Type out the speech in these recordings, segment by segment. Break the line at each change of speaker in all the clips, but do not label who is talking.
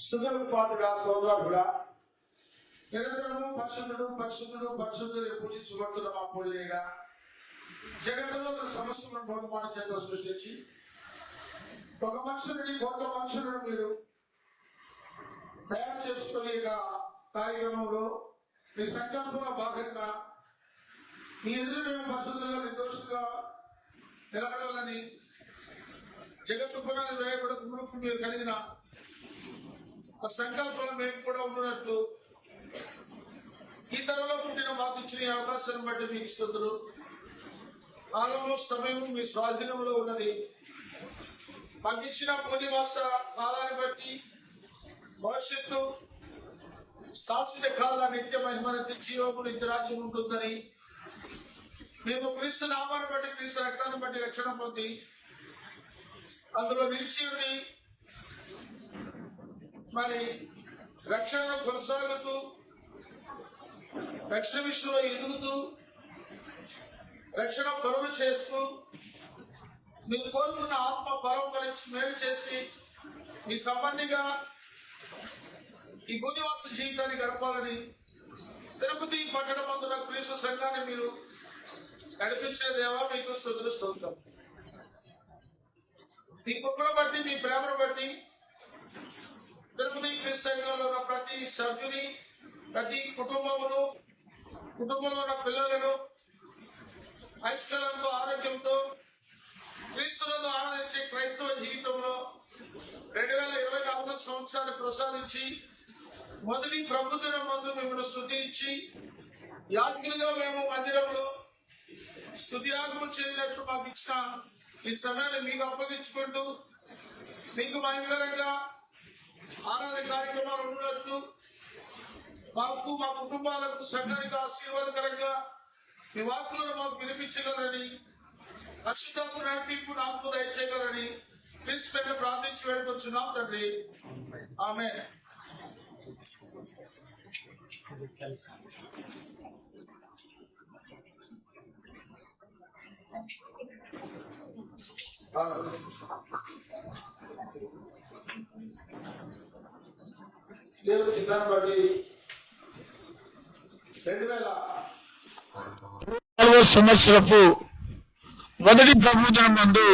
సుగరుపాటుగా సోదరుడా నిరంతరము పరిశుద్ధుడు పరిశుద్ధుడు పరిశుద్ధుడు పూజించబడుతున్న మా పూజగా జగత్తులో సమస్యలను బహుమాన చేత సృష్టించి ఒక మనుషుడిని గొప్ప మనుషులను మీరు తయారు చేసుకునే కార్యక్రమంలో మీ సంకల్పంలో భాగంగా మీ ఎదురు మేము పరిశుద్ధులుగా నిర్దోషులుగా నిలబడాలని జగత్తు పునాది వేయబడక మునుపు మీరు కలిగిన ఆ సంకల్పంలో మేము కూడా ఉన్నట్లు ఈ తరంలో పుట్టిన మాకు ఇచ్చిన అవకాశాన్ని బట్టి మీకు స్తుతులు. కాలము సమయం మీ స్వాధీనంలో ఉన్నది. మాకు ఇచ్చిన పూర్ణిమాస కాలాన్ని బట్టి భవిష్యత్తు శాశ్వత కాల నిత్య మహిమని జీవము నిత్యరాజ్యం ఉంటుందని మేము క్రీస్తు నామాన్ని బట్టి క్రీస్తు రక్తాన్ని బట్టి రక్షణ పొంది అందులో నిలిచి ఉండి మరి రక్షణ కొనసాగుతూ రక్షణ విషయంలో ఎదుగుతూ రక్షణ పనులు చేస్తూ మీరు కోరుకున్న ఆత్మ పరంపరించి మేలు చేసి మీ సంబంధిగా ఈ భూనివాస జీవితాన్ని గడపాలని తిరుపతి పట్టణం అందున క్రీస్తు సంఘాన్ని మీరు నడిపించిన దేవా మీకు స్తుతులు స్తోత్రం. మీ కృపను బట్టి మీ ప్రేమను బట్టి తిరుపతి క్రీస్తు సంఘంలో ఉన్న ప్రతి సభ్యుని ప్రతి కుటుంబంలో ఉన్న పిల్లలను ఐశ్వర్యంతో ఆరోగ్యంతో క్రీస్తులను ఆనందించే క్రైస్తవ జీవితంలో 2024 సంవత్సరాన్ని ప్రసాదించి మొదటి ప్రభుత్వ మందు మిమ్మల్ని స్తుతించి యాజకులుగా మేము మందిరంలో స్తుతియాగము చేసినట్లు మాకు ఇచ్చిన ఈ సమయాన్ని మీకు అప్పగించుకుంటూ మీకు మహిమకరంగా ఆరాధన కార్యక్రమాలు ఉన్నట్లు మాకు మా కుటుంబాలకు సంఘానికి ఆశీర్వాదకరంగా మీ వాక్కులను మాకు వినిపించగలని పరిశుద్ధాత్మ నడిపింపు నాకు దయచేయగలని క్రీస్తు ప్రార్థించి వేడుకొచ్చున్నాం తండ్రి. ఆమేన్. దేవుని చిత్తాన్ని బట్టి 2004 సంవత్సరపు మొదటి ప్రభుత్వం నందు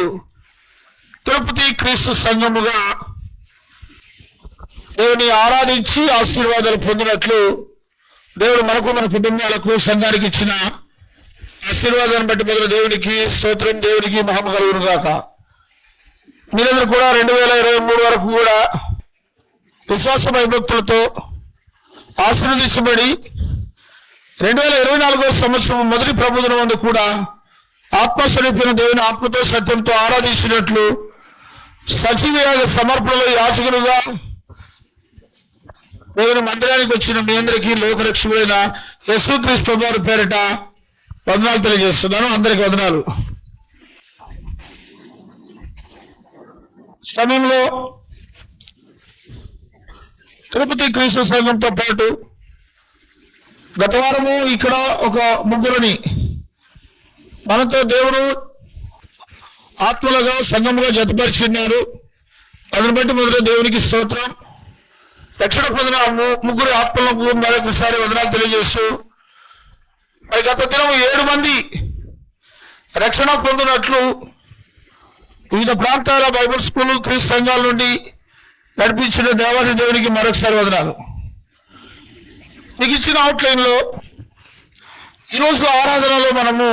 తిరుపతి క్రీస్తు సంఘముగా దేవుని ఆరాధించి ఆశీర్వాదాలు పొందినట్లు దేవుడు మనకు మన కుటుంబాలకు సంఘానికి ఇచ్చిన ఆశీర్వాదాన్ని బట్టి మొదలు దేవునికి స్తోత్రం. దేవునికి మహిమ కలుగును గాక. మీరందరూ కూడా 2023 వరకు కూడా విశ్వాస భయభక్తులతో ఆశీర్వదించబడి 2024 సంవత్సరం మొదటి ప్రభుత్వం నందు కూడా ఆత్మస్వరూపిన దేవుని ఆత్మతో సత్యంతో ఆరాధించినట్లు సజీవయాగ సమర్పణలో యాజకులుగా దేవుని మందిరానికి వచ్చిన మీ అందరికీ లోకరక్షకుడైన యేసుక్రీస్తు ప్రభువారి పేరిట వందనాలు తెలియజేస్తున్నాను. అందరికి వందనాలు. సమయంలో తిరుపతి క్రీస్తు సంఘంతో పాటు గత వారము ఇక్కడ ఒక ముగ్గురిని మనతో దేవుడు ఆత్మలుగా సంఘముగా జతపరిచిన్నారు. అదని బట్టి మొదలు దేవునికి స్తోత్రం. రక్షణ పొందిన ముగ్గురు ఆత్మలకు మరొకసారి వందనాలు తెలియజేస్తూ మరి గత దినం 7 మంది రక్షణ పొందినట్లు వివిధ ప్రాంతాల బైబిల్ స్కూల్ క్రీస్తు సంఘాల నుండి నడిపించిన దేవాది దేవునికి మరొకసారి వందనాలు. మీకు ఇచ్చిన అవుట్లైన్ లో ఈరోజు ఆరాధనలో మనము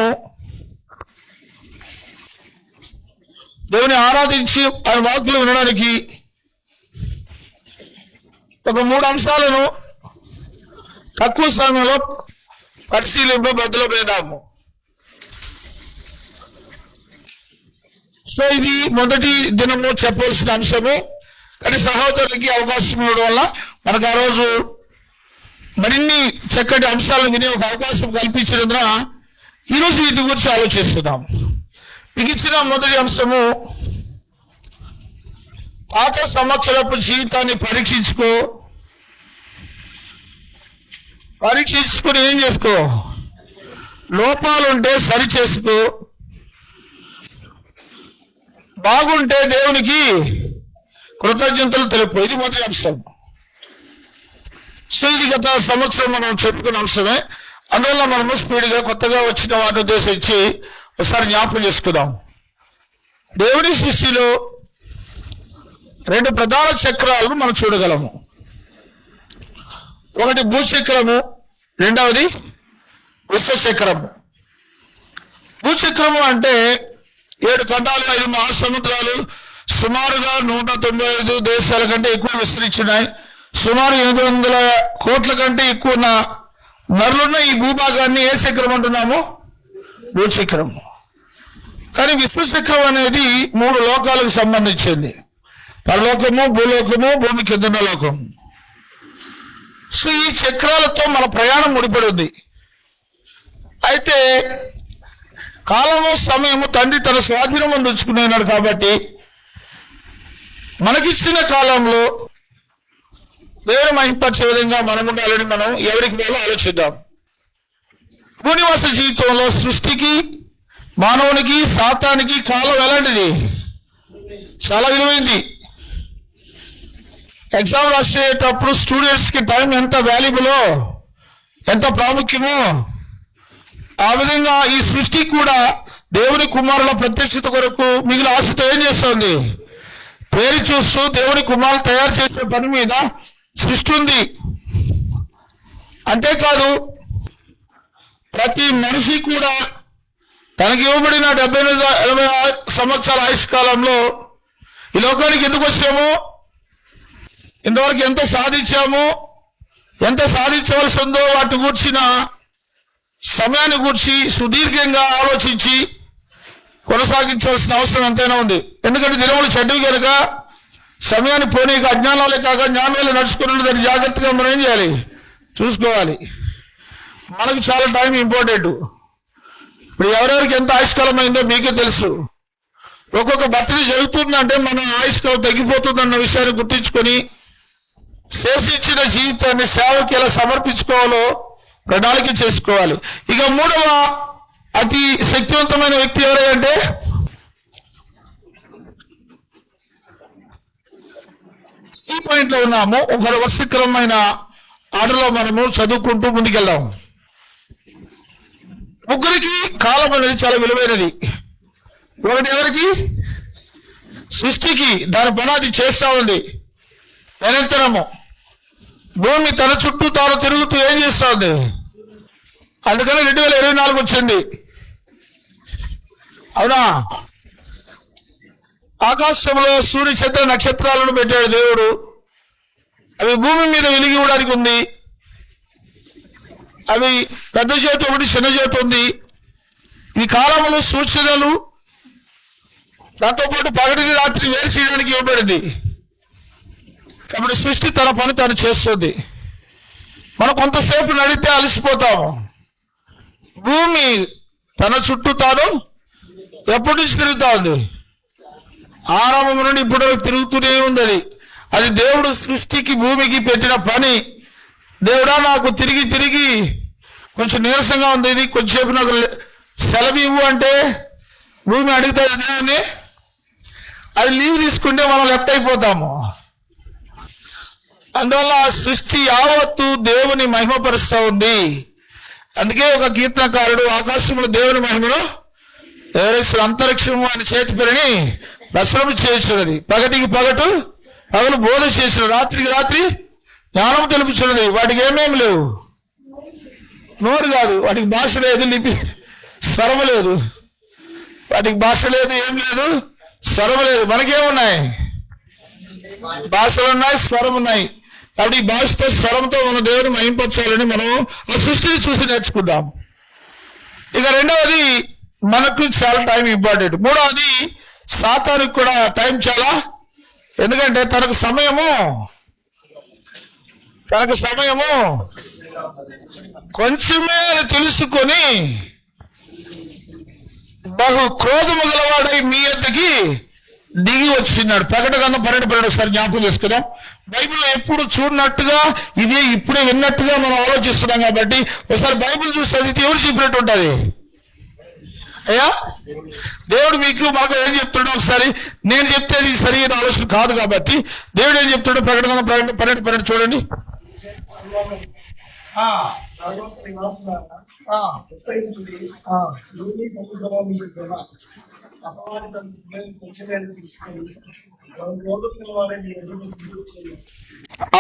దేవుని ఆరాధించి ఆయన వాక్కులు వినడానికి ఒక 3 అంశాలను తక్కువ సమయంలో పరిశీలింప బదులుపెడదాము. సో ఇది మొదటి దినము చెప్పవలసిన అంశము. కానీ సహోదరులకి అవకాశం ఇవ్వడం వల్ల మనకు ఆ రోజు మరిన్ని చక్కటి అంశాలను వినే ఒక అవకాశం కల్పించినందున ఈరోజు వీటి గురించి ఆలోచిస్తున్నాం. మీకు ఇచ్చిన మొదటి అంశము పాత సంవత్సరపు జీవితాన్ని పరీక్షించుకుని ఏం చేసుకో, లోపాలుంటే సరి చేసుకో, బాగుంటే దేవునికి కృతజ్ఞతలు తెలుపు. ఇది మొదటి అంశం. సో ఇది గత సంవత్సరం మనం చెప్పుకున్న అంశమే. అందువల్ల మనము స్పీడ్గా కొత్తగా వచ్చిన వాటిని ఉద్దేశించి ఒకసారి జ్ఞాపకం చేసుకుందాం. దేవుని సృష్టిలో 2 ప్రధాన చక్రాలను మనం చూడగలము. ఒకటి భూచక్రము, రెండవది విశ్వచక్రము. భూచక్రము అంటే 7 ఖండాలు, 5 మహాసముద్రాలు, సుమారుగా 195 దేశాల కంటే ఎక్కువ విస్తరించున్నాయి. సుమారు 800 కోట్ల కంటే ఎక్కువ నరులున్న ఈ భూభాగాన్ని ఏ చక్రం అంటున్నాము? భూచక్రము. కానీ విశ్వచక్రం అనేది 3 లోకాలకు సంబంధించింది. పరలోకము, భూలోకము, భూమి కిందన్న లోకము. సో ఈ చక్రాలతో మన ప్రయాణం ముడిపడి ఉంది. అయితే కాలము, సమయము తండ్రి తన స్వాధీనం ఉంచుకున్నాడు. కాబట్టి మనకిచ్చిన కాలంలో దేవుని మహింపరిచే విధంగా మనం ఉండాలని మనం ఎవరికి మేలో ఆలోచిద్దాం. భూనివాస జీవితంలో సృష్టికి, మానవునికి, సాతానికి కాలం ఎలాంటిది? చాలా విలువైంది. ఎగ్జామ్ రాసేటప్పుడు స్టూడెంట్స్ కి టైం ఎంత వాల్యుబులో, ఎంత ప్రాముఖ్యమో, ఆ విధంగా ఈ సృష్టి కూడా దేవుని కుమారుల ప్రత్యక్షత కొరకు మిగిలిన ఆశతో ఏం చేస్తోంది? పేరు చూస్తూ దేవుని కుమారులు తయారు చేసే పని మీద సృష్టి ఉంది. అంతేకాదు ప్రతి మనిషి కూడా తనకి ఇవ్వబడిన 70-80 సంవత్సరాల ఆయుష్కాలంలో ఈ లోకానికి ఎందుకు వచ్చామో, ఇంతవరకు ఎంత సాధించామో, ఎంత సాధించవలసి ఉందో వాటి గూర్చిన సమయాన్ని గూర్చి సుదీర్ఘంగా ఆలోచించి కొనసాగించవలసిన అవసరం ఎంతైనా ఉంది. ఎందుకంటే దినములు చెడ్డవి కనుక సమయాన్ని పోనీక అజ్ఞానాలే కాక జ్ఞానాలు నడుచుకుని దాన్ని జాగ్రత్తగా మనం ఏం చేయాలి? చూసుకోవాలి. మనకు చాలా టైం ఇంపార్టెంట్. ఇప్పుడు ఎవరెవరికి ఎంత ఆయుష్కాలం అయిందో మీకే తెలుసు. ఒక్కొక్క బర్త్డే జరుగుతుందంటే మన ఆయుష్కాలం తగ్గిపోతుందన్న విషయాన్ని గుర్తించుకొని శేషించిన జీవితాన్ని సేవకి ఎలా సమర్పించుకోవాలో ప్రణాళిక చేసుకోవాలి. ఇక 3వ అతి శక్తివంతమైన వ్యక్తి ఎవరంటే సి పాయింట్ లో ఉన్నాము. ఒక వర్షక్రమమైన ఆటలో మనము చదువుకుంటూ ముందుకెళ్దాం. ముగ్గురికి కాలం అనేది చాలా విలువైనది. ఒకటి ఎవరికి? సృష్టికి. దాని పని అది చేస్తా ఉంది నిరంతరము. భూమి తన చుట్టూ తాను తిరుగుతూ ఏం చేస్తా ఉంది. అందుకని 2024 వచ్చింది. అవునా? ఆకాశంలో సూర్య చంద్ర నక్షత్రాలను పెట్టాడు దేవుడు. అవి భూమి మీద వెలిగి ఇవ్వడానికి ఉంది. అవి పెద్ద చేతి ఒకటి, చిన్న చేతి ఉంది. ఈ కాలంలో సూచనలు, దాంతోపాటు పగటిని రాత్రి వేరు చేయడానికి ఇవ్వబడింది. కాబట్టి సృష్టి తన పని తాను చేస్తుంది. మనం కొంతసేపు నడితే అలసిపోతాము. భూమి తన చుట్టూ తాను ఎప్పటి నుంచి తిరుగుతా ఉంది? ఆరంభం నుండి ఇప్పటి వరకు తిరుగుతూనే ఉంది. అది దేవుడు సృష్టికి, భూమికి పెట్టిన పని. దేవుడా నాకు తిరిగి కొంచెం నీరసంగా ఉంది, ఇది కొంచెంసేపు నాకు సెలవు ఇవ్వు అంటే భూమి అడుగుతుంది. అని అది లీవ్ తీసుకుంటే మనం లెఫ్ట్ అయిపోతాము. అందువల్ల సృష్టి యావత్తు దేవుని మహిమపరుస్తూ ఉంది. అందుకే ఒక కీర్తనకారుడు ఆకాశంలో దేవుని మహిమను ఎవరేసిన అంతరిక్షము ఆయన చేతి పనిని దర్శనము చేస్తున్నది. పగటికి పగటు, పగలు బోధ చేసిన, రాత్రికి రాత్రి జ్ఞానం తెలుపుతున్నది. వాటికి ఏమేమి లేవు, నోరు కాదు, వాటికి భాష లేదు, లిపి స్వరము లేదు. వాటికి భాష లేదు, ఏం లేదు, స్వరము లేదు. మనకేమున్నాయి? భాషలున్నాయి, స్వరం ఉన్నాయి. కాబట్టి ఈ భాషతో, స్వరంతో మన దేవుని మహింపరచాలని మనం ఆ సృష్టిని చూసి నేర్చుకుందాం. ఇక రెండవది మనకు చాలా టైం ఇంపార్టెంట్. మూడవది సాతానికి కూడా టైం చాలా. ఎందుకంటే తనకు సమయము కొంచెమే తెలుసుకొని బహు క్రోధము గలవాడై మీ యొద్దకి దిగి వచ్చినాడు. ప్రకటన 12 ఒకసారి జ్ఞాపకం చేసుకుందాం. బైబిల్లో ఎప్పుడు చూడనట్టుగా, ఇది ఇప్పుడే విన్నట్టుగా మనం ఆలోచిస్తున్నాం. కాబట్టి ఒకసారి బైబిల్ చూస్తే అది ఎవరు చెప్పినట్టు ఉంటుంది. అయ్యా దేవుడు మీకు మాకు ఏం చెప్తున్నాడు? ఒకసారి నేను చెప్తేది సరైన ఆలోచన కాదు. కాబట్టి దేవుడు ఏం చెప్తాడో ప్రకటన 12 చూడండి.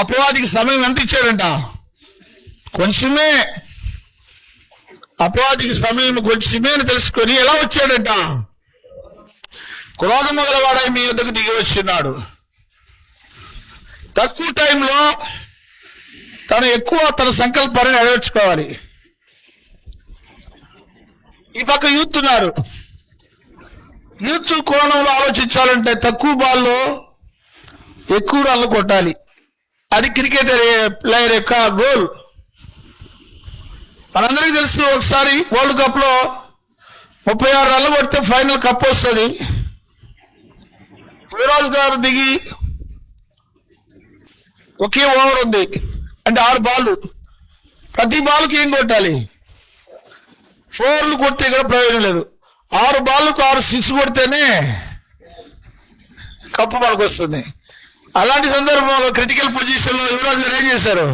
అపవాదికి సమయం ఎంత ఇచ్చాడంట? కొంచెమే. అపవాదికి సమయం కొంచెమే అని తెలుసుకొని ఎలా వచ్చాడంట? క్రోధము గలవాడై మీ వద్దకు దిగి వచ్చినాడు. తక్కువ టైంలో తన సంకల్పాన్ని నెరవేర్చుకోవాలి. ఈ పక్క యూత్ ఉన్నారు. యూత్ కోణంలో ఆలోచించాలంటే తక్కువ బాల్లో ఎక్కువ రన్లు కొట్టాలి. అది క్రికెట్ ప్లేయర్ యొక్క గోల్. మనందరికీ తెలుసు, ఒకసారి వరల్డ్ కప్ లో 36 రన్లు కొడితే ఫైనల్ కప్ వస్తుంది. యువరాజ్ గారు దిగి ఒకే ఓవర్ ఉంది అంటే 6 బాల్. ప్రతి బాల్కి ఏం కొట్టాలి? 4లు కొడితే కూడా ప్రయోజనం లేదు. 6 బాల్కు 6 6 కొడితేనే కప్పు మనకు వస్తుంది. అలాంటి సందర్భంలో క్రిటికల్ పొజిషన్ లో యువరాజ్ గారు ఏం చేశారు?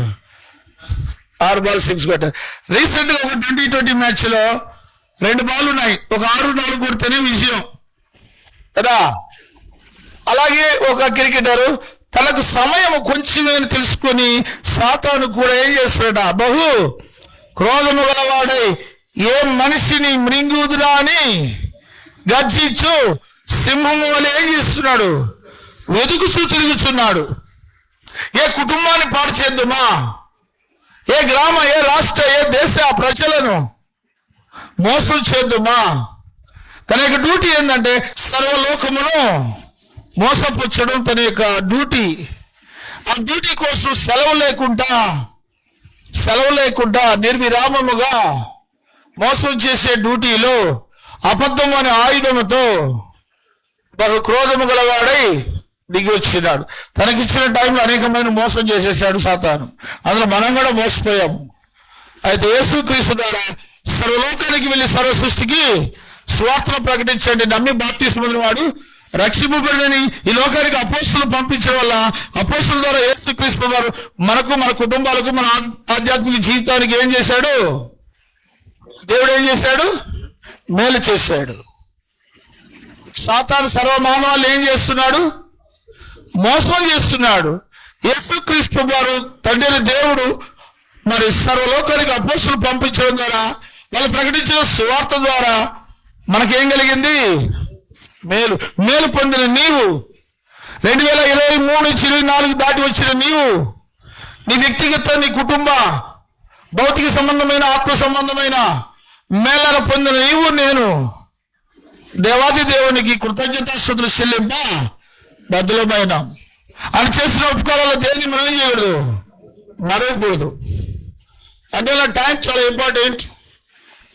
6 బాల్ 6 కొట్టారు. రీసెంట్ గా ఒక 2020 మ్యాచ్ లో 2 బాల్ ఉన్నాయి. ఒక 6-4 కొడితేనే విజయం కదా. అలాగే ఒక క్రికెటర్ తనకు సమయం కొంచెమే తెలుసుకొని సాతాను కూడా ఏం చేస్తాడట? బహు క్రోధము గలవాడై ఏ మనిషిని మృంగుదురా అని గర్జించు సింహము వలె ఏం చేస్తున్నాడు? వెతుకుచూ తిరుగుతున్నాడు. ఏ కుటుంబాన్ని పాడు చేద్దామా? ఏ గ్రామ, ఏ రాష్ట్ర, ఏ దేశ ప్రజలను మోసం చేద్దామా? తన యొక్క డ్యూటీ ఏంటంటే సర్వలోకమును మోసపుచ్చడం తన యొక్క డ్యూటీ. ఆ డ్యూటీ కోసం సెలవు లేకుండా నిర్విరామముగా మోసం చేసే డ్యూటీలో అబద్ధం అనే ఆయుధముతో బహు క్రోధము గలవాడై దిగి వచ్చినాడు. తనకిచ్చిన టైంలో అనేకమైన మోసం చేసేసాడు సాతాను. అందులో మనం కూడా మోసపోయాము. అయితే యేసుక్రీస్తు ద్వారా సర్వలోకానికి వెళ్ళి సర్వ సృష్టికి సువార్తను ప్రకటించండి, నమ్మి బాప్తిస్మం పొందిన వాడు రక్షింపబడినని ఈ లోకానికి అపోస్తులు పంపించడం వల్ల అపోస్తుల ద్వారా యేసుక్రీస్తు వారు మనకు, మన కుటుంబాలకు, మన ఆధ్యాత్మిక జీవితానికి ఏం చేశాడు? దేవుడు ఏం చేశాడు? మేలు చేశాడు. సాతాను సర్వమానవాళ్ళు ఏం చేస్తున్నాడు? మోసం చేస్తున్నాడు. యేసుక్రీస్తు వారు తండ్రి దేవుడు మరి సర్వలోకానికి అపోస్తులు పంపించడం ద్వారా, వాళ్ళు ప్రకటించిన సువార్త ద్వారా మనకేం కలిగింది? మేలు పొందిన నీవు 2023-24 దాటి వచ్చిన నీవు, నీ వ్యక్తిగత, నీ కుటుంబ, భౌతిక సంబంధమైన, ఆత్మ సంబంధమైన మేళను పొందిన నీవు, నేను దేవాది దేవునికి కృతజ్ఞతాస్తుతులు చెల్లింప బద్దులమైన. ఆయన చేసిన ఉపకారాలు దేన్ని మనం ఏం చేయకూడదు? మరవకూడదు. అంటే టైం చాలా ఇంపార్టెంట్.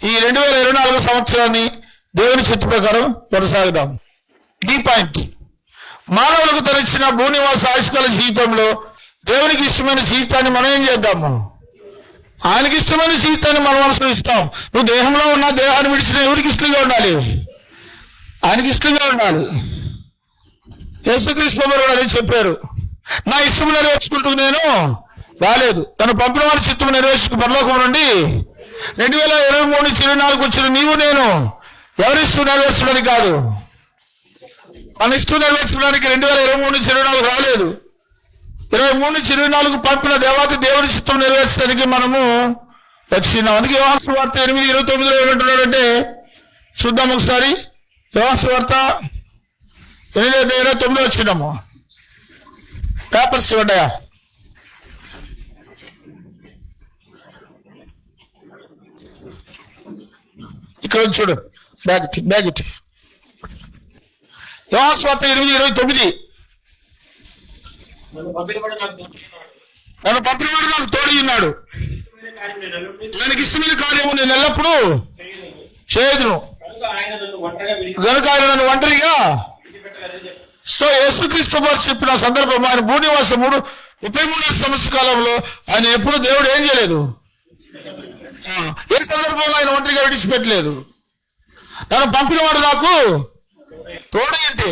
ఈ 2024 సంవత్సరాన్ని దేవుని చిత్త ప్రకారం కొనసాగుదాం. ఈ పాయింట్, మానవులకు తరిచిన భూనివాస ఆయుష్కాల జీవితంలో దేవునికి ఇష్టమైన జీవితాన్ని మనం ఏం చేద్దాము? ఆయనకి ఇష్టమైన జీవితాన్ని మనం అనుసరిస్తాం. నువ్వు దేహంలో ఉన్నా, దేహాన్ని విడిచిన ఎవరికి ఇష్టంగా ఉండాలి? ఆయనకి ఇష్టంగా ఉండాలి. యేసుక్రీస్తు ప్రభువు అని చెప్పారు, నా ఇష్టం నెరవేర్చుకుంటూ నేను రాలేదు, నన్ను పంపిన వారి చిత్తము నెరవేర్చుకు పరలోకం నుండి 2023-24 వచ్చిన నీవు నేను ఎవరి ఇష్టం నెరవేర్చడానికి కాదు, మన ఇష్టం నెరవేర్చడానికి 2023-24 రాలేదు. 23-24 పంపిన దేవుని చిత్తం నెరవేర్చడానికి మనము వచ్చినాం. అందుకే యోహాను సువార్త 8:29 ఏమంటున్నాడంటే చూద్దాం ఒకసారి. యోహాను సువార్త 8:29 వచ్చినాము. పేపర్స్ ఇవ్వడాయా? ఇక్కడ చూడు, బ్యాగ్ ఇట్. యోహాను సువార్త 8:29. నన్ను పంపినవాడు నాకు తోడి ఉన్నాడు, ఆయనకి ఇష్టమైన కార్యము నేను ఎల్లప్పుడూ చేయదును, కనుక ఆయన నన్ను ఒంటరిగా. సో యేసుక్రీస్తు వారు చెప్పిన సందర్భం, ఆయన భూనివాసం 33 సంవత్సర కాలంలో ఆయన ఎప్పుడు దేవుడు ఏం చేయలేదు, ఏ సందర్భంలో ఆయన ఒంటరిగా విడిచిపెట్టలేదు. నన్ను పంపినవాడు నాకు తోడై ఉంటే,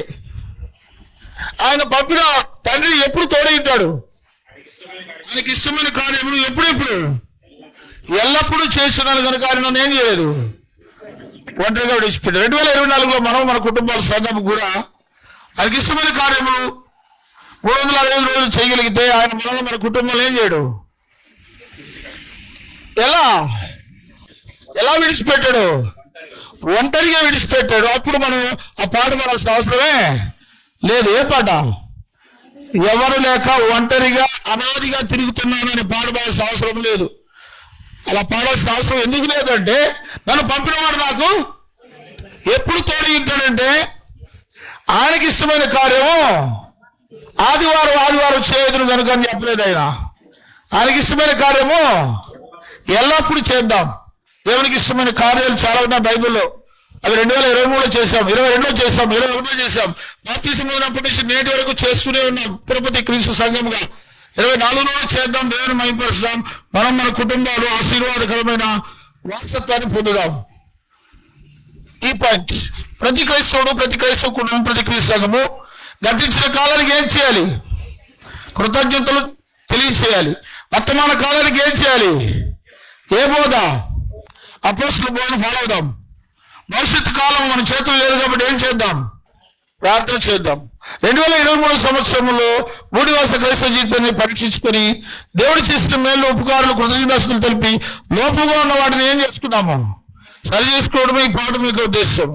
ఆయన పంపిన తండ్రి ఎప్పుడు తోడై ఉంటాడు? ఆయనకి ఇష్టమైన కార్యములు ఎప్పుడెప్పుడు ఎల్లప్పుడూ చేస్తున్నాను కనుక ఆయన నన్ను ఏం చేయలేదు, ఒంటరిగా విడిచిపెట్టాడు. 2024లో మనం మన కుటుంబాల సంఘం కూడా ఆయనకి ఇష్టమైన కార్యములు 365 రోజులు చేయగలిగితే ఆయన మనల్ని మన కుటుంబాలు ఏం చేయడు, ఎలా విడిచిపెట్టాడు, ఒంటరిగా విడిచిపెట్టాడు. అప్పుడు మనం ఆ పాట పాడాల్సిన అవసరమే లేదు. ఏ పాట? ఎవరు లేక ఒంటరిగా అనాదిగా తిరుగుతున్నాను అని పాడవలసిన అవసరం లేదు. అలా పాడాల్సిన అవసరం ఎందుకు లేదంటే, నన్ను పంపినవాడు నాకు ఎప్పుడు తోడైంటాడంటే, ఆయనకి ఇష్టమైన కార్యము ఆదివారం చేయదును కనుక అని చెప్పలేదు ఆయన. ఆయనకి ఇష్టమైన కార్యము ఎల్లప్పుడూ చేద్దాం. దేవునికి ఇష్టమైన కార్యాలు చాలా ఉన్నాయి బైబిల్లో. అవి 2023లో చేశాం, 22లో చేశాం, 21లో చేశాం. బాప్తిసం పొందినప్పటి నుంచి నేటి వరకు చేస్తూనే ఉన్నాం. తిరుపతి క్రీస్తు సంఘంగా 24లో చేద్దాం, దేవుని మహిమపరుస్తాం. మనం మన కుటుంబాలు ఆశీర్వాదకరమైన వారసత్వాన్ని పొందుదాం. ఈ పాయింట్ ప్రతి క్రైస్తవుడు, ప్రతి క్రైస్తవ కుటుంబం, ప్రతి క్రీస్తు సంఘము గతించిన కాలానికి ఏం చేయాలి? కృతజ్ఞతలు తెలియచేయాలి. వర్తమాన కాలానికి ఏం చేయాలి? ఏ బోధ? అపోస్తలుల బోధను ఫాలో అవుదాం. భవిష్యత్తు కాలం మన చేతులు లేదు కాబట్టి ఏం చేద్దాం? ప్రార్థన చేద్దాం. 2023 సంవత్సరంలో మూడివాస క్రైస్తవ జీవితాన్ని పరీక్షించుకొని దేవుడు చేసిన మేలు ఉపకారాలు కృతజ్ఞతాస్తుతులు తెలిపి లోపుగా ఉన్న వాటిని ఏం చేసుకున్నాము? సరి చేసుకోవడమే ఈ పాఠం యొక్క ఉద్దేశం.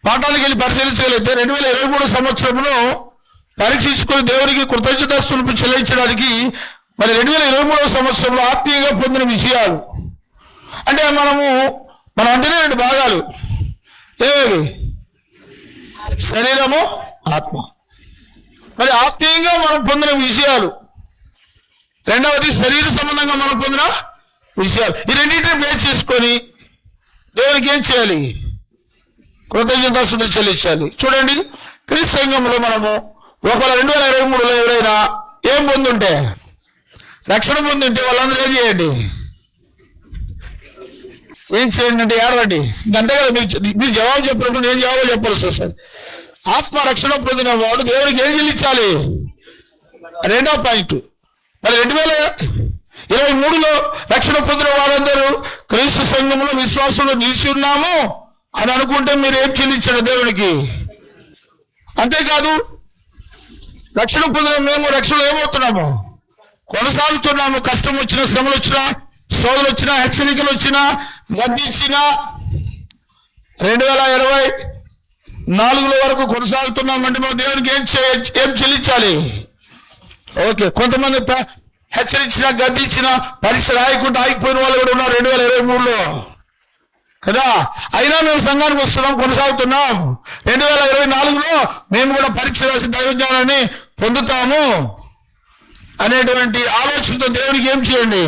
పాఠానికి వెళ్ళి పరిశీలించగలిగితే 2023 సంవత్సరంలో పరీక్షించుకొని దేవునికి కృతజ్ఞతాస్తుతులు చెల్లించడానికి మరి 2023 సంవత్సరంలో ఆత్మీయంగా పొందిన విషయాలు అంటే మనం అంటేనే 2 భాగాలు. ఏవి? శరీరము, ఆత్మ. మరి ఆత్మీయంగా మనం పొందిన విషయాలు, రెండవది శరీర సంబంధంగా మనం పొందిన విషయాలు. ఈ రెండింటిని బేస్ చేసుకొని దేవునికి ఏం చేయాలి? కృతజ్ఞతాస్తుతులు చెల్లించాలి. చూడండి, క్రీస్తు సంఘంలో మనము ఒకవేళ 2023లో ఎవరైనా ఏం పొందుంటే, రక్షణ పొందుంటే వాళ్ళందరూ ఏం చేయండి అంటే ఏడవండి. అంతే కదా, మీరు జవాబు చెప్పినప్పుడు నేను జవాబు చెప్పాల్సి వస్తుంది. ఆత్మ రక్షణ పొందిన వాడు దేవునికి ఏం చెల్లించాలి? రెండో పాయింట్. మరి 2023లో రక్షణ పొందిన వారందరూ క్రీస్తు సంఘంలో విశ్వాసంలో నిలిచి ఉన్నాము అని అనుకుంటే మీరు ఏం చెల్లించాడు దేవునికి? అంతేకాదు, రక్షణ పొందిన మేము రక్షణలో ఏమవుతున్నాము? కొనసాగుతున్నాము. కష్టం వచ్చినా, శ్రమలు వచ్చినా, శోధనలు వచ్చినా, హెచ్చరికలు వచ్చినా, గద్దించినా 2024 వరకు కొనసాగుతున్నామంటే మనం దేవునికి ఏం చెల్లించాలి? ఓకే, కొంతమంది హెచ్చరించినా, గద్దించినా, పరీక్ష రాయకుండా ఆగిపోయిన వాళ్ళు కూడా ఉన్నారు 2023లో కదా. అయినా మేము సంఘానికి వస్తున్నాం, కొనసాగుతున్నాం. 2024లో మేము కూడా పరీక్ష రాసి దైవజ్ఞానాన్ని పొందుతాము అనేటువంటి ఆలోచనతో దేవునికి ఏం చేయండి?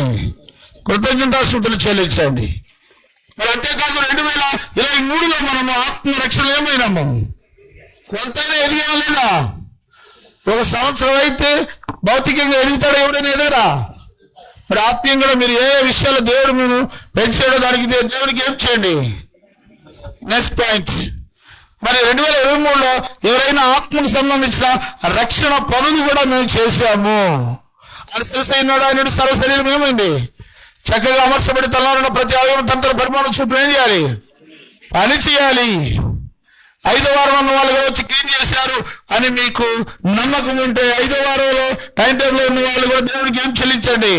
కృతజ్ఞతాస్తుతులు చెల్లించండి. మరి అంతేకాదు 2023లో మనము ఆత్మరక్షణ ఏమైనాము? కొంతైనా ఎదిగా లేదా? ఒక సంవత్సరం అయితే భౌతికంగా ఎదుగుతాడు ఎవరైనా ఎదగరా? మరి ఆత్మీయంగా మీరు ఏ విషయాలు దేవుడు మేము పెంచాడో దానికి దేవునికి ఏం చేయండి? Next point. మరి 2023లో ఎవరైనా ఆత్మకు సంబంధించిన రక్షణ పనులు కూడా మేము చేశాము. అని శిరసైనాడు, ఆయన సర్వ శరీరం ఏమైంది? చక్కగా అమర్చబడి తలన ప్రతి అవయవం తన పరిమాణం చూపు ఏం చేయాలి? పని చేయాలి. 5వ వారం ఉన్న వాళ్ళు వచ్చి క్లీన్ చేశారు అని మీకు నమ్మకం ఉంటే 5వ వారంలో టైం టేబుల్ ఉన్న వాళ్ళు కూడా దేవుడికి ఏం చెల్లించండి?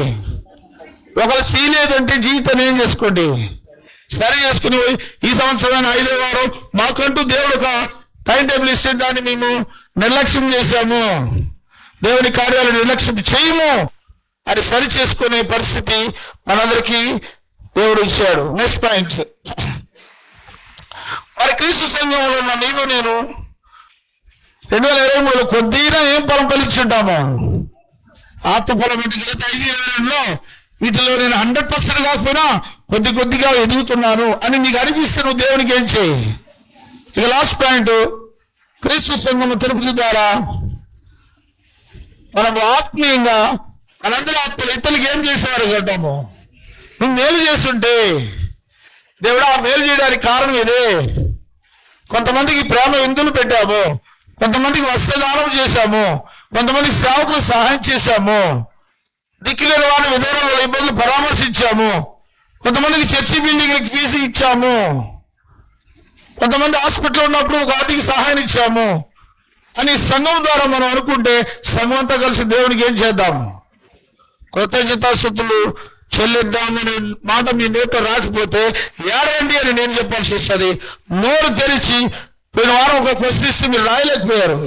ఒకవేళ చేయలేదంటే జీవితాన్ని ఏం చేసుకోండి? సరి చేసుకుని ఈ సంవత్సరం 5వ వారం మాకంటూ దేవుడు ఒక టైం టేబుల్ ఇస్తే దాన్ని మేము నిర్లక్ష్యం చేశాము, దేవుని కార్యాలు నిర్లక్ష్యం చేయము అని సరి చేసుకునే పరిస్థితి మనందరికీ దేవుడు ఇచ్చాడు. Next point. మరి క్రీస్తు సంఘంలో ఉన్న నేను 2023లో కొద్దిగా ఏం ఫలం ఫలించుంటాము? ఆత్మఫలం అంటే గత 5-7లో వీటిలో నేను 100% కాకపోయినా కొద్దిగా ఎదుగుతున్నాను అని నీకు అనిపిస్తే నువ్వు దేవునికి ఏం చేయి? ఇక లాస్ట్ పాయింట్. క్రీస్తు సంఘం తిరుపతి ద్వారా మనము ఆత్మీయంగా మనందరూ ఆత్మలు ఇతరులకు ఏం చేసేవారు అంటాము? నువ్వు మేలు చేస్తుంటే దేవుడు ఆ మేలు చేయడానికి కారణం ఇదే. కొంతమందికి ప్రేమ విందులు పెట్టాము, కొంతమందికి వస్త్రదానం చేశాము, కొంతమందికి సేవకులు సహాయం చేశాము. దిక్కులేని వారిని విధవరాల ఇబ్బందులు పరామర్శించాము. కొంతమందికి చర్చి బిల్డింగ్లకి ఫీజు ఇచ్చాము. కొంతమంది హాస్పిటల్ ఉన్నప్పుడు ఒక ఆర్థిక సహాయం ఇచ్చాము అని సంఘం ద్వారా మనం అనుకుంటే సంఘం అంతా కలిసి దేవునికి ఏం చేద్దాం? కృతజ్ఞతాస్తుతులు చెల్లిద్దామనే మాట మీ నోట్లో రాకపోతే ఏడండి అని నేను చెప్పాల్సి వస్తుంది. నోరు తెరిచి పోయిన వారం ఒక క్వశ్చన్ ఇస్తే మీరు రాయలేకపోయారు.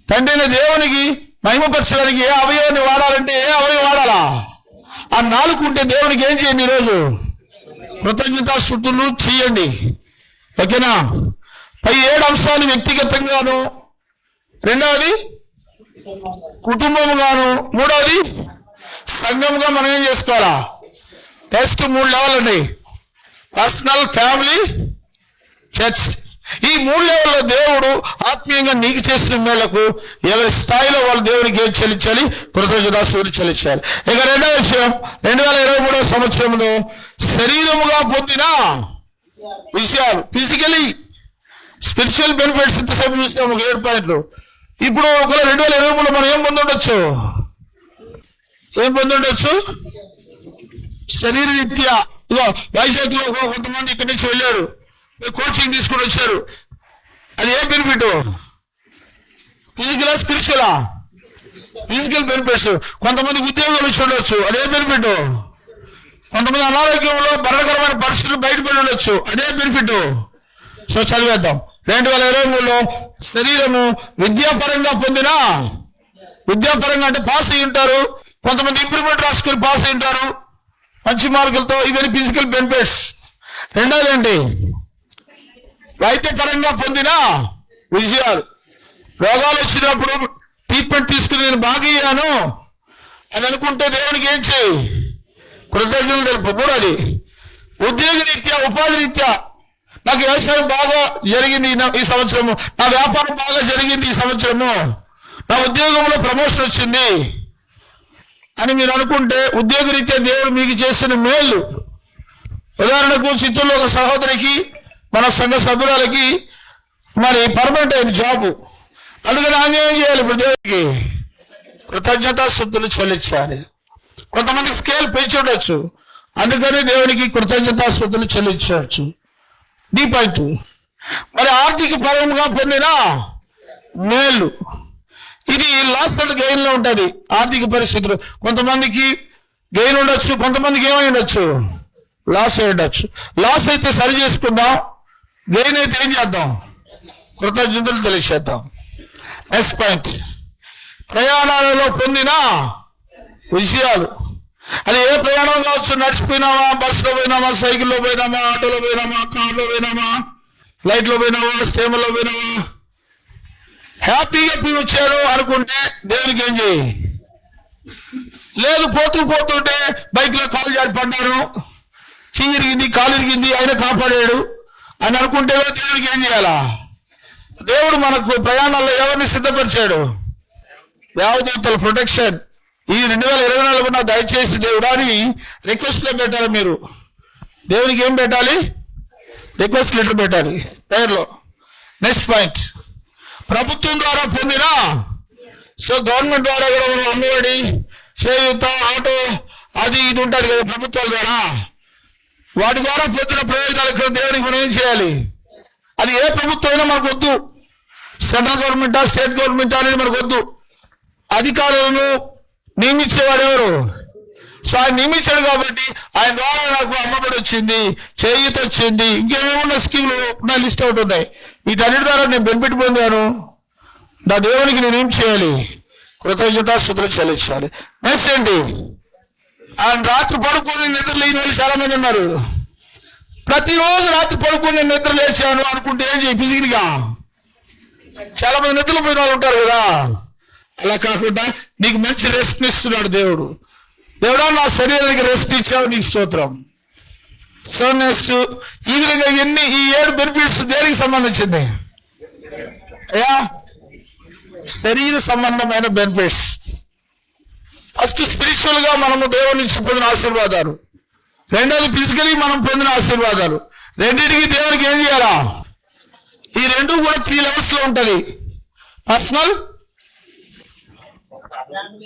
తండ్రి దేవునికి మహిమపరచడానికి ఏ అవయవాన్ని వాడాలంటే ఏ అవయవం వాడాలా? ఆ నాలుగుంటే దేవునికి ఏం చేయండి? ఈరోజు కృతజ్ఞతాస్తుతులు చేయండి. ఓకేనా? పై 7 అంశాలు వ్యక్తిగతంగాను, రెండవది కుటుంబంగాను, మూడవది సంఘంగా మనం ఏం చేసుకోవాలా? టెస్ట్ 3 లెవెల్ అండి. Personal, family, church. ఈ 3 లెవెల్లో దేవుడు ఆత్మీయంగా నీకు చేసిన మేరకు ఎవరి స్థాయిలో వాళ్ళు దేవునికి ఏం చెల్లించాలి? కృతజ్ఞతాస్తుతులు చెల్లించాలి. ఇక రెండవ విషయం, 2023 సంవత్సరంలో శరీరముగా పొందిన విషయాలు, ఫిజికలీ స్పిరిచువల్ బెనిఫిట్స్ ఇంతసేపు చూస్తాము 7 పాయింట్లు. ఇప్పుడు ఒకవేళ 2023లో మనం ఏం పొందుండొచ్చు? శరీర రీత్యా ఇదో వైజాగ్లో కొంతమంది ఇక్కడి నుంచి వెళ్ళారు, కోచింగ్ తీసుకుని వచ్చారు. అది ఏ బెనిఫిట్? ఫిజికలా, స్పిరిచువలా? Physical benefits. కొంతమంది ఉద్యోగాలు వచ్చి ఉండొచ్చు, అదే బెనిఫిట్. కొంతమంది అనారోగ్యంలో మరణకరమైన పరిస్థితులు బయటపడి ఉండొచ్చు, అదే బెనిఫిట్. సో చదివేద్దాం. 2023లో శరీరము విద్యాపరంగా పొందిన, విద్యాపరంగా అంటే పాస్ అయి ఉంటారు, కొంతమంది ఇంప్రూవ్మెంట్ రాసుకుని పాస్ అయి ఉంటారు మంచి మార్కులతో. ఇవన్నీ ఫిజికల్ బెనిఫిట్స్. రెండోది ఏంటి? వైద్యపరంగా పొందిన విజయాలు. రోగాలు వచ్చినప్పుడు ట్రీట్మెంట్ తీసుకుని నేను బాగయ్యాను అని అనుకుంటే దేవునికి ఏం చేయి? కృతజ్ఞతలు తెలుపు. మూడోది ఉద్యోగ రీత్యా, ఉపాధి రీత్యా నాకు వ్యవసాయం బాగా జరిగింది ఈ సంవత్సరము, నా వ్యాపారం బాగా జరిగింది ఈ సంవత్సరము, నా ఉద్యోగంలో ప్రమోషన్ వచ్చింది అని మీరు అనుకుంటే ఉద్యోగ రీత్యా దేవుడు మీకు చేసిన మేలు. ఉదాహరణకు చిత్తూరులో ఒక సహోదరికి, మన సంఘ సభ్యురాలకి మరి పర్మనెంట్ అయిన జాబు. అందుకని ఆమె ఏం చేయాలి? ఇప్పుడు దేవుడికి కృతజ్ఞతాస్తుతులు చెల్లించాలి. కొంతమంది స్కేల్ పెంచి ఉండొచ్చు, అందుకని దేవునికి కృతజ్ఞతాస్తుతులు చెల్లించవచ్చు. The point. మరి ఆర్థిక పరంగా పొందిన మేలు, ఇది లాస్ అండ్ గెయిన్ లో ఉంటుంది. ఆర్థిక పరిస్థితులు కొంతమందికి గెయిన్ ఉండొచ్చు, కొంతమందికి ఏమై ఉండొచ్చు? లాస్ అయి ఉండొచ్చు. లాస్ అయితే సరి చేసుకుందాం, గెయిన్ అయితే ఏం చేద్దాం? కృతజ్ఞతలు తెలియచేద్దాం. నెక్స్ట్ పాయింట్, ప్రయాణాలలో పొందిన విషయాలు. అది ఏ ప్రయాణం కావచ్చు? నడిచిపోయినామా, బస్సులో పోయినామా, సైకిల్లో పోయినామా, ఆటోలో పోయినామా, కార్లో పోయినామా, ఫ్లైట్లో పోయినామా, స్టీమర్లో పోయినామా, హ్యాపీగా పోయి వచ్చారు అనుకుంటే దేవునికి ఏం చేయి? లేదు, పోతుంటే బైక్ లో కాలు జారి పడ్డారు, చెయ్యి ఇరిగింది, కాలు ఇరిగింది, ఆయన కాపాడాడు అని అనుకుంటే దేవునికి ఏం చేయాలా? దేవుడు మనకు ప్రయాణాల్లో ఎవరిని సిద్ధపరిచాడు? దేవదూతల ప్రొటెక్షన్. ఈ 2024 దయచేసి దేవుడా అని రిక్వెస్ట్ లో పెట్టాలి. మీరు దేవునికి ఏం పెట్టాలి? రిక్వెస్ట్ లెటర్ పెట్టాలి ప్రేయర్లో. నెక్స్ట్ పాయింట్, ప్రభుత్వం ద్వారా పొందిన, సో గవర్నమెంట్ ద్వారా కూడా మనం అమ్మఒడి, చేయూత, ఆటో, అది ఇది ఉంటుంది కదా ప్రభుత్వాల ద్వారా, వాటి ద్వారా పొందిన ప్రయోజనాలు దేవునికి మనం ఏం చేయాలి? అది ఏ ప్రభుత్వం అయినా మనకు వద్దు. సెంట్రల్ గవర్నమెంటా, స్టేట్ గవర్నమెంటా అనేది మనకు వద్దు. అధికారులను నియమించేవాడు ఎవరు? సో ఆయన నియమించాడు కాబట్టి ఆయన ద్వారా నాకు అమ్మఒడి వచ్చింది, చేయూత వచ్చింది, ఇంకేమేమున్న స్కీములు నా లిస్ట్ అవుట్ ఉన్నాయి. వీటన్నిటి ద్వారా నేను బెనిఫిట్ పొందాను. నా దేవునికి నేనేం చేయాలి? కృతజ్ఞతాస్తుతులు చెల్లించాలి. నెక్స్ట్ ఏంటి? ఆయన రాత్రి పడుకుని నిద్ర లేని వాళ్ళు చాలా మంది ఉన్నారు. ప్రతిరోజు రాత్రి పడుకుని నిద్ర లేచాను అనుకుంటే ఏం చేయి? ఫిజికల్గా చాలా మంది నిద్రలు పోయిన వాళ్ళు ఉంటారు కదా. అలా కాకుండా నీకు మంచి రెస్ట్ ఇస్తున్నాడు దేవుడు. దేవుడా నా శరీరానికి రెస్ట్ ఇచ్చావు, నీకు స్తోత్రం. సో నెక్స్ట్ ఈ విధంగా ఈ 7 బెనిఫిట్స్ దేనికి సంబంధించింది? అయ్యా శరీర సంబంధమైన బెనిఫిట్స్. ఫస్ట్ స్పిరిచువల్ గా మనము దేవుడి నుంచి పొందిన ఆశీర్వాదాలు, రెండోది ఫిజికలీ మనం పొందిన ఆశీర్వాదాలు. రెండింటికి దేవునికి ఏం చేయాలా? ఈ రెండు కూడా 3 లెవెల్స్ లో ఉంటది. పర్సనల్,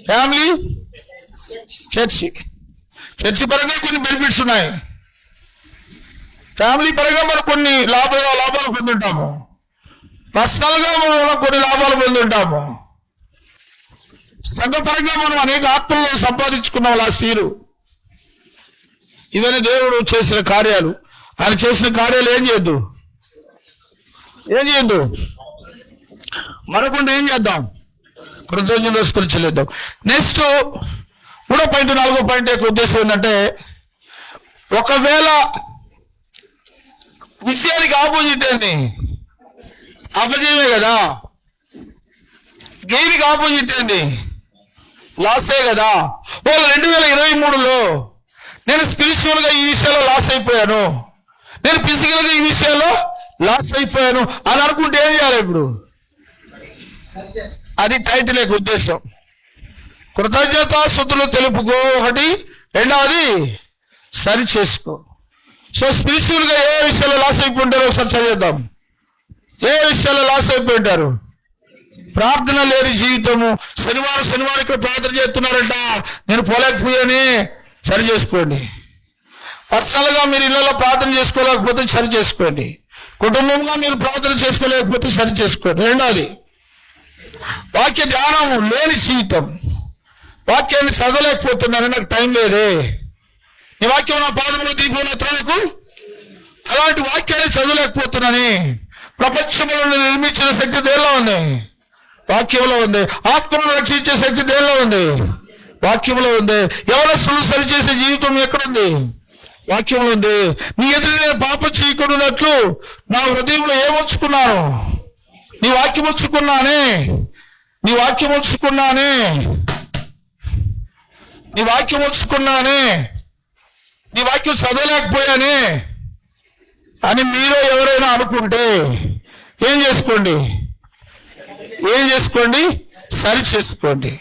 ఫ్యామిలీ, చర్చి పరంగా కొన్ని బెనిఫిట్స్ ఉన్నాయి. ఫ్యామిలీ పరంగా మనం కొన్ని లాభాలు పొందుంటాము. పర్సనల్ గా మనం కొన్ని లాభాలు పొందుంటాము. సంఘపరంగా మనం అనేక ఆత్మలను సంపాదించుకున్నాం లాస్ట్ ఇయర్. ఇవన్నీ దేవుడు చేసిన కార్యాలు. ఆయన చేసిన కార్యాలు ఏం చేయొద్దు మనకుండా ఏం చేద్దాం? కృతజ్ఞతలు చెల్లిద్దాం. నెక్స్ట్ 3వ పాయింట్ 4వ పాయింట్ యొక్క ఉద్దేశం ఏంటంటే, ఒకవేళ విషయానికి ఆపోజిట్ ఏంటి? అపజయమే కదా. గెయిన్కి ఆపోజిట్ ఏంటి? లాసే కదా. వాళ్ళు 2023లో నేను స్పిరిచువల్ గా ఈ విషయాల్లో లాస్ అయిపోయాను, నేను ఫిజికల్ గా ఈ విషయాల్లో లాస్ అయిపోయాను అని అనుకుంటే ఏం చేయాలి? ఇప్పుడు అది టైటిల్ యొక్క ఉద్దేశం. కృతజ్ఞతాస్తుతులు తెలుపుకో ఒకటి, రెండవది సరి చేసుకో. సో స్పిరిచువల్ గా ఏ విషయాల్లో లాస్ అయిపోయింటారో ఒకసారి చదివేద్దాం. ఏ విషయాల్లో లాస్ అయిపోయింటారు? ప్రార్థన లేని జీవితము. శనివారం ఇక్కడ ప్రార్థన చేస్తున్నారంట, నేను పోలేకపోయాని సరి చేసుకోండి. పర్సనల్ గా మీరు ఇళ్లలో ప్రార్థన చేసుకోలేకపోతే సరి చేసుకోండి. కుటుంబంగా మీరు ప్రార్థన చేసుకోలేకపోతే సరి చేసుకోండి. రెండవది వాక్య ధ్యానం లేని జీవితం. వాక్యాన్ని చదవలేకపోతున్నాను, నాకు టైం లేదే. ఈ వాక్యం నా పాదములు దీపం త్రోవకు, అలాంటి వాక్యాన్ని చదవలేకపోతున్నానని. ప్రపంచంలో నిర్మించిన శక్తి దేనిలో ఉంది? వాక్యంలో ఉంది. ఆత్మను రక్షించే శక్తి దేనిలో ఉంది? వాక్యంలో ఉంది. ఎవరస్తులు సరిచేసే జీవితం ఎక్కడుంది? వాక్యంలో ఉంది. నీ ఎదురు నేను పాపం చేయకుండానట్లు నా హృదయంలో ఏమొచ్చుకున్నాను? నీ వాక్యం వచ్చుకున్నానే, నీ వాక్యం చదవలేకపోయానే అని మీరు ఎవరైనా అనుకుంటే ఏం చేసుకోండి? సరి చేసుకోండి.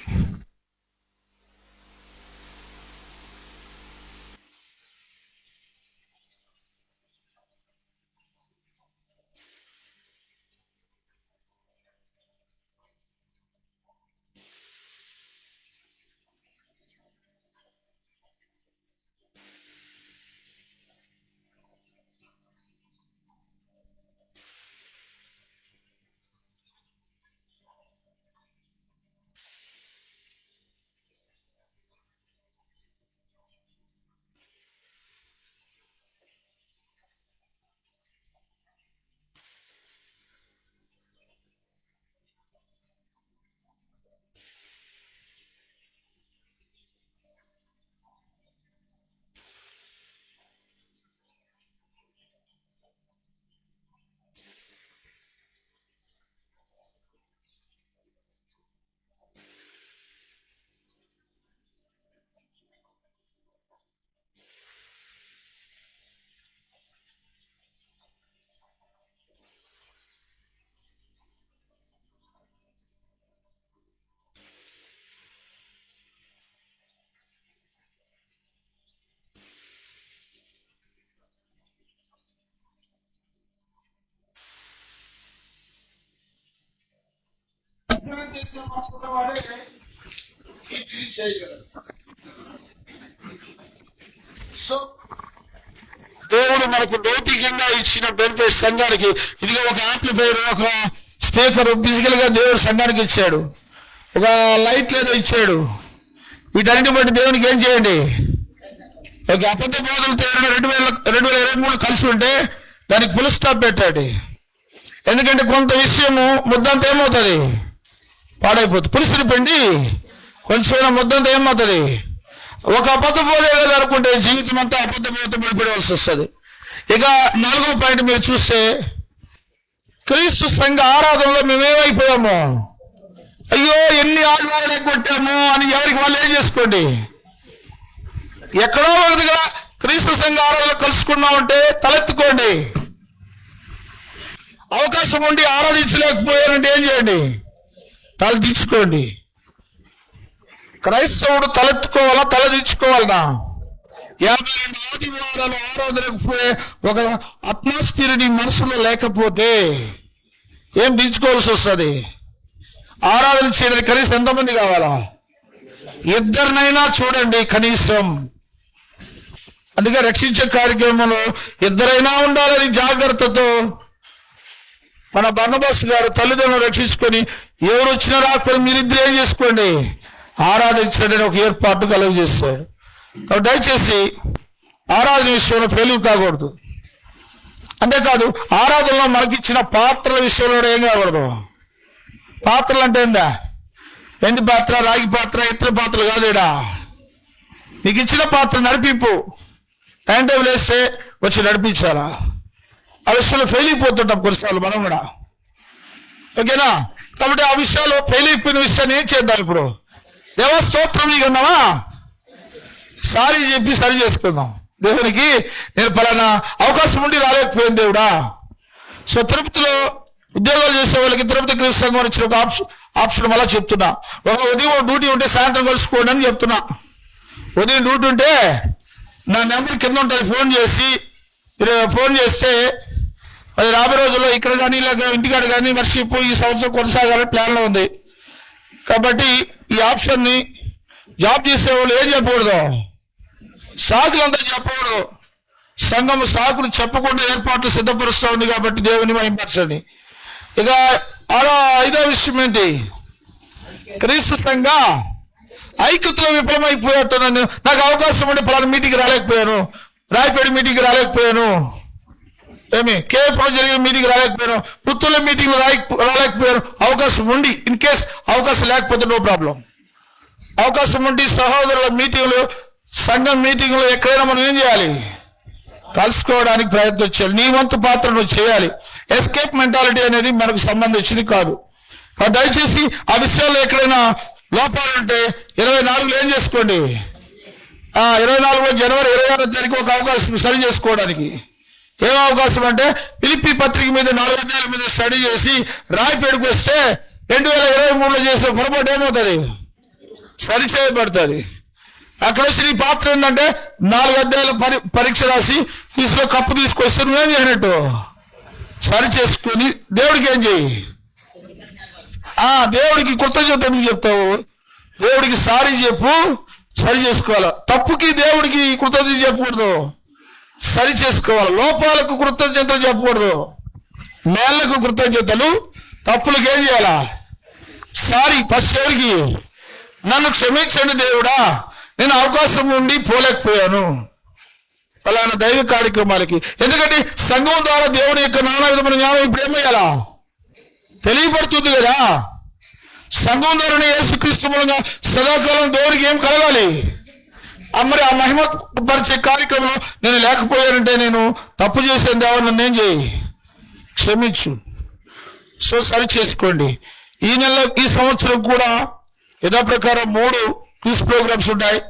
సో దేవుడు మనకు భౌతికంగా ఇచ్చిన బెనిఫిట్ సంఘానికి, ఇదిగా ఒక యాంప్లిఫైర్, ఒక స్పీకర్ ఫిజికల్ గా దేవుడు సంఘానికి ఇచ్చాడు, ఒక లైట్ ఏదో ఇచ్చాడు. వీటన్నిటి బట్టి దేవునికి ఏం చేయండి? ఒక అబద్ధ బోధలతో 2023 కలిసి ఉంటే దానికి ఫుల్ స్టాప్ పెట్టండి. ఎందుకంటే కొంత విషయము ముద్దంతా ఏమవుతుంది? పాడైపోతుంది. పులుసుని పిండి కొంచెం ముద్దంతా ఏమవుతుంది? ఒక అబద్ధ బోధే కదా అనుకుంటే జీవితం అంతా అబద్ధ బోధతో పడిపోవలసి వస్తుంది. ఇక 4వ పాయింట్ మీరు చూస్తే, క్రీస్తు సంఘ ఆరాధనలో మేమేమైపోయాము? అయ్యో ఎన్ని ఆదివారాలు కొట్టాము అని ఎవరికి వాళ్ళు ఏం చేసుకోండి? ఎక్కడో ఒకటిగా క్రీస్తు సంఘ ఆరాధనలో కలుసుకున్నామంటే తలెత్తుకోండి. అవకాశం ఉండి ఆరాధించలేకపోయారంటే ఏం చేయండి? తల దించుకోండి. క్రైస్తవుడు తలెత్తుకోవాలా, తల దించుకోవాలనా? 52 ఆదివారాలు ఆరాధనకు పోయే ఒక అట్మాస్ఫియర్ నీ మనసులో లేకపోతే ఏం దించుకోవాల్సి వస్తుంది? ఆరాధన చేయడానికి కనీసం ఎంతమంది కావాలా? ఇద్దరినైనా చూడండి కనీసం. అందుకే రక్షించే కార్యక్రమంలో ఇద్దరైనా ఉండాలని జాగ్రత్తతో మన బర్నబాస్ గారు తల్లిదండ్రులు రక్షించుకొని ఎవరు వచ్చినా రాకపోతే మీరిద్దరు ఏం చేసుకోండి, ఆరాధించండి ఒక ఏర్పాటు కలుగు చేస్తాడు. కాబట్టి దయచేసి ఆరాధన విషయంలో ఫెయిల్ కాకూడదు. అంతేకాదు ఆరాధనలో మనకిచ్చిన పాత్రల విషయంలో ఏం కాకూడదు. పాత్రలు అంటే ఏందా, వెండి పాత్ర, రాగి పాత్ర, ఇతర పాత్రలు కాదేడా. నీకు ఇచ్చిన పాత్ర నడిపింపు, టైం టేబుల్ వేస్తే వచ్చి నడిపించాలా. ఆ విషయంలో ఫెయిల్ అయిపోతుంటాం కొన్నిసార్లు మనం కూడా, ఓకేనా. కాబట్టి ఆ విషయాలు ఫెయిల్ అయిపోయిన విషయాన్ని ఏం చేద్దాం ఇప్పుడు, దేవా స్తోత్రం నీకు అన్నావా, సారీ చెప్పి సరి చేసుకుందాం. దేవునికి నేను పలానా అవకాశం ఉండి రాలేకపోయాను దేవుడా. సో తిరుపతిలో ఉద్యోగాలు చేసే వాళ్ళకి తిరుపతి క్రీస్తు సంఘం ఇచ్చిన ఒక ఆప్షన్ అలా చెప్తున్నా. ఒక ఉదయం డ్యూటీ ఉంటే సాయంత్రం కలుసుకోండి అని చెప్తున్నా. ఉదయం డ్యూటీ ఉంటే నా నెంబర్ కింద ఉంటుంది, ఫోన్ చేస్తే అది రాబోయే రోజుల్లో ఇక్కడ కానీ ఇలాగ ఇంటికాడ కానీ వర్షిప్ ఈ సంవత్సరం కొనసాగాలని ప్లాన్లో ఉంది. కాబట్టి ఈ ఆప్షన్ని జాబ్ చేసే వాళ్ళు ఏం చెప్పకూడదు, సాకులంతా చెప్పకూడదు. సంఘం సాకులు చెప్పకుండా ఏర్పాట్లు సిద్ధపరుస్తూ ఉంది. కాబట్టి దేవుని మహిమపరచండి. ఇక 5వ విషయం ఏంటి, క్రీస్తు సంఘ ఐక్యతలో విఫలమైపోయాను. నాకు అవకాశం ఉంటే పలానా మీటింగ్కి రాలేకపోయాను, రాయపేట మీటింగ్కి రాలేకపోయాను, కేఎఫ్లో జరిగిన మీటింగ్ రాలేకపోయాను, పుత్తూరులో మీటింగ్ రాలేకపోయాను. అవకాశం ఉండి, ఇన్ కేస్ అవకాశం లేకపోతే నో ప్రాబ్లం. అవకాశం ఉండి సహోదరుల మీటింగ్లు, సంఘం మీటింగ్లు ఎక్కడైనా మనం ఏం చేయాలి, కలుసుకోవడానికి ప్రయత్నం చేయాలి. నీ వంతు పాత్ర నువ్వు చేయాలి. ఎస్కేప్ మెంటాలిటీ అనేది మనకు సంబంధించింది కాదు. దయచేసి ఆ విషయాల్లో ఎక్కడైనా లోపాలుంటే 24లో ఏం చేసుకోండి, 24 జనవరి 26వ తారీఖు ఒక అవకాశం సరి చేసుకోవడానికి. ఏం అవకాశం అంటే ఫిలిప్పీ పత్రిక మీద 4 అధ్యాయాల మీద స్టడీ చేసి రాయపేటకు వస్తే 2023లో చేసే పొరపాటు ఏమవుతుంది, సరి చేయబడుతుంది. అక్కడ వచ్చి నీ పాత్ర ఏంటంటే 4 అధ్యాయాల పరీక్ష రాసి తీసులో కప్పు తీసుకొస్తే నువ్వేం చేయనట్టు సరి చేసుకుని దేవుడికి ఏం చేయి, దేవుడికి కృతజ్ఞత ఎందుకు చెప్తావు, దేవుడికి సారీ చెప్పు, సరి చేసుకోవాలి. తప్పుకి దేవుడికి కృతజ్ఞత చెప్పకూడదు, సరి చేసుకోవాలి. లోపాలకు కృతజ్ఞతలు చెప్పకూడదు, మేళ్లకు కృతజ్ఞతలు, తప్పులకు ఏం చేయాలా, సారీ. ఫస్ట్ ఎవరికి, నన్ను క్షమించండి దేవుడా, నేను అవకాశం ఉండి పోలేకపోయాను అలానే దైవ కార్యక్రమాలకి. ఎందుకంటే సంఘం ద్వారా దేవుని యొక్క నానా విధమైన జ్ఞానం ఇప్పుడు ఏమయ్యాలా తెలియబడుతుంది కదా. సంఘం ద్వారానే యేసుక్రీస్తు మూలంగా సదాకాలం దేవునికి ఏం కలగాలి. మరి ఆ మహిమ పరిచే కార్యక్రమంలో నేను లేకపోయానంటే నేను తప్పు చేశాను దేవా, నన్ను ఏం చేయి, క్షమించు. సో సరి చేసుకోండి. ఈ సంవత్సరం కూడా యథాప్రకారం 3 క్విజ్ ప్రోగ్రామ్స్ ఉంటాయి.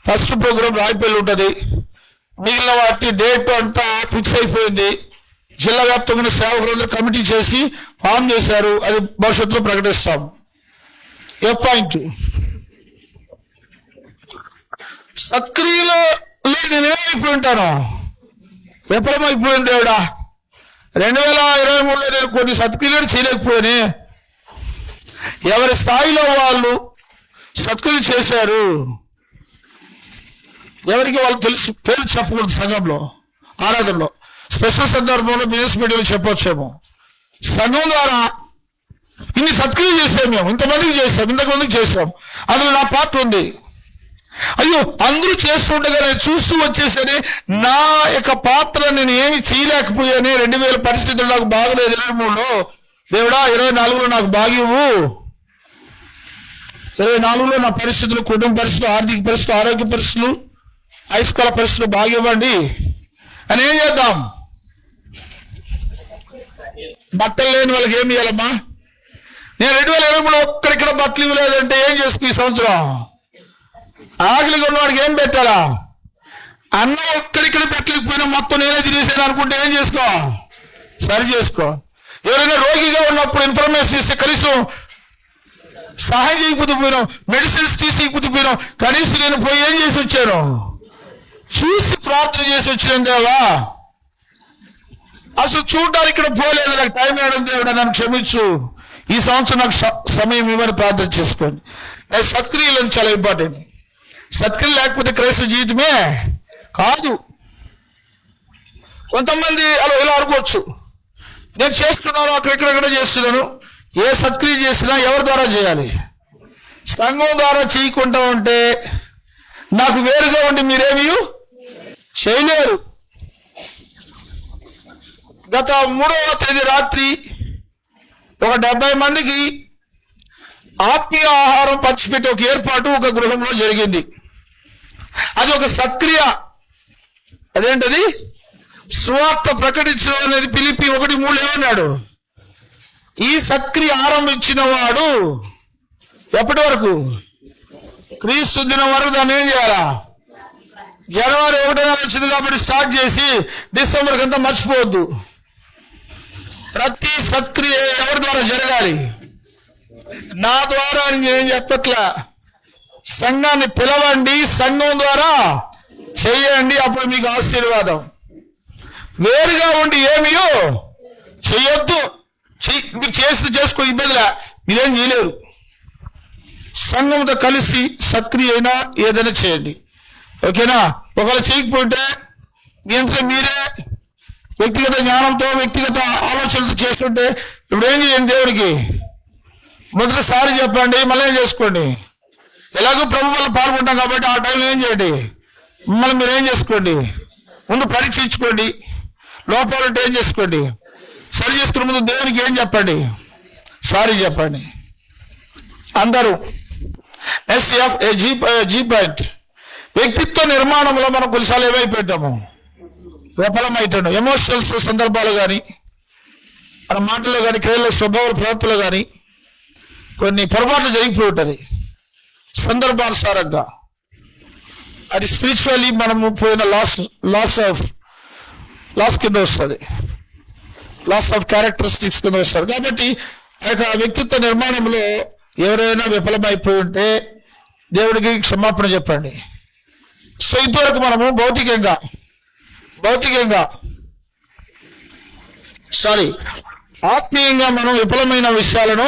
ఫస్ట్ ప్రోగ్రామ్ రాయపల్లి ఉంటుంది. మిగిలిన వాటి డేట్ అంతా ఫిక్స్ అయిపోయింది. జిల్లా వ్యాప్తంగా సేవకులందరూ కమిటీ చేసి ఫామ్ చేశారు. అది భవిష్యత్తులో ప్రకటిస్తాం. పాయింట్, సత్క్రియలో నేనేమైపోయి ఉంటాను, విఫలమైపోయింది దేవుడా. 2023లో నేను కొన్ని సత్క్రియలు చేయలేకపోయానే. ఎవరి స్థాయిలో వాళ్ళు సత్క్రియలు చేశారు, ఎవరికి వాళ్ళు తెలుసు, పేరు చెప్పకూడదు. సంఘంలో ఆరాధనలో స్పెషల్ సందర్భంలో బిజినెస్ మీడియాలో చెప్పొచ్చేమో. సంఘం ద్వారా ఇన్ని సత్క్రియలు చేసాం, మేము ఇంతమందికి చేసాం, ఇంతమందికి చేసాం, అందులో నా పాత్ర ఉంది. అయ్యో అందరూ చేస్తుండగా నేను చూస్తూ వచ్చేసరి నా యొక్క పాత్ర నేను ఏమి చేయలేకపోయానే. 2000 పరిస్థితులు నాకు బాగలేదు. 23లో దేవుడా 24లో నాకు బాగివ్వు. 24లో నా పరిస్థితులు, కుటుంబ పరిస్థితులు, ఆర్థిక పరిస్థితులు, ఆరోగ్య పరిస్థితులు, ఐస్కాల పరిస్థితులు బాగివ్వండి అని ఏం చేద్దాం. బట్టలు లేని వాళ్ళకి ఏమి ఇవ్వాలమ్మా. నేను 2023లో ఒక్కడిక్కడ బట్టలు ఇవ్వలేదంటే ఏం చేసుకో. ఈ సంవత్సరం ఆకలిగా ఉన్నవాడికి ఏం పెట్టాలా. అన్నం ఒక్కడిక్కడ పెట్టలేకపోయినా మొత్తం నేనే తినేసాను అనుకుంటే ఏం చేసుకో, సరి చేసుకో. ఎవరైనా రోగిగా ఉన్నప్పుడు ఇన్ఫర్మేషన్ ఇస్తే కనీసం సహాయం చేయకపోతే పోయినాం, మెడిసిన్స్ తీసేయకపోతే పోయినాం, కనీసం నేను పోయి ఏం చేసి వచ్చాను, చూసి ప్రార్థన చేసి వచ్చాను. దేవా అసలు చూడడానికి ఇక్కడ పోలేదు, నాకు టైం వేయడం దేవుడా నన్ను క్షమించు, ఈ సంవత్సరం నాకు సమయం ఇవ్వని ప్రార్థన చేసుకోండి. సత్క్రియలు చాలా ఇంపార్టెంట్. సత్క్రియలు లేకపోతే క్రైస్తవ జీవితమే కాదు. కొంతమంది అలా ఇలా అనుకోవచ్చు, నేను చేస్తున్నాను, అక్కడెక్కడెక్కడ చేస్తున్నాను. ఏ సత్క్రియ చేసినా ఎవరి ద్వారా చేయాలి? సంఘం ద్వారా చేయకుండా ఉంటే నాకు వేరుగా ఉండి మీరేమీ చేయలేరు. గత 3వ తేదీ రాత్రి ఒక 70 మందికి ఆత్మీయ ఆహారం పంచిపెట్టే ఒక ఏర్పాటు ఒక గృహంలో జరిగింది. అది ఒక సత్క్రియ. అదేంటది? సువార్త ప్రకటించడం అనేది ఫిలిప్పీ 1:3 ఏమన్నాడు? ఈ సత్క్రియ ఆరంభించిన వాడు ఎప్పటి వరకు? క్రీస్తు దినం వరకు దాన్ని ఏం చేయాలా? జనవరి 1వ వచ్చింది కాబట్టి స్టార్ట్ చేసి డిసెంబర్కి అంతా మర్చిపోవద్దు. ప్రతి సత్క్రియ ఎవరి ద్వారా జరగాలి? నా ద్వారా నేను చెప్పట్లా. సంఘాన్ని పిలవండి, సంఘం ద్వారా చేయండి, అప్పుడు మీకు ఆశీర్వాదం. వేరుగా ఉండి ఏమియో చెయ్యొద్దు. మీరు చేసుకో, ఇబ్బందిలా మీరేం చేయలేరు. సంఘంతో కలిసి సత్క్రియ అయినా ఏదైనా చేయండి, ఓకేనా? ఒకవేళ చేయకపోతే మీరే వ్యక్తిగత జ్ఞానంతో వ్యక్తిగత ఆలోచనలతో చేస్తుంటే ఇప్పుడు ఏం చేయండి? దేవునికి మొదటిసారి చెప్పండి, మళ్ళీ ఏం చేసుకోండి. ఎలాగో ప్రభు వల్ల పాల్గొంటాం కాబట్టి ఆ టైంలో ఏం చేయండి? మిమ్మల్ని మీరు ఏం చేసుకోండి, ముందు పరీక్షించుకోండి. లోపాలు ఉంటే ఏం చేసుకోండి, సరి చేసుకునే ముందు దేవునికి ఏం చెప్పండి? సారీ చెప్పండి. అందరూ జీ పాయింట్. వ్యక్తిత్వ నిర్మాణంలో మనం కొన్నిసార్లు ఏమైపోయాము? విఫలమైతాడు. ఎమోషనల్స్ సందర్భాలు కానీ, మన మాటల్లో కానీ, క్రియల స్వభావ ప్రవర్తనలు కానీ కొన్ని పొరపాట్లు జరిగిపోయి ఉంటుంది సందర్భానుసారంగా. అది స్పిరిచువల్లీ మనము పోయిన లాస్ కింద వస్తుంది, లాస్ ఆఫ్ క్యారెక్టరిస్టిక్స్ కింద వస్తుంది. కాబట్టి ఆ యొక్క వ్యక్తిత్వ నిర్మాణంలో ఎవరైనా విఫలమైపోయి ఉంటే దేవుడికి క్షమాపణ చెప్పండి. సో ఇంతవరకు మనము భౌతికంగా ఆత్మీయంగా మనం విఫలమైన విషయాలను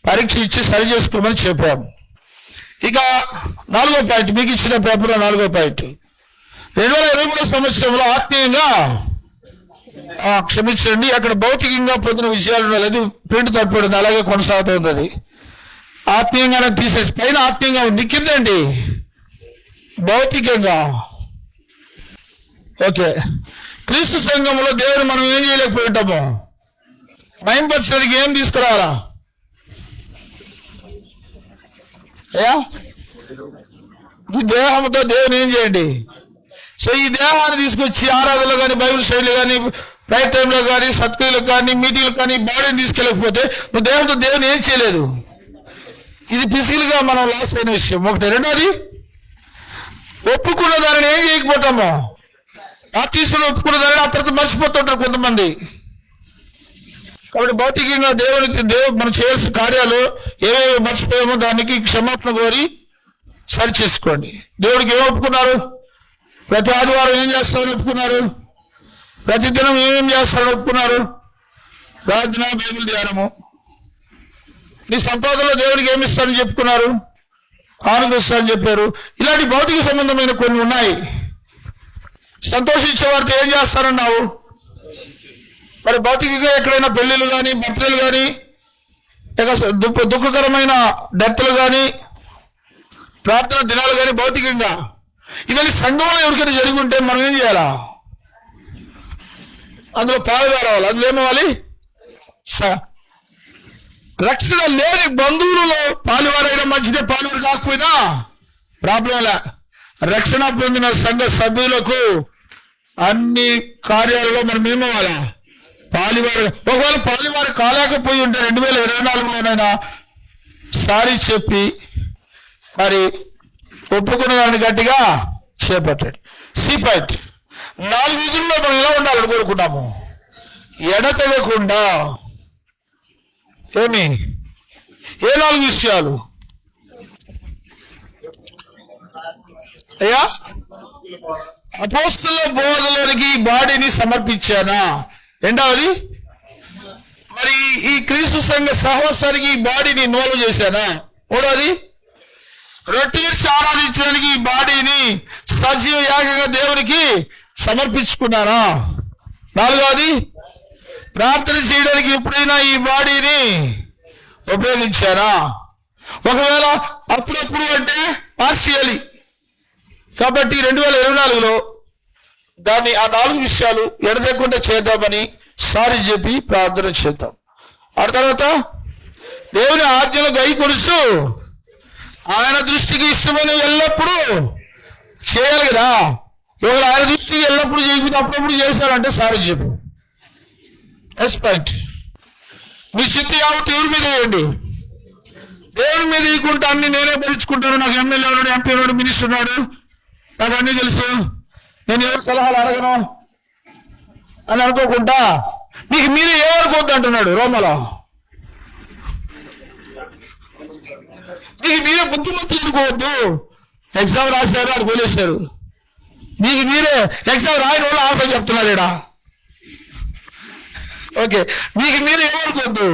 పరీక్షించి సరి చేసుకోమని చెప్పాము. ఇక 4వ పాయింట్, మీకు ఇచ్చిన పేపర్లో 4వ పాయింట్, 2023 సంవత్సరంలో ఆత్మీయంగా క్షమించండి, అక్కడ భౌతికంగా పొందిన విషయాలు లేదు, ప్రింట్ తప్పబడింది, అలాగే కొనసాగుతుంది. అది ఆత్మీయంగానే తీసేసి పైన ఆత్మీయంగా ఉంది, కిందండి భౌతికంగా. ఓకే, క్రీస్తు సంఘంలో దేవుడు మనం ఏం చేయలేకపోయి ఉంటాము? 9% ఏం తీసుకురావాలా? ఈ దేహంతో దేవుని ఏం చేయండి? సో ఈ దేహాన్ని తీసుకొచ్చి ఆరాధనలో కానీ, బైబిల్ స్టడీలో కానీ, రైట్ టైంలో కానీ, సత్క్రియలకు కానీ, మీటింగ్లకు కానీ బాడీని తీసుకెళ్ళకపోతే నువ్వు దేహంతో దేవుని ఏం చేయలేదు. ఇది ఫిజికల్ గా మనం లాస్ అయిన విషయం ఒకటి. రెండోది, ఒప్పుకున్న దానిని ఏం చేయకపోతాము? తీసుకుని ఒప్పుకున్న దానిని ఆ తర్వాత మర్చిపోతుంటారు కొంతమంది. కాబట్టి భౌతికంగా దేవుడు మనం చేయాల్సిన కార్యాలు ఏవేవి మర్చిపోయామో దానికి క్షమాపణ కోరి సరి చేసుకోండి. దేవుడికి ఏం ఒప్పుకున్నారు? ప్రతి ఆదివారం ఏం చేస్తారని ఒప్పుకున్నారు? ప్రతి దినం ఏమేం చేస్తారని ఒప్పుకున్నారు? ప్రార్థన, బైబిల్ ధ్యానము. నీ సంపాదనలో దేవుడికి ఏమి ఇస్తారని చెప్పుకున్నారు? ఆనందిస్తారని చెప్పారు. ఇలాంటి భౌతిక సంబంధమైన కొన్ని ఉన్నాయి. సంతోషించే వారితో ఏం చేస్తారన్నావు? మరి భౌతికంగా ఎక్కడైనా పెళ్లిళ్ళు కానీ, బర్త్డేలు కానీ, దుఃఖకరమైన డెత్లు కానీ, ప్రార్థన దినాలు కానీ భౌతికంగా ఇవన్నీ సంఘంలో ఎవరికైనా జరిగి ఉంటే మనం ఏం చేయాలా? అందులో పాల్గొరావాలి. అందులో ఏమవ్వాలి? రక్షణ లేని బంధువులలో పాలువారైనా మంచిదే, పాలువారు కాకపోయినా ప్రాబ్లంలా. రక్షణ పొందిన సంఘ సభ్యులకు అన్ని కార్యాలలో మనం ఏమవ్వాలా? పాలివారు. ఒకవేళ పాలివారు కాలేకపోయి ఉంటే 2024లోనైనా సారీ చెప్పి మరి ఒప్పుకున్న దాన్ని గట్టిగా చేపట్టండి. సి పాయింట్, 4 విధుల్లో మనం ఎలా ఉండాలని కోరుకున్నాము? ఎడతెగకుండా. ఏ 4 విషయాలు అయ్యా? అపోస్తలుల బోధలోనికి బాడీని సమర్పించానా? రెండవది, మరి ఈ క్రీస్తు సంఘ సహవాసానికి బాడీని ఇన్వాల్వ్ చేశానా? మూడవది, రొట్టె విరిచి ఆరాధించడానికి ఈ బాడీని సజీవ యాగంగా దేవునికి సమర్పించుకున్నారా? 4వది, ప్రార్థన చేయడానికి ఎప్పుడైనా ఈ బాడీని ఉపయోగించారా? ఒకవేళ అప్పుడప్పుడు అంటే పార్షియలీ. కాబట్టి 2024లో దాన్ని ఆ 4 విషయాలు ఎడతెగకుండా చేద్దామని సారి చెప్పి ప్రార్థన చేద్దాం. ఆ తర్వాత దేవుని ఆజ్ఞలు గైకొలుచు ఆయన దృష్టికి ఇష్టమైనవి ఎల్లప్పుడూ చేయాలి కదా. ఒకవేళ ఆయన దృష్టికి ఎల్లప్పుడు చేయకపోతే అప్పుడప్పుడు చేశారంటే సారీ చెప్పు. ఎస్పెక్ట్ మీ చిత్తి యావత్ ఎవరి మీద వేయండి? దేవుని మీద ఇవ్వకుంటే అన్ని నేనే భరించుకుంటాను. నాకు ఎమ్మెల్యే ఉన్నాడు, ఎంపీ ఉన్నాడు, మినిస్టర్ ఉన్నాడు, నాకు అన్ని తెలుసు, నేను ఎవరి సలహాలు అడగను అని అనుకోకుండా మీకు మీరే ఏమనుకోవద్దు అంటున్నాడు రోమలో. మీకు మీరే బుద్ధిమంతులు అనుకోవద్దు. ఎగ్జామ్ రాశారు, అటు పోలేశారు. మీకు మీరే ఎగ్జామ్ రాయని వాళ్ళు ఆన్సర్ చెప్తున్నారు ఇక్కడ. ఓకే, మీకు మీరే ఏమనుకోవద్దు.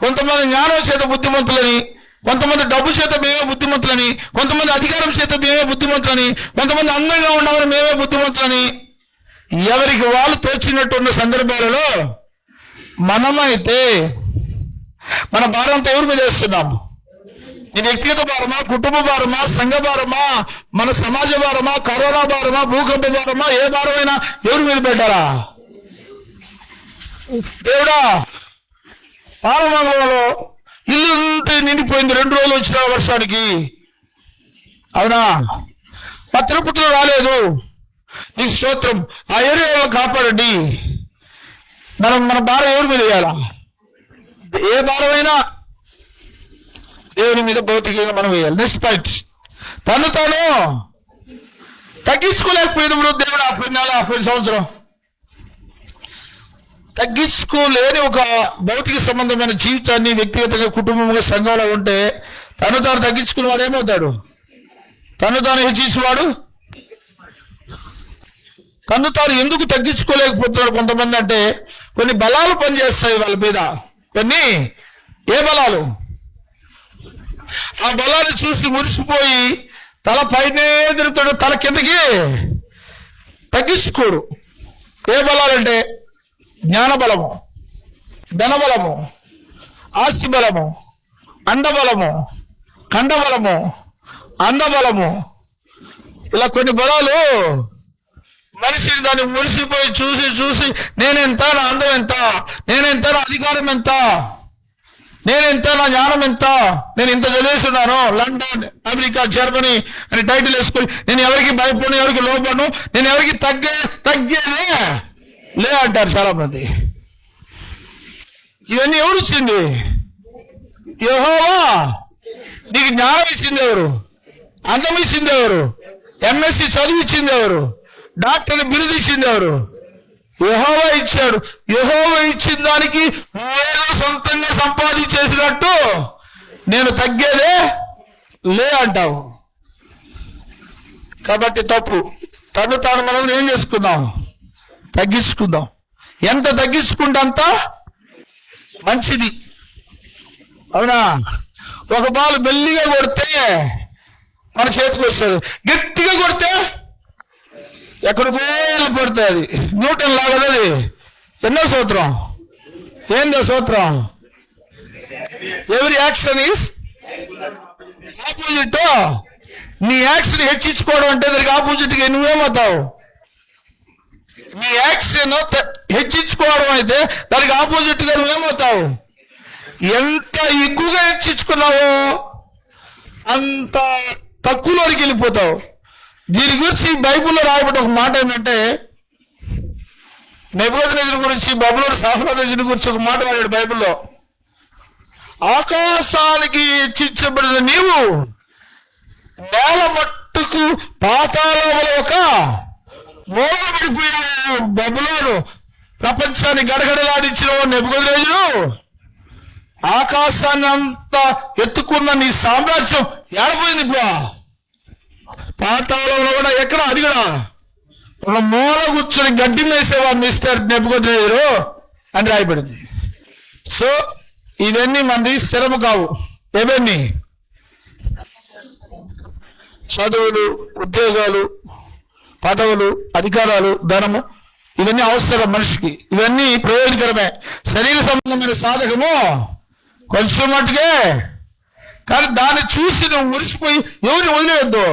కొంతమంది జ్ఞానం చేత బుద్ధిమంతులని, కొంతమంది డబ్బు చేత మేమే బుద్ధిమంతులని, కొంతమంది అధికారం చేత మేమే బుద్ధిమంతులని, కొంతమంది అందంగా ఉండమని మేమే బుద్ధిమంతులని, ఎవరికి వాళ్ళు తోచినట్టున్న సందర్భాలలో మనమైతే మన భారంతో ఎవరి మీద వేస్తున్నాము? నీ వ్యక్తిగత భారమా, కుటుంబ భారమా, సంఘ భారమా, మన సమాజ భారమా, కరోనా భారమా, భూకంప భారమా, ఏ భారమైనా ఎవరి మీద పెట్టారా? దేవుడా, పాలమంగళంలో ఇల్లు అంతా నిండిపోయింది 2 రోజులు వచ్చిన వర్షానికి. అవునా? మా తిరుపతిలో రాలేదు, నీకు స్తోత్రం. ఆ ఏరియాలో కాపాడండి. మన భారం ఎవరి మీద వేయాలా? ఏ భారమైనా దేవుని మీద భౌతికంగా మనం వేయాలి. నెక్స్ట్ పాయింట్, తను తాను తగ్గించుకోలేకపోయినప్పుడు దేవుడు 40 సంవత్సరం తగ్గించుకోలేని ఒక భౌతిక సంబంధమైన జీవితాన్ని వ్యక్తిగతంగా, కుటుంబంగా, సంఘంలో ఉంటే తను తాను తగ్గించుకునేవాడు ఏమవుతాడు? తను తాను హెచ్చించేవాడు. తను తాను ఎందుకు తగ్గించుకోలేకపోతున్నాడు కొంతమంది అంటే, కొన్ని బలాలు పనిచేస్తాయి వాళ్ళ మీద. కొన్ని ఏ బలాలు? ఆ బలాన్ని చూసి మురిసిపోయి తల పైనే తిరుగుతాడు, తల కిందకి తగ్గించుకోడు. ఏ బలాలంటే జ్ఞాన బలము, ధనబలము, ఆస్తి బలము, అండబలము, కండబలము, అందబలము, ఇలా కొన్ని బలాలు మనిషిని దాన్ని మురిసిపోయి చూసి చూసి నేనెంత, నా అందం ఎంత, నేనెంత, నా అధికారం ఎంత, నేనెంత, నా జ్ఞానం ఎంత, నేను ఇంత చదివేస్తున్నాను, లండన్, అమెరికా, జర్మనీ అని టైటిల్ వేసుకొని నేను ఎవరికి భయపడను, ఎవరికి లోపడను, నేను ఎవరికి తగ్గేదే లే అంటారు చాలా మంది. ఇవన్నీ ఎవరు ఇచ్చింది? యెహోవా. నీకు జ్ఞానం ఇచ్చింది ఎవరు? అందం ఇచ్చింది ఎవరు? ఎంఎస్సి చదువు ఇచ్చింది ఎవరు? డాక్టర్ బిరుదు ఇచ్చింది ఎవరు? యెహోవా ఇచ్చాడు. యెహోవా ఇచ్చిన దానికి నేను సొంతంగా సంపాదించేసినట్టు నేను తగ్గేదే లే అంటావు. కాబట్టి తప్పు. తను తాను మనం ఏం చేసుకుందాం? తగ్గించుకుందాం. ఎంత తగ్గించుకుంటే అంత మంచిది. అవునా? ఒక బాల్ మెల్లిగా కొడితే మన చేతికి వస్తుంది, గట్టిగా కొడితే ఎక్కడికో వెళ్ళిపోతుంది. అది న్యూటన్ లాగదది. ఎన్నో సూత్రం? ఏందో సూత్రం? ఎవరి యాక్షన్ ఈస్ ఆపోజిట్. నీ యాక్షన్ హెచ్చించుకోవడం అంటే దానికి ఆపోజిట్గా నువ్వేమవుతావు? నీ యాక్షన్ హెచ్చించుకోవడం అయితే దానికి ఆపోజిట్ గా నువ్వేమవుతావు? ఎంత ఎక్కువగా హెచ్చించుకున్నావో అంత తక్కువలోకి వెళ్ళిపోతావు. దీని గురించి బైబిల్లో రాయబడ్డ ఒక మాట ఏంటంటే, నెబుకద్నెజరు గురించి, బబులోను సామ్రాజ్యం గురించి ఒక మాట రాయాడు బైబిల్లో. ఆకాశానికి హెచ్చించబడిన నీవు నేల మట్టుకు పాతాళంలో ఒక మోగబడిపోయిన బబులోను, ప్రపంచాన్ని గడగడలాడించిన నెబుకద్నెజరు, ఆకాశాన్ని అంతా ఎత్తుకున్న నీ సామ్రాజ్యం ఏడపోయింది. ఇప్పుడు పాతాళంలో కూడా ఎక్కడ? అది కూడా ఒక మూల కూర్చొని గడ్డి మేసేవా మిస్టర్ నెబుకద్నెజరు అని రాయబడింది. సో ఇవన్నీ మంది స్థిరము కావు. ఇవన్నీ చదువులు, ఉద్యోగాలు, పదవులు, అధికారాలు, ధనము, ఇవన్నీ అవసరం మనిషికి. ఇవన్నీ ప్రయోజనకరమే. శరీర సంబంధమైన సాధకము కొంచెం మట్టుకే. కానీ దాన్ని చూసి నువ్వు మురిసిపోయి ఎవరిని వదిలేయద్దు,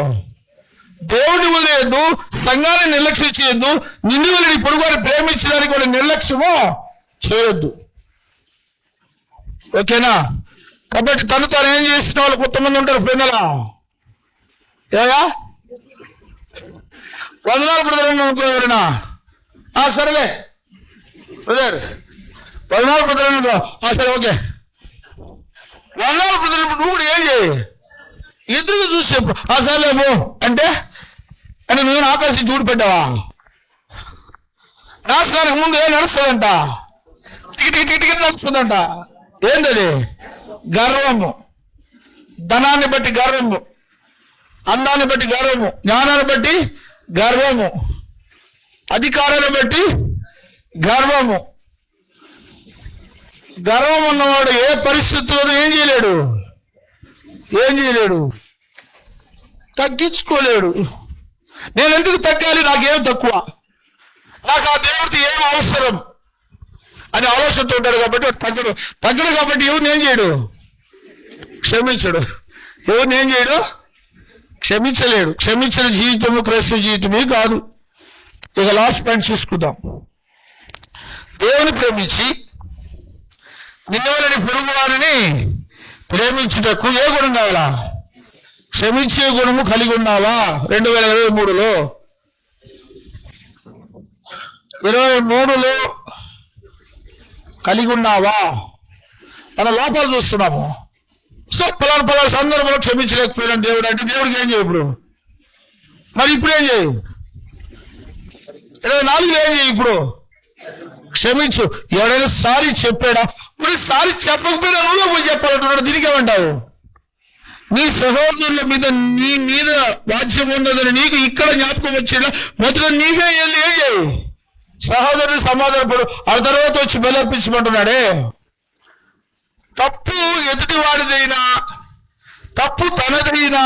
దేవుడిని వదిలేయద్దు, సంఘాన్ని నిర్లక్ష్యం చేయొద్దు, నిన్ను నీ పొరుగువారిని ప్రేమించడానికి కూడా నిర్లక్ష్యము చేయొద్దు. ఓకేనా? కాబట్టి తను ఏం చేసిన వాళ్ళు కొంతమంది ఉంటారు పిల్లలా. ఏయా వందనాలు బ్రదర్ అనుకో ఎవరైనా, సరేలే బ్రదర్ వందనాలు బ్రదర్ అనుకో, సరే ఓకే వందనాలు బ్రదర్. నువ్వు కూడా ఏం చేయి, ఎదురుగా చూసి చెప్పు సరేలే పో అంటే నువ్వు ఆకాశం చూడు పెట్టావా? రాష్ట్రానికి ముందు ఏం నడుస్తుందంట, టికెట్ నడుస్తుందంట. ఏంటది? గర్వము. ధనాన్ని బట్టి గర్వము, అందాన్ని బట్టి గర్వము, జ్ఞానాన్ని బట్టి గర్వము, అధికారాన్ని బట్టి గర్వము. గర్వం ఉన్నవాడు ఏ పరిస్థితుల్లోనూ ఏం చేయలేడు, తగ్గించుకోలేడు. నేను ఎందుకు తగ్గాలి, నాకేం తక్కువ, నాకు ఆ దేవుడితో ఏం అవసరం అని ఆలోచనతో ఉంటాడు. కాబట్టి తగ్గడు కాబట్టి ఎవరిని ఏం చేయడు, క్షమించడు. ఎవరిని ఏం చేయడు, క్షమించలేడు. క్షమించిన జీవితము క్రైస్తవ జీవితమే కాదు. ఇక లాస్ట్ పాయింట్ చూసుకుందాం. దేవుని ప్రేమించి నిన్నవలని పొరుగు వారిని ప్రేమించుటకు ఏ గుణం కావాలా? క్షమించే గుణము కలిగి ఉన్నావా? 2023లో కలిగి ఉన్నావా? మన లోపాలు చూస్తున్నాము. సో పలానా సందర్భంలో క్షమించలేకపోయినాడు దేవుడు అంటే దేవుడికి ఏం చేయ ఇప్పుడు? మరి ఇప్పుడు ఏం చేయు? 24 ఏం చేయి? ఇప్పుడు క్షమించు. ఎవడైనా సారీ చెప్పాడా? మరి సారీ చెప్పకపోయినా నువ్వు పోయి చెప్పాలంటున్నాడు. దీనికి ఏమంటావు? నీ సహోదరుల మీద నీ మీద బాధ్యం ఉండదని నీకు ఇక్కడ జ్ఞాపకం వచ్చేలా మొదట నీవే వెళ్ళి ఏం చేయి? సహోదరుని సమాధానపడు. ఆ తర్వాత వచ్చి బలర్పించమంటున్నాడే. తప్పు ఎదుటి వాడిదైనా, తప్పు తనదైనా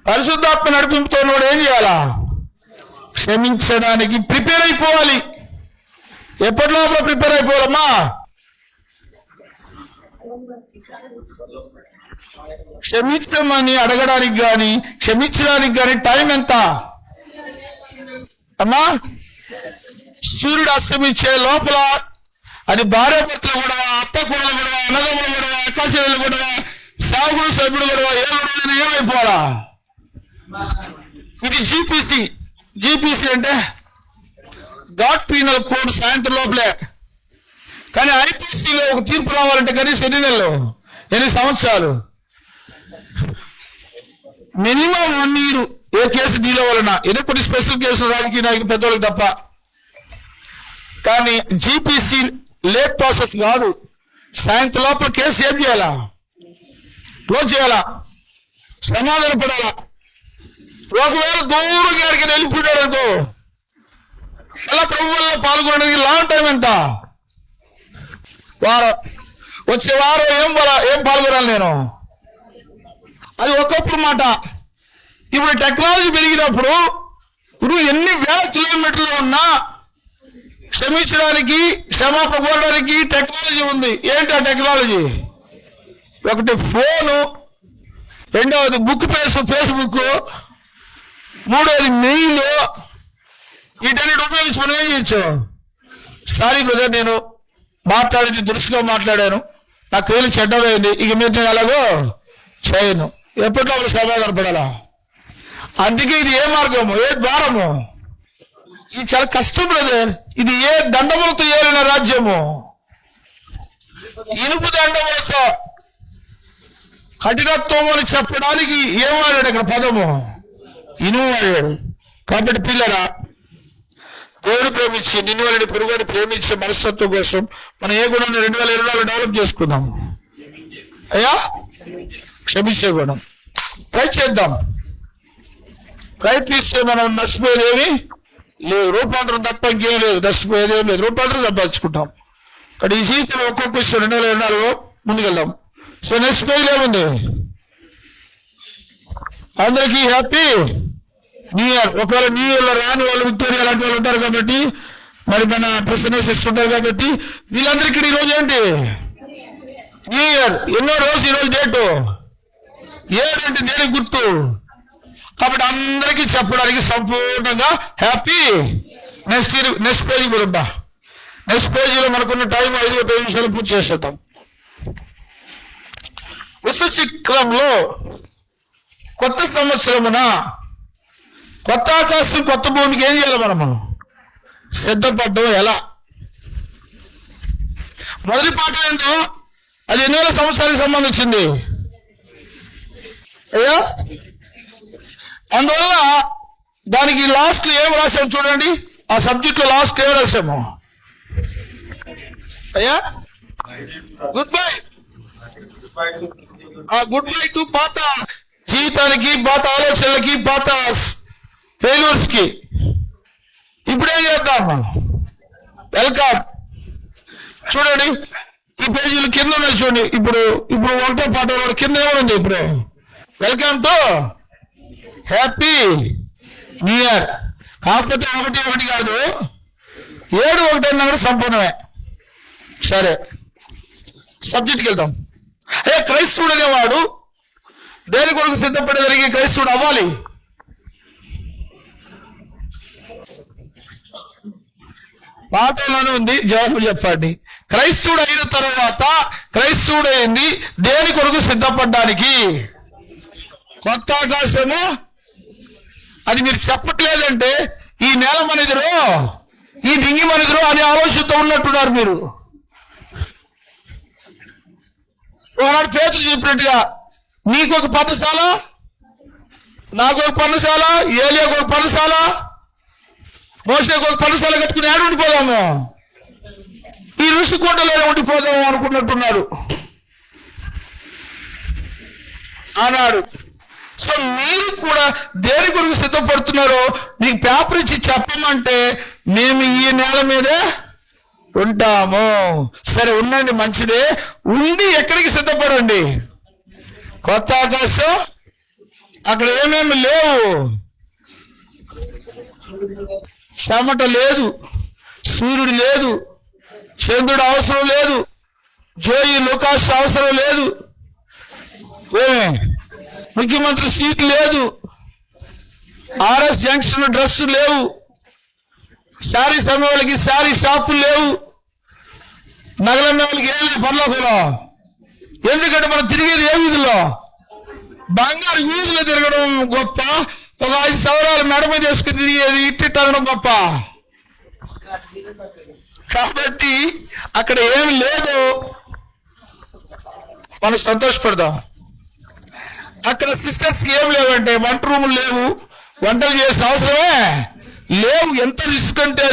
పరిశుద్ధాత్మ నడిపింపుతో వాడు ఏం చేయాలా? క్షమించడానికి ప్రిపేర్ అయిపోవాలి. ఎప్పటిలోపల ప్రిపేర్ అయిపోవాలమ్మా. క్షమించమని అడగడానికి కానీ క్షమించడానికి కానీ టైం ఎంత అమ్మా? సూర్యుడు అస్తమించే లోపల అది భార్యాభర్తలు గొడవ, అత్త కూడల గొడవ, అన్నదమ్ముల గొడవ, అక్కాచెల్లెల గొడవ, సాగుడు సభ్యుడు గొడవ, ఏ గొడవ ఏమైపోవాలా? ఇది జీపీసీ అంటే గాడ్ పీనల్ కోడ్ సాయంత్రం లోపలే. కానీ ఐపీసీలో ఒక తీర్పు రావాలంటే కనీసం ఎన్ని నెలలు, ఎన్ని సంవత్సరాలు? Minimum 1 year. ఏ కేసు డీలో వలన ఏదో కొన్ని స్పెషల్ కేసులు రాజకీయ నాయకులు పెద్దవాళ్ళకి తప్ప. కానీ జీపీసీ లేట్ ప్రాసెస్ కాదు. సాయంత్రం లోపల కేసు ఏం చేయాలా? క్లోజ్ చేయాలా? సమాధాన పడాలా? ఒకవేళ దూరం గారికి వెళ్ళిపోయాడు అనుకో, అలా ప్రభువుల్లో పాల్గొనడానికి లాంగ్ టైం ఎంత? వారం. వచ్చే వారం ఏం పాల్గొనాలి నేను? అది ఒకప్పుడు మాట. ఇప్పుడు టెక్నాలజీ పెరిగినప్పుడు ఇప్పుడు ఎన్ని వేల కిలోమీటర్లు ఉన్నా క్షమించడానికి, క్షమాపణ కోరడానికి టెక్నాలజీ ఉంది. ఏంటి ఆ టెక్నాలజీ? ఒకటి ఫోను, రెండవది ఫేస్బుక్, మూడవది మెయిల్. వీటన్నిటి ఉపయోగించి మనం ఏం చేయొచ్చు? సారీ బ్రదర్, నేను మాట్లాడింది దురుసుగా మాట్లాడాను, నాకు వేలు చెడ్డమైంది, ఇక మీరు నేను అలాగో చేయను. ఎప్పట్లో సమాధాన పడాలా? అందుకే ఇది ఏ మార్గము, ఏ ద్వారము? ఇది చాలా కష్టం బ్రదర్. ఇది ఏ దండములతో ఏలిన రాజ్యము? ఇనుపు దండములతో కఠినత్వం అని చెప్పడానికి ఏం వాడాడు అక్కడ పదము? ఇనుము వాడాడు. కాబట్టి పిల్లరా, దేవుడు ప్రేమించి నిన్ను వాళ్ళని పొరుగుని ప్రేమించే మనస్తత్వం కోసం మనం ఏ గుణాన్ని 2024 డెవలప్ చేసుకుందాం. అయ్యా, క్షమించే గుణం ట్రై చేద్దాం. ప్రయత్నిస్తే మనం నష్టపోయేదేమి లేదు. రూపాంతరం తప్ప ఇంకేం లేదు. నష్టపోయేదేం లేదు. రూపాంతరం సంపాదించుకుంటాం. కానీ ఈ జీవితంలో ఒక్కొక్క విషయం 2024 ముందుకెళ్దాం. సో నెక్స్ట్ పేజ్ ఏముంది? అందరికీ హ్యాపీ న్యూ ఇయర్. ఒకవేళ న్యూ ఇయర్ లో రాని వాళ్ళు విక్టోరియా లాంటి వాళ్ళు ఉంటారు కాబట్టి, మరి మన ప్రెసిడెంట్ సిస్టర్ ఉంటారు కాబట్టి, వీళ్ళందరికీ ఈరోజు ఏంటి న్యూ ఇయర్. ఎన్నో రోజు ఈరోజు డేటు 7 అంటే దేనికి గుర్తు కాబట్టి అందరికీ చెప్పడానికి సంపూర్ణంగా హ్యాపీ. నెక్స్ట్ పేజీ కూడా నెక్స్ట్ పేజీలో మనకున్న టైం 5 నిమిషాలు పూర్తి చేసేద్దాం. విశ్వచక్రంలో కొత్త సంవత్సరమున కొత్త ఆకాశం కొత్త భూమికి ఏం చేయాలి మనము? సిద్ధపడ్డం ఎలా? మొదటి పాఠం ఏంటో అది ఎన్ని వేల సంవత్సరాలకు సంబంధించింది అయ్యా. అందువల్ల దానికి లాస్ట్ ఏం రాశాము చూడండి. ఆ సబ్జెక్ట్ లో లాస్ట్ ఏం రాశాము అయ్యా? Good bye. Good bye to పాత జీవితానికి, పాత ఆలోచనలకి, పాత ఫెయిల్యూర్స్ కి. ఇప్పుడేం చేద్దాం? వెల్కమ్. చూడండి ఈ పేజీలు కింద ఉన్నాయి చూడండి. ఇప్పుడు ఒకటో పాట కింద ఏముంది? ఇప్పుడు welcome to happy new year. కాకపోతే 1 కాదు, 7 1 అన్నా కూడా సంపూర్ణమే. సరే సబ్జెక్ట్కి వెళ్దాం. అయ్యా, క్రైస్తవుడు అనేవాడు దేని కొరకు సిద్ధపడేదానికి క్రైస్తవుడు అవ్వాలి? పాఠంలోనే ఉంది, జవాబు చెప్పండి. క్రైస్తవుడు అయిన తర్వాత క్రైస్తవుడు అయింది దేని కొరకు సిద్ధపడ్డానికి? కొత్త ఆకాశము. అది మీరు చెప్పట్లేదంటే ఈ నేల మనదిరో, ఈ డింగి మనదిరో అనే ఆలోచనతో ఉన్నట్టున్నారు మీరు. ఒకనాడు పేతురు చెప్పినట్టుగా నీకు ఒక పర్ణశాల, నాకు ఒక పర్ణశాల, ఏలియాకు ఒక పర్ణశాల, మోషేకు ఒక పర్ణశాల కట్టుకుని ఏడు ఉండిపోదాము, ఈ ఋషికొండలోనే ఉండిపోదాము అనుకున్నట్టున్నారు అన్నాడు. సో మీరు కూడా దేని కొరకు సిద్ధపడుతున్నారో మీకు పేపర్ ఇచ్చి చెప్పమంటే మేము ఈ నేల మీదే ఉంటాము. సరే ఉండండి, మంచిదే. ఉండి ఎక్కడికి సిద్ధపడండి? కొత్త ఆకాశం. అక్కడ ఏమేమి లేవు. చెమట లేదు, సూర్యుడు లేదు, చంద్రుడు అవసరం లేదు, జోయి లూకాస్ అవసరం లేదు, ముఖ్యమంత్రి సీట్ లేదు, ఆర్ఎస్ జంక్షన్ డ్రెస్ లేవు, శారీ సమయాలకి శారీ షాపులు లేవు, నగలన్న వాళ్ళకి ఏం లేదు పర్లోకంలో. ఎందుకంటే మనం తిరిగేది ఏ వీధుల్లో? బంగారు వీధులు తిరగడం గొప్ప, ఒక 5 సవరాలు మెడ మీద వేసుకుని తిరిగేది ఇట్టిట్టడం గొప్ప. కాబట్టి అక్కడ ఏం లేదు, మనం సంతోషపడదాం. అక్కడ సిస్టర్స్ కి ఏం లేవంటే వంట రూములు లేవు, వంటలు చేసిన అవసరమే లేవు. ఎంత రిస్క్ అంటే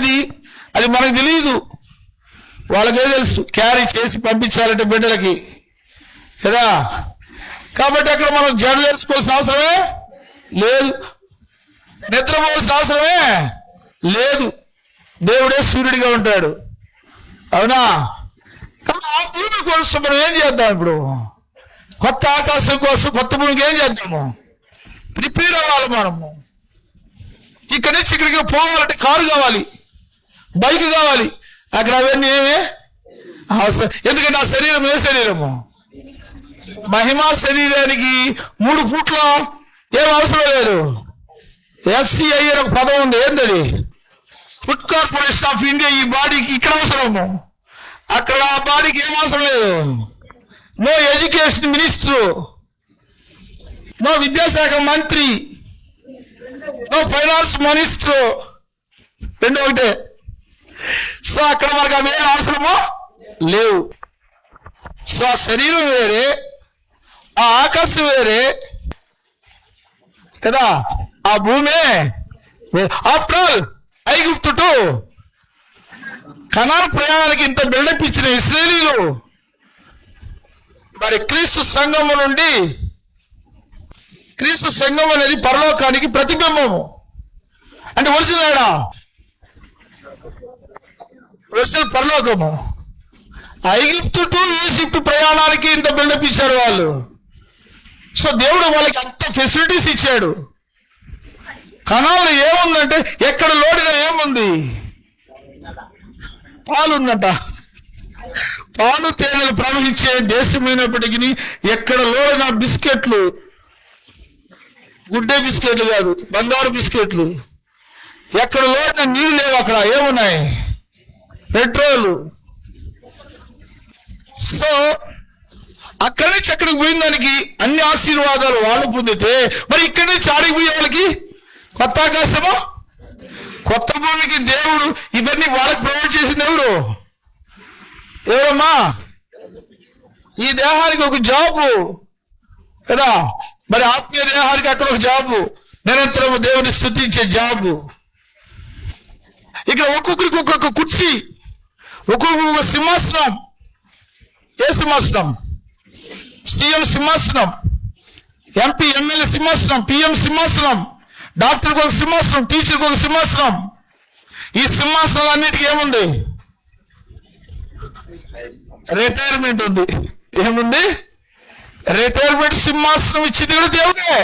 అది మనకు తెలియదు, వాళ్ళకే తెలుసు. క్యారీ చేసి పంపించాలంటే బిడ్డలకి కదా. కాబట్టి అక్కడ మనం జడ చేసుకోవాల్సిన అవసరమే లేదు, నిద్రపోవాల్సిన అవసరమే లేదు. దేవుడే సూర్యుడిగా ఉంటాడు, అవునా? కాబట్టి ఆ భూమి కోసం మనం ఏం చేద్దాం? ఇప్పుడు కొత్త ఆకాశం కోసం కొత్త భూమికి ఏం చేద్దాము? ప్రిపేర్ అవ్వాలి. మనము ఇక్కడి నుంచి ఇక్కడికి పోవాలంటే కారు కావాలి, బైక్ కావాలి. అక్కడ అవన్నీ ఏమే అవసరం. ఎందుకంటే ఆ శరీరం ఏ శరీరము? మహిమా శరీరానికి 3 ఫూట్ల ఏం అవసరం లేదు. FCI అని ఒక పదం ఉంది. ఏంటది? Food corporation of India. ఈ బాడీకి ఇక్కడ అవసరము, అక్కడ ఆ బాడీకి ఏం అవసరం లేదు. నో ఎడ్యుకేషన్ మినిస్టర్, నో విద్యాశాఖ మంత్రి, నో ఫైనాన్స్ మినిస్టర్, 2 ఒకటే. సో అక్కడ మనకు అవి ఏం అవసరమో లేవు. సో ఆ శరీరం వేరే, ఆ ఆకాశం వేరే కదా, ఆ భూమే. ఆఫ్టర్ ఆల్ ఐగుప్తు టు కనాన్ ప్రయాణానికి ఇంత బిల్డప్ ఇచ్చిన ఇశ్రాయేలీలు మరి క్రీస్తు సంఘము నుండి, క్రీస్తు సంఘం అనేది పరలోకానికి ప్రతిబింబము. అంటే ఒరిజినల్ ఒరిజినల్ పరలోకము. ఐగుప్తు టు ఈజిప్ట్ ప్రయాణానికి ఇంత బిల్డప్ ఇచ్చారు వాళ్ళు. సో దేవుడు వాళ్ళకి అంత ఫెసిలిటీస్ ఇచ్చాడు. కణాలు ఏముందంటే ఎక్కడ లోడుగా ఏముంది? పాలుందట. పాలు తేనెలు ప్రవహించే దేశమైనప్పటికీ ఎక్కడ లోడుగా బిస్కెట్లు, గుడ్డే బిస్కెట్లు కాదు, బంగారు బిస్కెట్లు. ఎక్కడ లోడుగా నీళ్ళు లేవు, అక్కడ ఏమున్నాయి? పెట్రోలు. సో అక్కడి నుంచి అక్కడికి పోయిన దానికి అన్ని ఆశీర్వాదాలు వాళ్ళు పొందితే, మరి ఇక్కడి నుంచి ఆడికి పోయే వాళ్ళకి కొత్త ఆకాశము, కొత్త భూమికి దేవుడు ఇవన్నీ వాళ్ళకి ప్రొవైడ్ చేసింది ఎవరు? ఎవరమ్మా? ఈ దేహానికి ఒక జాబు కదా, మరి ఆత్మీయ దేహానికి అక్కడ ఒక జాబు, నిరంతరం దేవుని స్తుతించే జాబు. ఇక్కడ ఒక్కొక్కరికి ఒక్కొక్క కుర్చీ, ఒక్కొక్క సింహాసనం. ఏ సింహాసనం? సీఎం సింహాసనం, ఎంపీ ఎమ్మెల్యే సింహాసనం, పిఎం సింహాసనం, డాక్టర్కి ఒక సింహాసనం, టీచర్కి ఒక సింహాసనం. ఈ సింహాసనాలన్నిటికీ ఏముంది? రిటైర్మెంట్ ఉంది. ఏముంది? రిటైర్మెంట్. సింహాసనం ఇచ్చింది కూడా దేవుడే.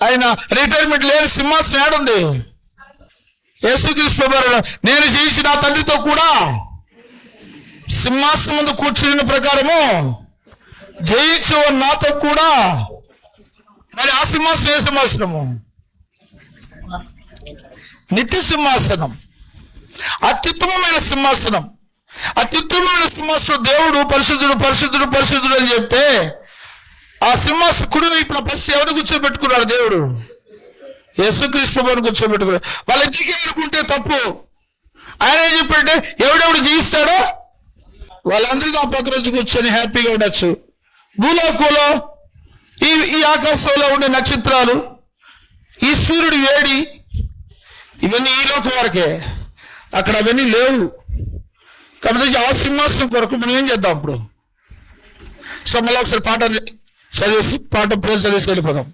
ఆయన రిటైర్మెంట్ లేని సింహాసనం ఏడుంది? యేసుక్రీస్తు ప్రభువు, నేను చేసి నా తండ్రితో కూడా సింహాసనం ముందు కూర్చున్న ప్రకారము జయించు నాతో కూడా. మరి ఆ సింహాసనం ఏ సింహాసనము? నిత్య సింహాసనం, అత్యుత్తమమైన సింహాసనం. అత్యుత్తమమైన సింహాసనం. దేవుడు పరిశుద్ధుడు పరిశుద్ధుడు పరిశుద్ధుడు అని చెప్తే ఆ సింహాసనం కుడి వైపున పసి ఎవరు కూర్చోబెట్టుకున్నాడు? దేవుడు యేసుక్రీస్తు ప్రభువుని కూర్చోబెట్టుకున్నాడు. వాళ్ళ ఇంటికి అనుకుంటే తప్పు. ఆయన ఏం చెప్పంటే ఎవడెవడు జీవిస్తాడో వాళ్ళందరికీ ఆ పక్క రోజు కూర్చొని హ్యాపీగా ఉండొచ్చు. భూలోకంలో ఈ ఆకాశంలో ఉండే నక్షత్రాలు, ఈ సూర్యుడి వేడి, ఇవన్నీ ఈ లోకం వరకే, అక్కడ అవన్నీ లేవు. కాబట్టి ఆ సింహాసనం కొరకు మనం ఏం చేద్దాం ఇప్పుడు? సో మళ్ళీ ఒకసారి పాట చదివేసి పేరు చదివేసి వెళ్ళిపోదాం.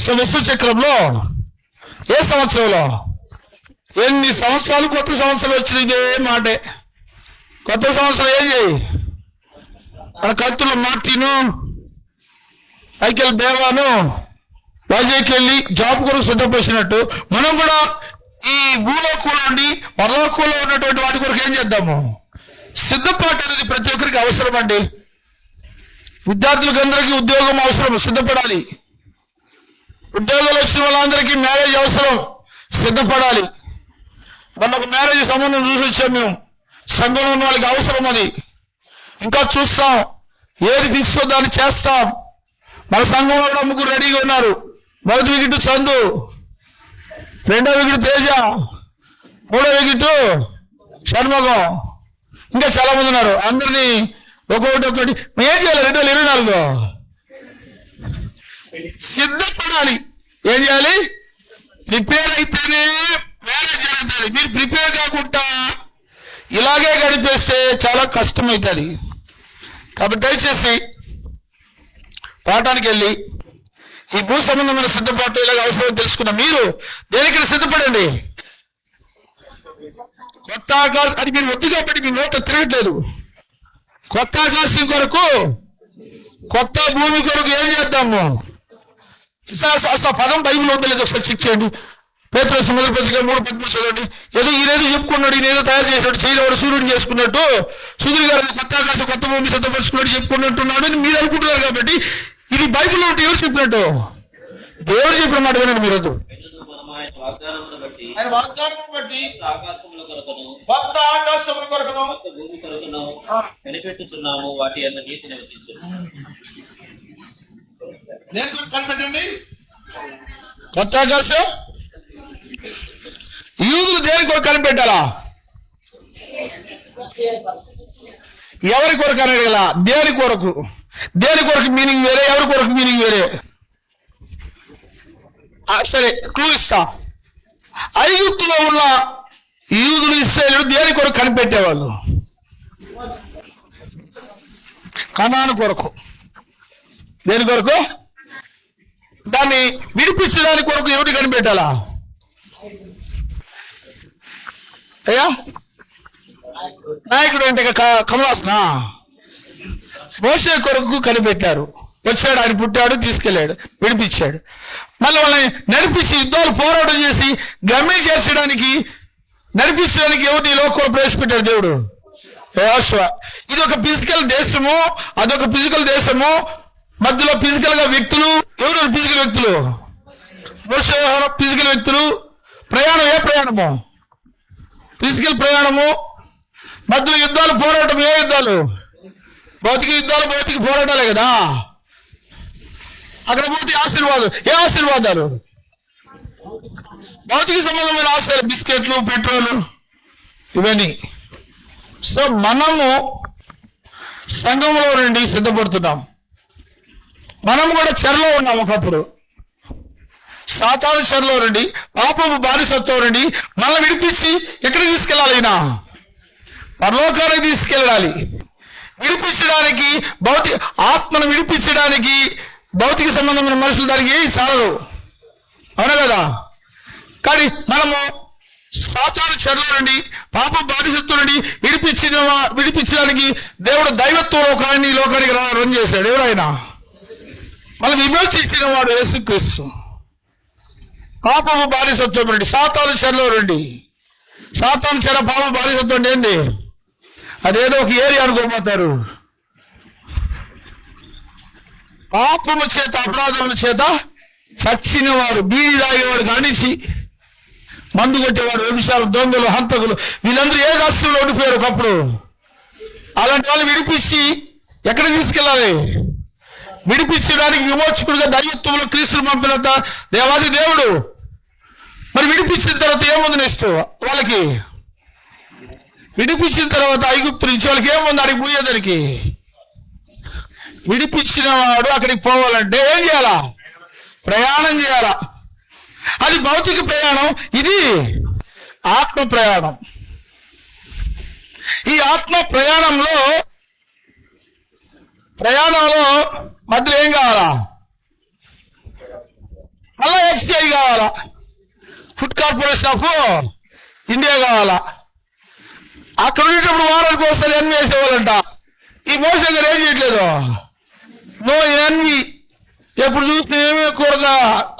సో విశ్వ చక్రంలో ఏ సంవత్సరంలో ఎన్ని సంవత్సరాలు కొత్త సంవత్సరాలు వచ్చిన ఇదే మాటే. కొత్త సంవత్సరం ఏం చేయి? మన కత్తులు మార్టిను, మైకేల్ బేవాను వైజాగ్కి వెళ్ళి జాబ్ కొరకు సిద్ధపరిచినట్టు మనం కూడా ఈ భూలోకంలో ఉండి పరలోకంలో ఉన్నటువంటి వాటి కొరకు ఏం చేద్దాము? సిద్ధపాటు అనేది ప్రతి ఒక్కరికి అవసరం అండి. విద్యార్థులకు అందరికీ ఉద్యోగం అవసరం, సిద్ధపడాలి. ఉద్యోగాలు వచ్చిన వాళ్ళందరికీ మ్యారేజ్ అవసరం, సిద్ధపడాలి. మొన్న ఒక మ్యారేజ్ సంబంధం చూసి వచ్చాం మేము. సంఘంలో ఉన్న వాళ్ళకి అవసరం అది. ఇంకా చూస్తాం, ఏది ఫిక్స్ దాన్ని చేస్తాం. మన సంఘంలో కూడా ముగ్గురు రెడీగా ఉన్నారు. మొదటి వికెట్ చందు, రెండో వికెట్ తేజ, మూడో వికెట్ షణ్ముఖం, ఇంకా చాలా మంది ఉన్నారు. అందరినీ ఒక్కొక్కటి ఏం చేయాలి? 2024 సిద్ధపడాలి. ఏం చేయాలి? ప్రిపేర్ అయితేనే మ్యారేజ్ జరుగుతుంది. మీరు ప్రిపేర్ కాకుండా ఇలాగే గడిపేస్తే చాలా కష్టమవుతుంది. కాబట్టి దయచేసి పాఠానికి వెళ్ళి ఈ భూ సంబంధమైన సిద్ధపాటు ఇలాగ అవసరం తెలుసుకున్న మీరు దేనికి సిద్ధపడండి? కొత్త ఆకాశం అది మీరు వద్దు కాబట్టి మీ నోట తిరగట్లేదు. కొత్త ఆకాశం కొరకు, కొత్త భూమి కొరకు ఏం చేద్దాము? అసలు పదం బైబిల్ ఉందో లేదో ఒకసారి చెక్ చేయండి. పేతురు మొదటి పత్రిక 3:13 చదవండి. ఏదో ఈయనేదో చెప్పుకున్నాడు, ఈయనేదో తయారు చేసినట్టు, చేయలేవాడు సూర్యుడిని చేసుకున్నట్టు, సూర్యుడు గారు కొత్త ఆకాశం కొత్త భూమి సిద్ధపరుచుకున్నట్టు చెప్పుకున్నట్టున్నాడు అని మీరు అనుకుంటున్నారు. కాబట్టి ఇది బైబిల్లో ఉంటే ఎవరు చెప్పినట్టు? దేవుడు చెప్పిన మాట వినండి. మీరు ఆయన వాగ్దానం బట్టి కొత్త ఆకాశముల కొరకును భూమి కొరకును కనిపెట్టుచున్నాము, వాటి యందు నీతి నివసించును. దేని కొరకు కనిపెట్టండి? కొత్త ఆకాశం. యూదులు దేని కొరకు కనిపెట్టాలా? ఎవరి కొరకు అనగల? దేని కొరకు? దేని కొరకు మీనింగ్ వేరే, ఎవరి కొరకు మీనింగ్ వేరే. సరే క్లూ ఇస్తా. ఐగుప్తులో ఉన్న యూదులు, ఇశ్రాయేలు దేని కొరకు కనిపెట్టేవాళ్ళు? కనాను కొరకు. దేని కొరకు? దాన్ని విడిపించడానికి కొరకు ఎవరు కనిపెట్టాలా? అయ్యా నాయకుడు అంటే కమలాసన మోషే కొరకు కనిపెట్టారు. వచ్చాడు, ఆయన పుట్టాడు, తీసుకెళ్ళాడు, విడిపించాడు. మళ్ళీ వాళ్ళని నడిపించి యుద్ధాలు పోరాటం చేసి గమ్యం చేర్చడానికి నడిపించడానికి ఎవరిని లోకంలో ప్రవేశపెట్టాడు దేవుడు? యెహోషువ. ఇది ఒక ఫిజికల్ దేశము, అదొక ఫిజికల్ దేశము. మధ్యలో ఫిజికల్ గా వ్యక్తులు. ఎవరు ఫిజికల్ వ్యక్తులు? మోషే ఫిజికల్ వ్యక్తులు. ప్రయాణం ఏ ప్రయాణము? ఫిజికల్ ప్రయాణము. మధ్యలో యుద్ధాలు పోరాటం. ఏ యుద్ధాలు? భౌతిక యుద్ధాలు, భౌతిక పోరాటాలే కదా. అక్కడ పోతే ఆశీర్వాదాలు. ఏ ఆశీర్వాదాలు? భౌతిక సంబంధమైన ఆశయాలు, బిస్కెట్లు, పెట్రోలు, ఇవన్నీ. సో మనము సంఘంలో నుండి సిద్ధపడుతున్నాం. మనం కూడా చెరలో ఉన్నాం. ఒకప్పుడు సాతాను చెరలో నుండి, పాపపు బానిసత్వం నుండి మనల్ని విడిపించి ఎక్కడికి తీసుకెళ్ళాలి? అయినా పరలోకానికి తీసుకెళ్ళాలి. విడిపించడానికి ఆత్మను విడిపించడానికి భౌతిక సంబంధమైన మనుషులు దానికి చాలరు, అవునా కదా? కానీ మనము సాతాను చెరలో నుండి, పాప బానిసత్వం నుండి విడిపించడానికి దేవుడు దైవత్వం లోకానికి రన్ చేశాడు. ఎవరైనా మనం విమోచించిన వాడు యేసుక్రీస్తు. పాపము బానిసత్వం నుండి, సాతాను చెరలో నుండి. సాతాను చెర, పాప బానిసత్వం ఏంది? అదేదో ఒక ఏరియా అనుకోపోతారు. పాపము చేత, అపరాధముల చేత చచ్చినవాడు, బీడి తాగేవాడు కానించి, మందు కొట్టేవాడు, వ్యభిచారులు, దొంగలు, హంతకులు, వీళ్ళందరూ ఏ రాష్ట్రంలో ఉండిపోయారు ఒకప్పుడు. అలాంటి వాళ్ళు విడిపించి ఎక్కడికి తీసుకెళ్ళాలి? విడిపించడానికి విమోచకుడుగా దైవత్వంలో క్రీస్తును పంపినంత దేవాది దేవుడు. మరి విడిపించిన తర్వాత ఏముంది నెక్స్ట్ వాళ్ళకి? విడిపించిన తర్వాత ఐగుప్తు నుంచి వాళ్ళకి ఏముంది? అడిగి పోయేదానికి. విడిపించిన వాడు అక్కడికి పోవాలంటే ఏం చేయాలా? ప్రయాణం చేయాలా. అది భౌతిక ప్రయాణం, ఇది ఆత్మ ప్రయాణం. ఈ ఆత్మ ప్రయాణంలో మధ్యలో ఏం కావాలా? మళ్ళా ఎఫ్సిఐ కావాలా, ఫుడ్ కార్పొరేషన్ ఆఫ్ ఇండియా కావాలా. అక్కడ ఉండేటప్పుడు వారానికి ఒకసారి ఎన్వి వేసేవాళ్ళంట. ఈ మోసే గారు ఏం చేయట్లేదు, నో ఎన్వి. ఎప్పుడు చూస్తే ఏమే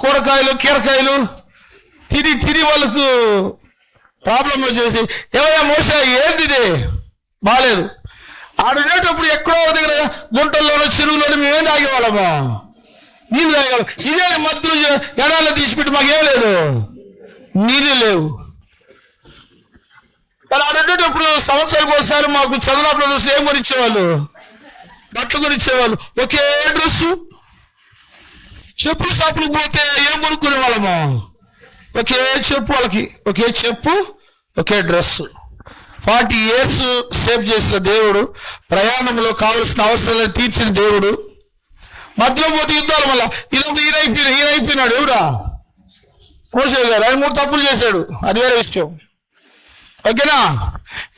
కూరకాయలు, కీరకాయలు తిని వాళ్ళకు ప్రాబ్లం వచ్చేసి, ఏమయ్యా మోసే ఏంది ఇది బాగాలేదు. ఆడుండేటప్పుడు ఎక్కడో దగ్గర గుంటల్లోనూ, చెరువులోనూ మేమేం తాగేవాళ్ళము, నీళ్ళు తాగేవాళ్ళం. ఇదే మధ్యలో ఎడాలో తీసిపెట్టి మాకేం లేదు, నీళ్ళు లేవు. కానీ ఆడుండేటప్పుడు సంవత్సరాలకు ఒకసారి మాకు చంద్ర ప్రదర్శన ఏం కొనిచ్చేవాళ్ళు? బట్టలు కొనిచ్చేవాళ్ళు. ఒకే డ్రెస్సు. చెప్పులు షాపులకు పోతే ఏం కొనుక్కునే వాళ్ళము? ఒకే చెప్పు. వాళ్ళకి ఒకే చెప్పు, ఒకే డ్రెస్సు. 40 years సేవ్ చేసిన దేవుడు, ప్రయాణంలో కావలసిన అవసరాలను తీర్చిన దేవుడు. మధ్యలో పోతే యుద్ధాలు. మళ్ళా ఈయన అయిపోయినాడు. ఎవరా? మోసే గారు. ఆయన 3 తప్పులు చేశాడు, అది వేరే విషయం. ఓకేనా?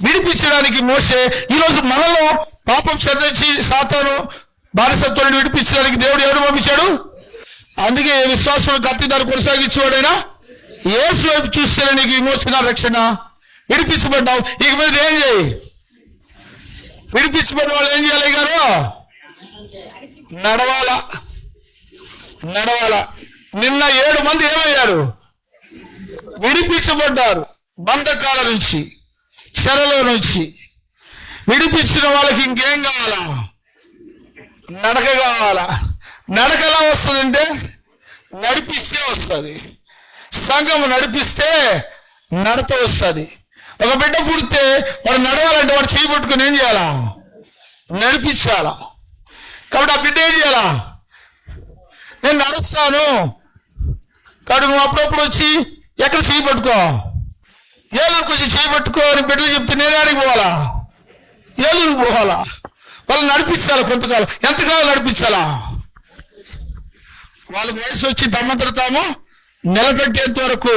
విడిపించడానికి మోసే. ఈరోజు మనలో పాపం చెందించి సాతాను బానిసత్వాన్ని విడిపించడానికి దేవుడు ఎవరు పంపించాడు? అందుకే విశ్వాసం కత్తి దాన్ని కొనసాగించేవాడైనా యేసు వైపు చూస్తేనే నీకు విమోచన, రక్షణ. విడిపించబడ్డావు, ఇక మీద ఏం చేయి? విడిపించబడ్డ వాళ్ళు ఏం చేయాలి గారు? నడవాలా. నిన్న 7 మంది ఏమయ్యారు? విడిపించబడ్డారు. బంధకాల నుంచి, చెరలో నుంచి. విడిపించిన వాళ్ళకి ఇంకేం కావాలా? నడక కావాలా. నడక ఎలా వస్తుందంటే నడిపిస్తే వస్తుంది. సంఘం నడిపిస్తే నడత వస్తుంది. ఒక బిడ్డ పుడితే వాడు నడవాలంటే వాడు చేయి పట్టుకుని ఏం చేయాలా? నడిపించాలా. కాబట్టి ఆ బిడ్డ ఏం చేయాలా? నేను నడుస్తాను కాబట్టి నువ్వు అప్పుడప్పుడు వచ్చి ఎక్కడ చేయి పట్టుకో, ఏలూరుకు వచ్చి చేయి పట్టుకో అని బిడ్డలు చెప్తే నేను ఆడికి పోవాలా? ఏలూరుకు పోవాలా? వాళ్ళు నడిపించాలా. కొంతకాలం, ఎంతకాలం నడిపించాలా? వాళ్ళకి వయసు వచ్చి దమ్మంతరతాము నిలబెట్టేంత వరకు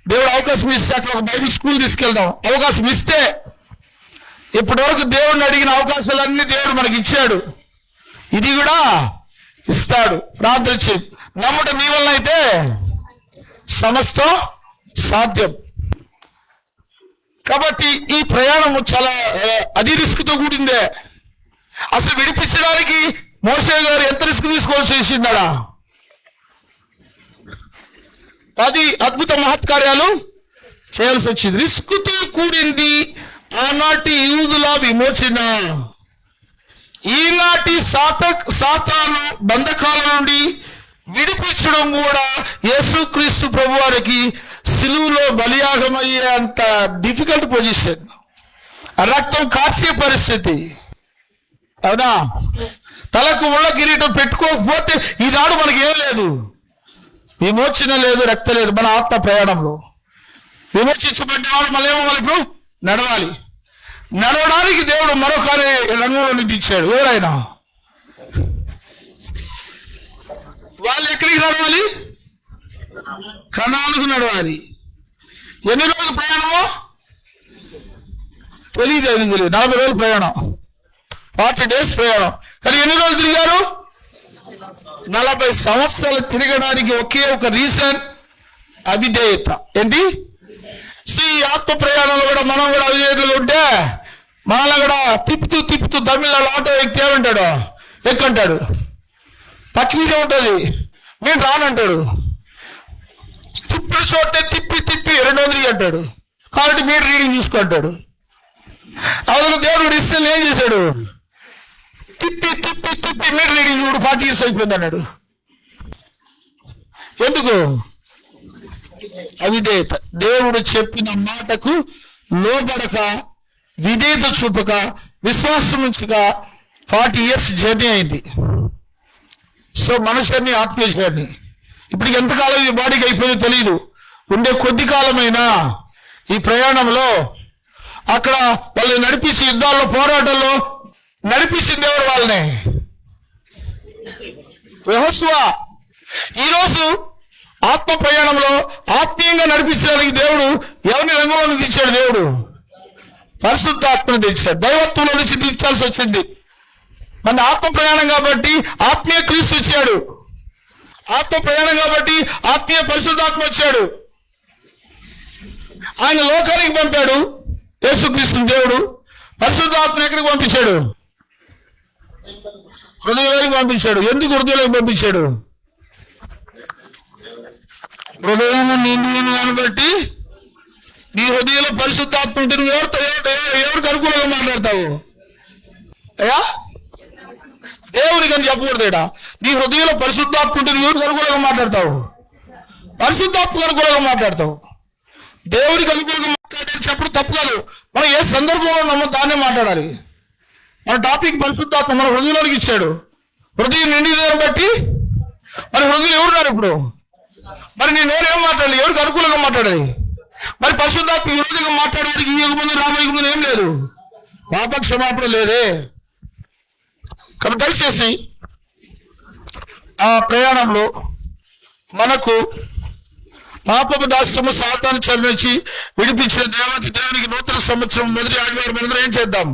దేవుడు అవకాశం ఇస్తే అక్కడ ఒక బైబిల్ స్కూల్ తీసుకెళ్దాం. అవకాశం ఇస్తే. ఇప్పటి వరకు దేవుడిని అడిగిన అవకాశాలన్నీ దేవుడు మనకి ఇచ్చాడు, ఇది కూడా ఇస్తాడు. ప్రార్థన చేయి. నమ్ముట నీ వల్ల అయితే సమస్తం సాధ్యం. కాబట్టి ఈ ప్రయాణం చాలా అది రిస్క్తో కూడిందే. అసలు విడిపించడానికి మోషే గారు ఎంత రిస్క్ తీసుకోవాల్సి చేసిందా? 10 అద్భుత మహత్కార్యాలు చేయాల్సి వచ్చింది. రిస్క్తో కూడింది ఆనాటి యూదుల విమోచన. ఈనాటి సాతాను బంధకాల నుండి విడిపించడం కూడా యేసుక్రీస్తు ప్రభువారికి సిలువలో బలియాగమయ్యే అంత డిఫికల్ట్ పొజిషన్, రక్తం కార్చే పరిస్థితి. అవునా? తలకు ముళ్ళ కిరీటం పెట్టుకోకపోతే ఈనాడు మనకి ఏం లేదు, విమోచన లేదు, రక్త లేదు. మన ఆత్మ ప్రయాణంలో విమోచించబడ్డ వాడు మళ్ళీ ఇప్పుడు నడవాలి. నడవడానికి దేవుడు మరొక రంగంలో నిధించాడు. ఎవరైనా వాళ్ళు ఎక్కడికి నడవాలి? కనానుకు నడవాలి. ఎన్ని రోజులు ప్రయాణమో తెలియదు. 40 రోజులు ప్రయాణం, 40 డేస్ ప్రయాణం. కానీ ఎన్ని రోజులు తిరిగారు? 40 సంవత్సరాలు తిరగడానికి ఒకే ఒక రీజన్, అవిధేయత. ఏంటి? ఈ ఆత్మ ప్రయాణంలో కూడా మనం కూడా అవిధేయతలు ఉంటే మనల్ని కూడా తిప్పుతూ తమిళనాడు ఆటో ఎక్కితే ఏమంటాడు? ఎక్కుంటాడు. పక్క మీదే ఉంటుంది, నేను రానంటాడు. తిప్పుడు చోటే తిప్పి 200 అంటాడు. కాబట్టి మీరు రీడింగ్ చూసుకుంటాడు. అవును, దేవుడు ఇస్తే ఏం చేశాడు? తిప్పి మీరు రీడింగ్ చూడు 40 years అయిపోయింది అన్నాడు. ఎందుకు? అవిధేయత. దేవుడు చెప్పిన మాటకు లోబడక, విధేయత చూపక, విశ్వాసం ఉంచక 40 years జర్నీ అయింది. సో మనుషుని ఆత్మీయ జర్నీ. ఇప్పటికి ఎంతకాలం ఈ బాడీకి అయిపోయిందో తెలియదు. ఉండే కొద్ది కాలమైనా ఈ ప్రయాణంలో అక్కడ వాళ్ళని నడిపించి, యుద్ధాల్లో పోరాటంలో నడిపించింది ఎవరు? వాళ్ళని యెహోషువ. ఈరోజు ఆత్మ ప్రయాణంలో ఆత్మీయంగా నడిపించడానికి దేవుడు ఎవరిని రంగంలో తెచ్చాడు? దేవుడు పరిశుద్ధాత్మను తెచ్చాడు. దైవత్వంలో నుంచి దించాల్సి వచ్చింది. మన ఆత్మ ప్రయాణం కాబట్టి ఆత్మీయ క్రీస్తు వచ్చాడు. ఆత్మ ప్రయాణం కాబట్టి ఆత్మీయ పరిశుద్ధాత్మ వచ్చాడు. ఆయన లోకానికి పంపాడు యేసుక్రీస్తు దేవుడు. పరిశుద్ధాత్మ ఎక్కడికి పంపించాడు? హృదయంలోకి పంపించాడు. ఎందుకు హృదయంలోకి పంపించాడు? హృదయం నిండి బట్టి నీ హృదయంలో పరిశుద్ధాత్మ ఉంటే నువ్వు ఎవరికి అనుకూలంగా మాట్లాడతావు? అయ్యా, దేవునికి అని చెప్పకూడదేడా? నీ హృదయంలో పరిశుద్ధాత్మ ఉంటే నువ్వు ఎవరికి అనుకూలంగా మాట్లాడతావు? పరిశుద్ధాత్మకు అనుకూలంగా మాట్లాడతావు. దేవుడికి అనుకూలంగా మాట్లాడేది చెప్పడం తప్పు కాదు. మనం ఏ సందర్భంలో ఉన్నామో దాన్నే మాట్లాడాలి. మన టాపిక్ పరిశుద్ధాత్మ మన హృదయంలోకి ఇచ్చాడు. హృదయం నిండిదేని బట్టి మరి హృదయం ఎవరున్నారు ఇప్పుడు? మరి నీ నోరు ఏం మాట్లాడాలి? ఎవరికి అనుకూలంగా మాట్లాడాలి? మరి పరిశుద్ధాత్మ విరోధంగా మాట్లాడడానికి ఈ యుగముందు రామయుగముందు ఏం లేదు, పాప క్షమాపణ లేదే. కాబట్టి దయచేసి ఆ ప్రయాణంలో మనకు పాపపు దాస్యము సాతాను చెర నుంచి విడిపించిన దేవునికి నూతన సంవత్సరం మొదటి ఆదివారం మనందరం ఏం చేద్దాం?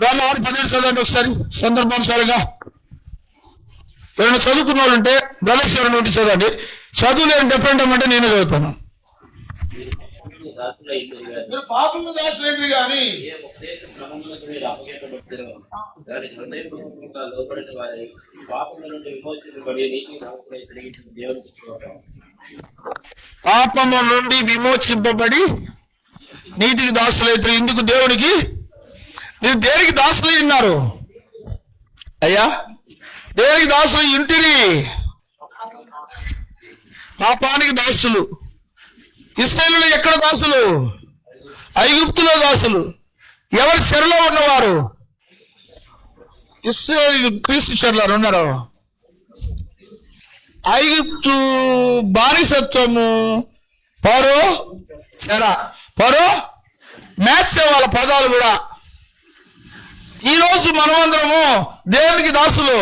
రామారు 17 చదవండి ఒకసారి సందర్భానుసారంగా. ఎవరైనా చదువుకున్న వాళ్ళు ఉంటే బ్రదర్స్ ఎవరైనా ఉంటే చదవండి. చదువు లేని డిఫరెంట్ అంటే నేనే చదువుతాను. పాపము దాసులేంటి కానీ పాపము నుండి విమోచింపబడి నీతికి దాసులైతే ఇందుకు దేవునికి. మీరు దేనికి దాసులు ఉన్నారు అయ్యా? దేనికి దాసులు? ఇంటిని పాపానికి దాసులు. ఇశ్రాయేలులో ఎక్కడ దాసులు? ఐగుప్తులో దాసులు. ఎవరి చెరలో ఉన్నవారు? ఇశ్రాయేలు క్రీస్తు చెరలో ఉన్నారు. ఐగుప్తు బానిసత్వము, పరో చెర. పరో మ్యాచ్ వాళ్ళ పదాలు కూడా. ఈరోజు మనమందరము దేవునికి దాసులు,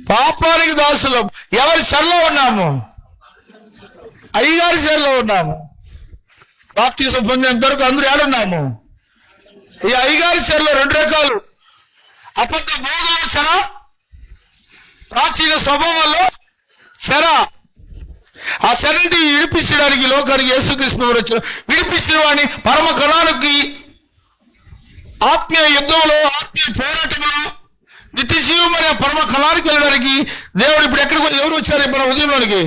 పాపానికి దాసులు. ఎవరి చెరలో ఉన్నాము? అయ్యగారి చెరలో ఉన్నాము. బాప్తిసం పొందేంత వరకు అందరూ ఏడున్నాము? ఈ అయ్యగారి చెరలో 2 రకాలు. అబద్ధ బోధన చెర, ప్రాచీన స్వభావంలో చెర. ఆ చెరని విడిపించడానికి లోకానికి యేసుక్రీస్తు వచ్చారు. విడిపించిన వాడిని పరమ కళానికి ఆత్మీయ యుద్ధంలో, ఆత్మీయ పోరాటంలో నిత్య జీవం అనే పరమ కళానికి వెళ్ళడానికి దేవుడు ఇప్పుడు ఎవరు వచ్చారు మన ఉదయంలోనికి?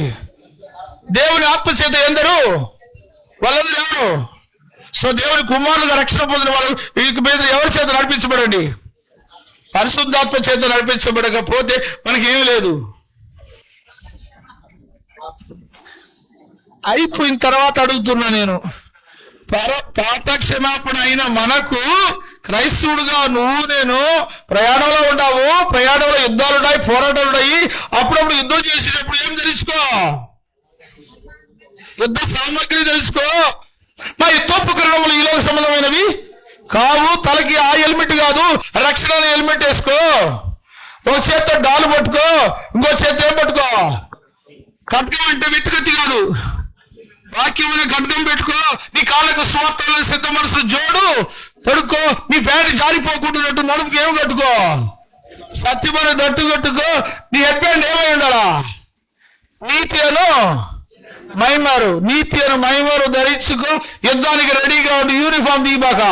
దేవుని ఆత్మచేత ఎందరు? వాళ్ళందరూ ఎవరు? సో దేవుని కుమారులుగా రక్షణ పొందిన వాళ్ళు వీళ్ళ మీద ఎవరి చేత నడిపించబడండి? పరిశుద్ధాత్మ చేత నడిపించబడకపోతే మనకేమీ లేదు. అయిపోయిన తర్వాత అడుగుతున్నా నేను, పాప క్షమాపణ అయిన మనకు క్రైస్తవుడుగా నువ్వు నేను ప్రయాణంలో ఉన్నావు, ప్రయాణంలో యుద్ధాలు ఉన్నాయి, పోరాటాలు ఉన్నాయి. అప్పుడప్పుడు యుద్ధం చేసేటప్పుడు ఏం తెలుసుకో? యుద్ధ సామగ్రి తెలుసుకో. మా యుద్ధోపకరణములు ఈ లోక సంబంధమైనవి కావు. తలకి ఆ హెల్మెట్ కాదు, రక్షణ హెల్మెట్ వేసుకో. ఒక చేత్తో డాలు పట్టుకో, ఇంకో చేత్తో ఏం పట్టుకో? ఖడ్గం అంటే వెట్టుకత్తి కాదు, వాక్యం ఖడ్గం పెట్టుకో. నీ కాళ్ళకు స్వార్థాలను సిద్ధ మనసులు జోడు పడుకో. నీ ప్యాంటు జారిపోకుంటున్నట్టు నడుపుకి ఏమి కట్టుకో? సత్యమైన దట్టు కట్టుకో. నీ హెడ్ బ్యాండ్ ఏమై ఉండాలా? నీతి అను మైమారు, నీతి అను మైమారు ధరించుకో. యుద్ధానికి రెడీగా ఉండి యూనిఫామ్ తీయబాక.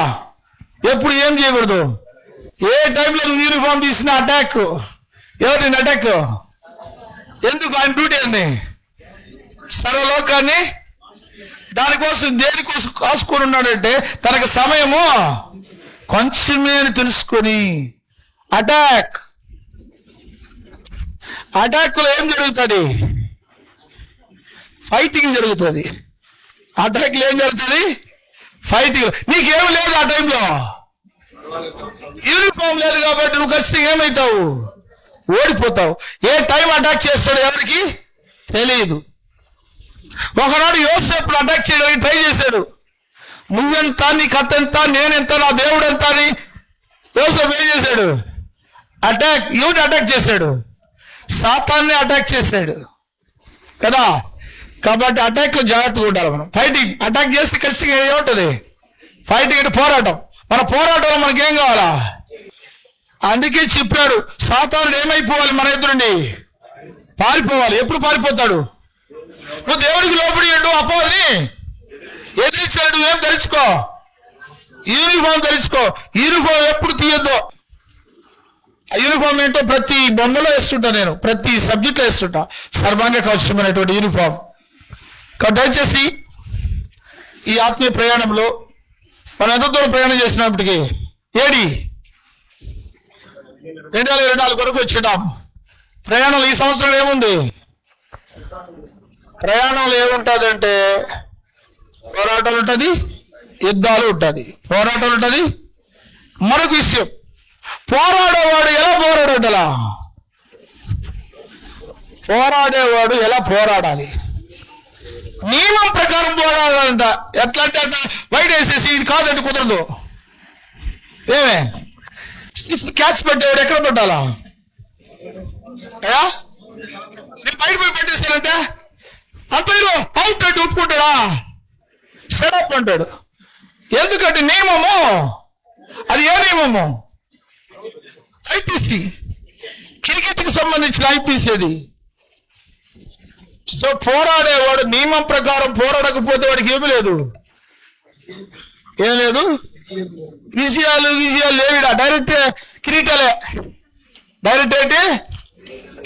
ఎప్పుడు ఏం చేయకూడదు? ఏ టైంలో నువ్వు యూనిఫామ్ తీసిన అటాక్. ఎవరిని అటాక్? ఎందుకు? ఆయన డ్యూటీ అండి. సర్వలోకాన్ని దానికోసం దేనికోసం కాసుకొని ఉన్నాడంటే తనకు సమయము కొంచెమే అని తెలుసుకొని అటాక్. అటాక్ లో ఏం జరుగుతుంది? ఫైటింగ్ జరుగుతుంది. అటాక్ లో ఏం జరుగుతుంది? ఫైటింగ్. నీకేమి లేదు ఆ టైంలో, యూనిఫామ్ లేదు కాబట్టి నువ్వు ఖచ్చితంగా ఏమవుతావు? ఓడిపోతావు. ఏ టైం అటాక్ చేస్తాడు ఎవరికి తెలియదు. ఒకనాడు యోసేపును అటాక్ చేయడానికి ట్రై చేశాడు. నువ్వెంత, నీ కథ ఎంత, నేనెంత, నా దేవుడు ఎంత అని యోసేపు ఏం చేశాడు? ఎవరిని అటాక్ చేశాడు? సాతాన్ని అటాక్ చేశాడు కదా. కాబట్టి అటాక్ లో జాగ్రత్తగా ఉండాలి మనం. ఫైటింగ్ అటాక్ చేస్తే ఖచ్చితంగా ఏముంటది? ఫైటింగ్ అంటే పోరాటం. మన పోరాటంలో మనకేం కావాలా? అందుకే చెప్పాడు, సాతానుడు ఏమైపోవాలి? మన ఎదురుండి పారిపోవాలి. ఎప్పుడు పారిపోతాడు? నువ్వు దేవుడికి లోపడి అపోని ఎదిరించాడు. నువ్వేం ధరించుకో? యూనిఫామ్ ధరించుకో. యూనిఫామ్ ఎప్పుడు తీయొద్దు. ఆ యూనిఫామ్ ఏంటో ప్రతి బొమ్మలో వేస్తుంటా నేను, ప్రతి సబ్జెక్ట్లో వేస్తుంటా. సర్వాంగ కవచం అనేటువంటి యూనిఫామ్. దయచేసి ఈ ఆత్మీయ ప్రయాణంలో మనం ఎంత దూరం ప్రయాణం చేసినప్పటికీ 2024 వరకు వచ్చినాం. ప్రయాణంలో ఈ సంవత్సరం ఏముంది? ప్రయాణంలో ఏముంటుందంటే పోరాటాలు ఉంటుంది, యుద్ధాలు ఉంటుంది. పోరాటాలు ఉంటుంది. మరొక విషయం, పోరాడేవాడు ఎలా పోరాడాలా? పోరాడేవాడు ఎలా పోరాడాలి? నియమం ప్రకారం పోరాడాలంట. ఎట్లా అంటే బయట వేసేసి ఇది కాదంటే కుదరదు. ఏమే 6 క్యాచ్ పెట్టేవాడు ఎక్కడ పెట్టాలా? నేను బయట పోయి పెట్టేశానంటే అంతలో అవుట్ అంటే ఒప్పుకుంటాడా? సెటప్ అంటాడు. ఎందుకంటే నియమము అది ఏ నియమము? ఐపీసీ, క్రికెట్కి సంబంధించిన ఐపీసీ అది. సో పోరాడేవాడు నియమం ప్రకారం పోరాడకపోతే వాడికి ఏమీ లేదు. ఏం లేదు, విజయాలు లేవిడా. డైరెక్ట్ కిరీటాలే. డైరెక్ట్ ఏంటి?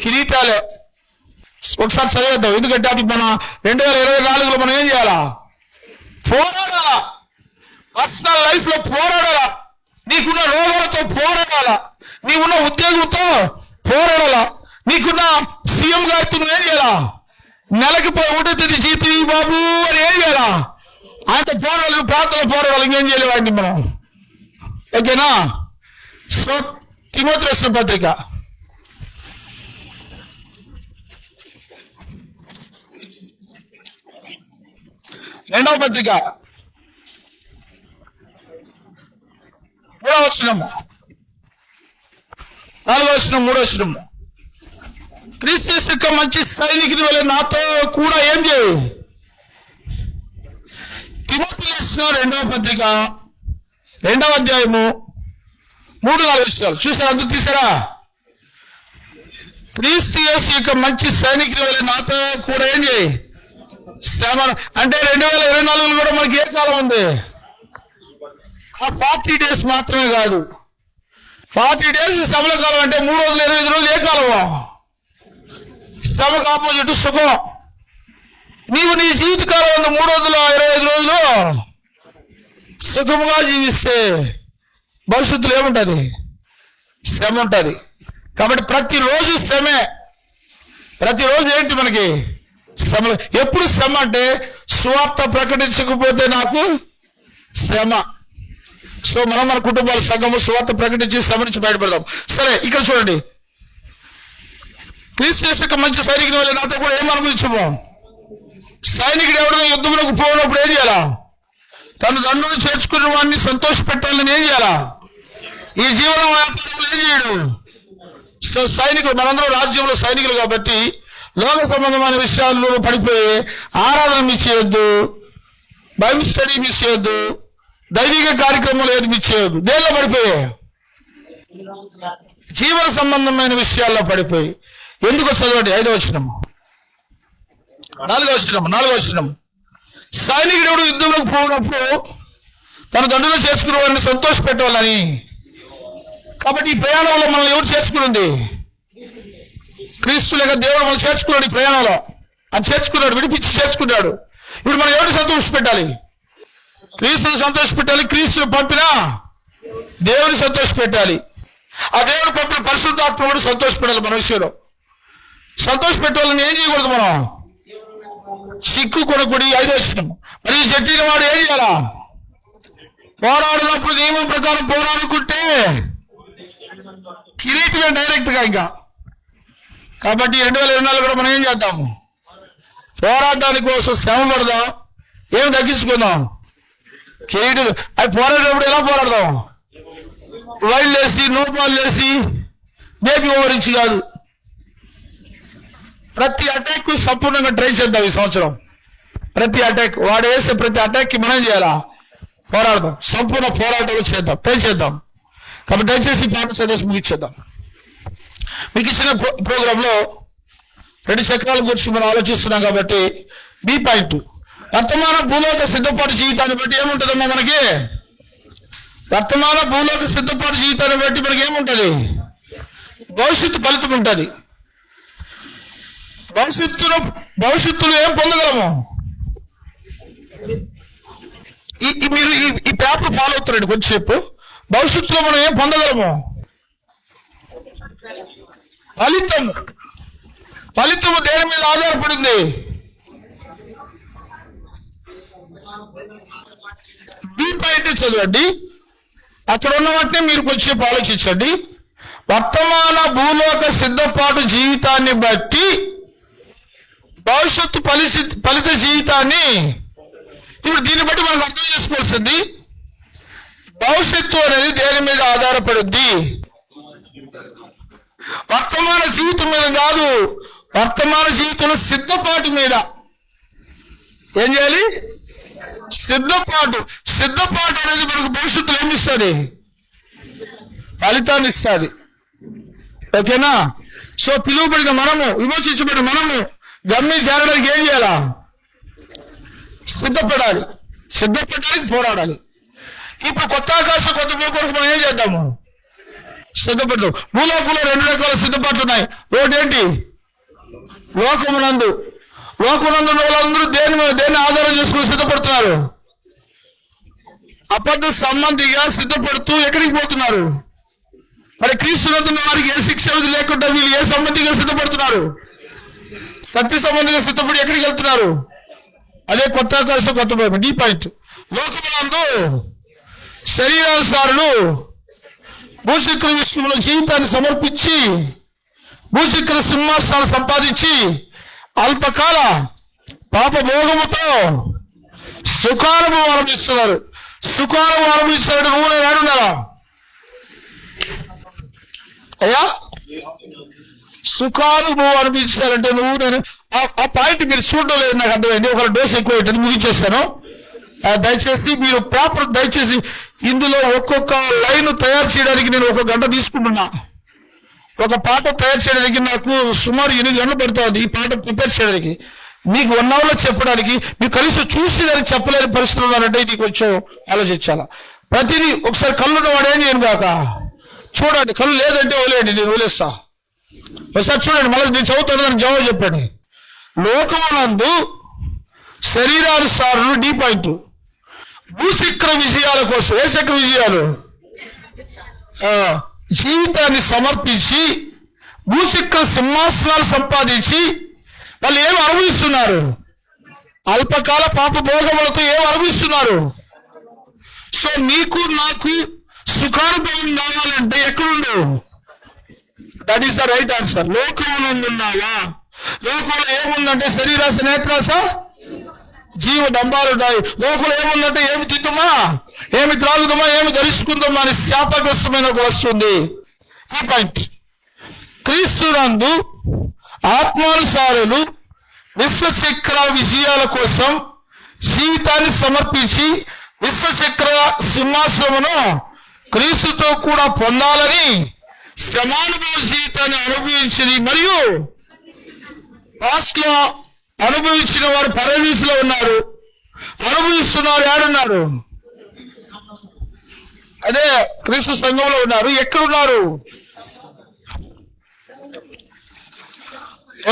కిరీటాలే. ఒకసారి చదివేద్దాం. ఎందుకంటే అది మన 2024లో మనం ఏం చేయాలా? పోరాడాలా. పర్సనల్ లైఫ్ లో పోరాడాలా. నీకున్న రోగాలతో పోరాడాలా. నీకున్న ఉద్యోగంతో పోరాడాలా. నీకున్న సీఎం గారితో నువ్వేం చేయాలా? నెలకి 1వ తేదీ జీతం బాబు అని ఏం చేయాలా? ఆయనతో పోరాడాలి. ప్రాంతంలో పోరాడాలి. ఇంకేం చేయలేవాడిని మనం. ఓకేనా? సో తిమోతి రాసిన పత్రిక 2వ పత్రిక 3వ వచనము, 4వ వచనం, 3వ వచనము. క్రీస్తు యొక్క మంచి సైనికుడి వల్ల నాతో కూడా ఏం చేయి? తిమోతి రాసిన 2వ పత్రిక 2వ అధ్యాయము 3-4 వచనాలు చూసారా? అందుకు తీసారా? క్రీస్తు యొక్క మంచి సైనికుడి వల్ల నాతో కూడా ఏం చేయి? శ్రమ. అంటే 2024లో కూడా మనకి ఏ కాలం ఉంది? ఆ 40 days మాత్రమే కాదు, 40 days శ్రమల కాలం అంటే 325 రోజులు ఏ కాలమో? శ్రమకు ఆపోజిట్ సుఖం. నీవు నీ జీవితకాలం 325 రోజులు సుఖముగా జీవిస్తే భవిష్యత్తులో ఏముంటుంది? శ్రమ ఉంటుంది. కాబట్టి ప్రతిరోజు శ్రమే. ప్రతిరోజు ఏంటి మనకి? శ్రమ. ఎప్పుడు శ్రమ అంటే సువార్త ప్రకటించకపోతే నాకు శ్రమ. సో మనం మన కుటుంబాల సంఘము సువార్త ప్రకటించి శ్రమ నుంచి బయటపడదాం. సరే, ఇక్కడ చూడండి. క్రీస్తు యొక్క మంచి సైనికుని వల్ల నాతో కూడా ఏం అనుభవించము? సైనికుడు ఎవరైనా యుద్ధంలోకి పోయినప్పుడు ఏం చేయాలా? తన దండును చేర్చుకున్న వాడిని సంతోష పెట్టాలని ఏం చేయాలా? ఈ జీవన వ్యాపారంలో ఏం చేయడు? సో సైనికులు, మనందరూ రాజ్యంలో సైనికులు కాబట్టి లోక సంబంధమైన విషయాల్లో పడిపోయి ఆరాధన మిస్ చేయొద్దు, బైబిల్ స్టడీ మిస్ చేయొద్దు, దైవిక కార్యక్రమాలు ఏది మిస్ చేయొద్దు. దేనిలో పడిపోయే? జీవన సంబంధమైన విషయాల్లో పడిపోయి. ఎందుకు చదవండి 5వ వచనం, 4వ వచనం. సైనికుడు ఎవడు యుద్ధంలోకి పోయినప్పుడు తన దండులో చేర్చుకున్న వాడిని సంతోష పెట్టాలని. కాబట్టి ఈ ప్రయాణంలో మనల్ని ఎవరు చేర్చుకున్నది? క్రీస్తు లేక దేవుడు మనం చేర్చుకున్నాడు. ఈ ప్రయాణంలో అది చేర్చుకున్నాడు, విడిపించి చేర్చుకున్నాడు. ఇప్పుడు మనం ఎవరిని సంతోష పెట్టాలి? క్రీస్తుని సంతోష పెట్టాలి. క్రీస్తుని పంపిన దేవుని సంతోష పెట్టాలి. ఆ దేవుడు పంపిన పరిశుద్ధాత్మ కూడా సంతోష పెట్టాలి. మన విషయంలో సంతోష పెట్టాలని ఏం చేయకూడదు? మనం చిక్కు కొనకుడి. 5వ వచనం. మరి జట్టిన వాడు ఏం చేయాలా? పోరాడినప్పుడు నియమం ప్రకారం పోరాడుకుంటే కిరీటమే డైరెక్ట్ గా. ఇంకా కాబట్టి 2024 కూడా మనం ఏం చేద్దాము? పోరాటానికి కోసం శ్రమ పడదాం. ఏం తగ్గించుకుందాం? కిరీటం. అవి పోరాడేటప్పుడు ఎలా పోరాడదాం? వైల్డ్ వేసి, నో బాల్ వేసి, బేబీ ఓవర్ ఇచ్చి కాదు. ప్రతి అటాక్ సంపూర్ణంగా ట్రై చేద్దాం ఈ సంవత్సరం. ప్రతి అటాక్, వాడు వేసే ప్రతి అటాక్ కి మనం చేయాలా? పోరాడదాం. సంపూర్ణ పోరాటాలు చేద్దాం, ట్రై చేద్దాం. కాబట్టి దయచేసి పాట చదివేసి ముగిచ్చేద్దాం. మీకు ఇచ్చిన ప్రోగ్రామ్ లో 2 చక్రాల గురించి మనం ఆలోచిస్తున్నాం. కాబట్టి బి పాయింట్, వర్తమాన భూలోక సిద్ధపాటు జీవితాన్ని బట్టి ఏముంటుందమ్మా మనకి? వర్తమాన భూలోక సిద్ధపాటు జీవితాన్ని బట్టి మనకి ఏముంటుంది? భవిష్యత్తు ఫలితం ఉంటుంది. భవిష్యత్తులో ఏం పొందగలము? మీరు ఈ పేపర్ ఫాలో అవుతారండి కొంచెంసేపు. భవిష్యత్తులో మనం ఏం పొందగలము? ఫలితము దేని మీద ఆధారపడింది? బి పాయింట్ చదవండి. అక్కడ ఉన్న వాటిని మీరు కొంచెంసేపు ఆలోచించండి. వర్తమాన భూలోక సిద్ధపాటు జీవితాన్ని బట్టి భవిష్యత్తు ఫలిత జీవితాన్ని. ఇప్పుడు దీన్ని బట్టి మనం అర్థం చేసుకోవాల్సింది, భవిష్యత్తు అనేది దేని మీద ఆధారపడుద్ది? వర్తమాన జీవితం మీద కాదు, వర్తమాన జీవితంలో సిద్ధపాటు మీద. ఏం చేయాలి? సిద్ధపాటు అనేది మనకు భవిష్యత్తులో ఏమి ఇస్తుంది? ఫలితాన్ని ఇస్తుంది. ఓకేనా? సో పిలువబడిన మనము, విమోచించబడిన మనము గమ్యం చేరడానికి ఏం చేయాలా? సిద్ధపడడానికి పోరాడాలి. ఇప్పుడు కొత్త ఆకాశం, కొత్త భూమి కొరకు మనం ఏం చేద్దాము? సిద్ధపడతాం. భూలోకంలో 2 రకాల సిద్ధపాట్లు ఉన్నాయి. ఒకటి ఏంటి? లోకమునందు వాళ్ళందరూ దేన్ని ఆధారం చేసుకుని సిద్ధపడుతున్నారు? అబద్ధ సంబంధిగా సిద్ధపడుతూ ఎక్కడికి పోతున్నారు? మరి క్రీస్తునందున్న వారికి ఏ శిక్ష లేకుండా వీళ్ళు ఏ సంబంధిగా సిద్ధపడుతున్నారు? సత్య సంబంధిగా సిద్ధపడి ఎక్కడికి వెళ్తున్నారు? అదే కొత్త ఆకాశం, కొత్త భూమి. D point. లోకమునందు శరీరానుసారులు భూచక్ర విషయంలో జీవితాన్ని సమర్పించి భూచక్ర సింహాసనాలు సంపాదించి అల్పకాల పాప భోగముతో సుఖానుభవం ఆరంభిస్తున్నారు. సుఖానుభవం ఆరంభిస్తున్నాడు. నువ్వు నేను ఏడున్నారా అయ్యా? సుఖానుభవం అనిపించాలంటే నువ్వు నేను. ఆ పాయింట్ మీరు చూడడం లేదు, నాకు అర్థమైంది. ఒక డోస్ ఎక్కువ ఏంటని ముగించేస్తాను. దయచేసి మీరు పేపర్ దయచేసి ఇందులో ఒక్కొక్క లైన్ తయారు చేయడానికి నేను 1 గంట తీసుకుంటున్నా. ఒక పాట తయారు చేయడానికి నాకు సుమారు 8 గంటలు పడుతుంది. ఈ పాట ప్రిపేర్ చేయడానికి మీకు 1 అవర్లో చెప్పడానికి, మీకు కలిసి చూసి దానికి చెప్పలేని పరిస్థితులు ఉన్నారంటే ఇది కొంచెం ఆలోచించాలా. ప్రతిదీ ఒకసారి కళ్ళున్న వాడు ఏం చేయను కాక చూడండి, కళ్ళు లేదంటే వదిలేయండి, నేను వదిలేస్తా. ఒకసారి చూడండి, మళ్ళీ నేను చదువుతాను, దానికి జవాబు చెప్పండి. లోకమునందు శరీరానుసారులు డి పాయింట్ భూచక్ర విజయాల కోసం, ఏ చక్ర విజయాలు? జీవితాన్ని సమర్పించి భూచక్ర సింహాసనాలు సంపాదించి వాళ్ళు ఏమి అనుభవిస్తున్నారు? అల్పకాల పాప భోగములతో ఏమి అనుభవిస్తున్నారు? సో నీకు నాకు సుఖానుభవం కావాలంటే ఎక్కడుండు? That is the right answer. లోకమునందున్నావా? లోకంలో ఏముందంటే శరీరాశ, నేత్రాశ, జీవ డంబాలున్నాయి. లోకంలో ఏముందంటే ఏమి తిందుమా, ఏమి త్రాగుదామా, ఏమి ధరించుకుందామా అని శాపగ్రస్తమైన ఒక వస్తుంది. ఈ పాయింట్. క్రీస్తునందు ఆత్మానుసారులు విశ్వచక్ర విజయాల కోసం జీవితాన్ని సమర్పించి విశ్వచక్ర సింహాసనమును క్రీస్తుతో కూడా పొందాలని శ్రమానుభవ జీవితాన్ని అనుభవించింది. మరియు పాస్ట్ లో అనుభవించిన వారు పరదీసులో ఉన్నారు, అనుభవిస్తున్నారు. ఏడున్నారు? అదే క్రీస్తు సంఘంలో ఉన్నారు. ఎక్కడున్నారు?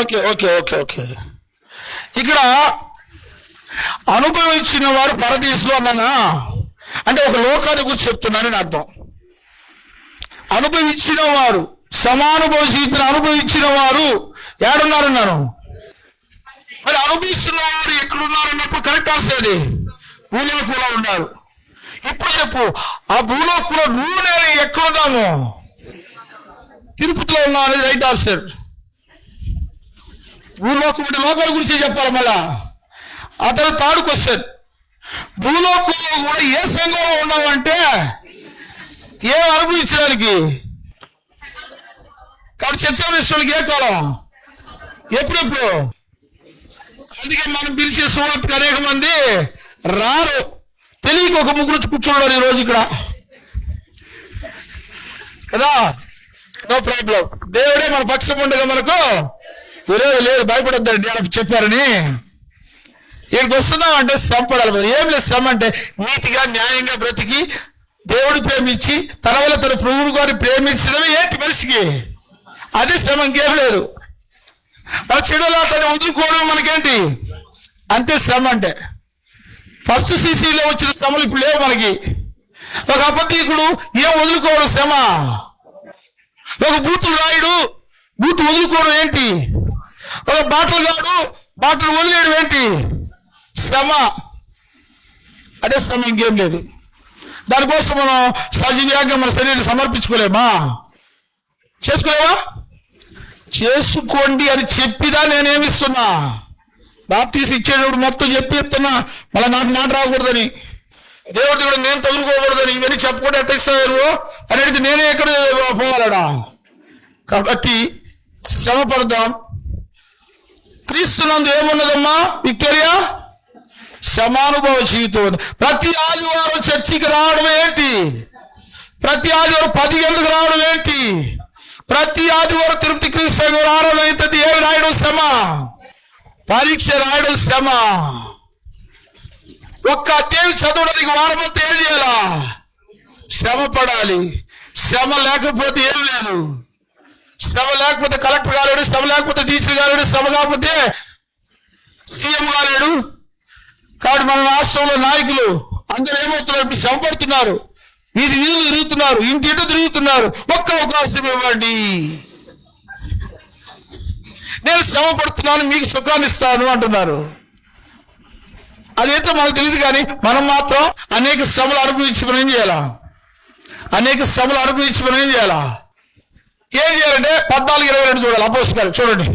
ఓకే ఓకే ఓకే ఓకే ఇక్కడ అనుభవించిన వారు పరదీసులో అన్నానా అంటే ఒక లోకాన్ని గురించి చెప్తున్నానని అర్థం. అనుభవించిన వారు, సమానుభవ జీవితాన్ని అనుభవించిన వారు ఏడున్నారన్నాను. మరి అనుభవిస్తున్న వారు ఎక్కడున్నారన్నప్పుడు కరెక్ట్ ఆన్సర్ భూలోకంలో ఉన్నారు. ఇప్పుడు చెప్పు, ఆ భూలోకంలో నువ్వు నేను ఎక్కడున్నాము? తిరుపతిలో ఉన్నావు అనేది రైట్ ఆన్సర్. భూలోకం అంటే లోకాల గురించి చెప్పాలి. మళ్ళా అతను థర్డ్ క్వశ్చన్, భూలోకంలో కూడా ఏ సంఘంలో ఉన్నావంటే ఏం అనుభవించడానికి? కాబట్టి చర్చానికి ఏ కాలం? ఎప్పుడెప్పుడు? అందుకే మనం పిలిచే సువార్తకు అనేక మంది రారు, తెలియక ఒక ముగ్గురు కూర్చున్నారు ఈరోజు ఇక్కడ కదా. నో ప్రాబ్లం, దేవుడే మన పక్షం ఉండగా మనకు ఈరోజు లేదు, భయపడద్దండి చెప్పారని ఇక్కడికి వస్తున్నాం అంటే శ్రమ పడాలి. ఏం లేదు, శ్రమ అంటే నీతిగా న్యాయంగా బ్రతికి దేవుడు ప్రేమించి తన వల్ల తన ప్రభువు గారిని ప్రేమించడమే ఏంటి మనిషికి, అదే శ్రమ, ఇంకేం లేదు. మన చెడులా తను వదులుకోవడం మనకేంటి, అంతే శ్రమ అంటే. ఫస్ట్ సీసీలో వచ్చిన శ్రమలు ఇప్పుడు లేవు మనకి. ఒక అబద్ధీకుడు ఏం వదులుకోవడం శ్రమ, ఒక బూతులు రాయుడు బూతు వదులుకోవడం ఏంటి, ఒక బాటలు గాడు బాటలు వదిలేయడం ఏంటి, శ్రమ. అదే శ్రమ, ఇంకేం లేదు. దానికోసం మనం సజీవంగా మన శరీరాన్ని సమర్పించుకోలేమా? చేసుకోలేమా? చేసుకోండి అని చెప్పిదా నేనేమిస్తున్నా? బాప్తీసు ఇచ్చేటప్పుడు మొత్తం చెప్పిస్తున్నా, మళ్ళీ నాకు మాట రాకూడదని, దేవుడి కూడా నేను తగులుకోకూడదని, ఇవన్నీ చెప్పకుండా ఎట్ట ఇస్తారు అని అడిగితే నేనే ఎక్కడ పోవాలడా? కాబట్టి శ్రమ పడదాం. క్రీస్తునందు ఏమున్నదమ్మా విక్టోరియా? సమానుభవ జీవితం. ప్రతి ఆదివారం చర్చికి రావడం ఏంటి? ప్రతి ఆదివారం 10 గంటలకు రావడం ఏంటి? ప్రతి ఆదివారం తిరుపతి క్రీస్తు సంఘం రావడం ఏంటది? ఏమి రాయడం శ్రమ, పరీక్ష రాయడం శ్రమ. ఒక్క అధ్యాయం చదవడానికి వారమంతా ఏం చేయాలా? శ్రమ పడాలి. శ్రమ లేకపోతే ఏం లేదు. శ్రమ లేకపోతే కలెక్టర్ కాలేడు, శ్రమ లేకపోతే టీచర్ కాలేడు, శ్రమ కాకపోతే సీఎం కాలేడు. కాబట్టి మన రాష్ట్రంలో నాయకులు అందరూ ఏమవుతున్నారు? ఇప్పుడు శ్రమ పడుతున్నారు, వీధులు తిరుగుతున్నారు, ఇంటింటి తిరుగుతున్నారు. ఒక్క అవకాశం ఇవ్వండి, నేను శ్రమ పడుతున్నాను, మీకు సుఖాన్ని ఇస్తాను అంటున్నారు. అదైతే మనకు తెలియదు, కానీ మనం మాత్రం అనేక శ్రమలు అనుభవించి మనం ఏం చేయాలా? అనేక శ్రమలు అనుభవించి మనం ఏం చేయాలా? ఏం చేయాలంటే 14:22 చూడాలి. అపోస్తల కార్యాలు చూడండి,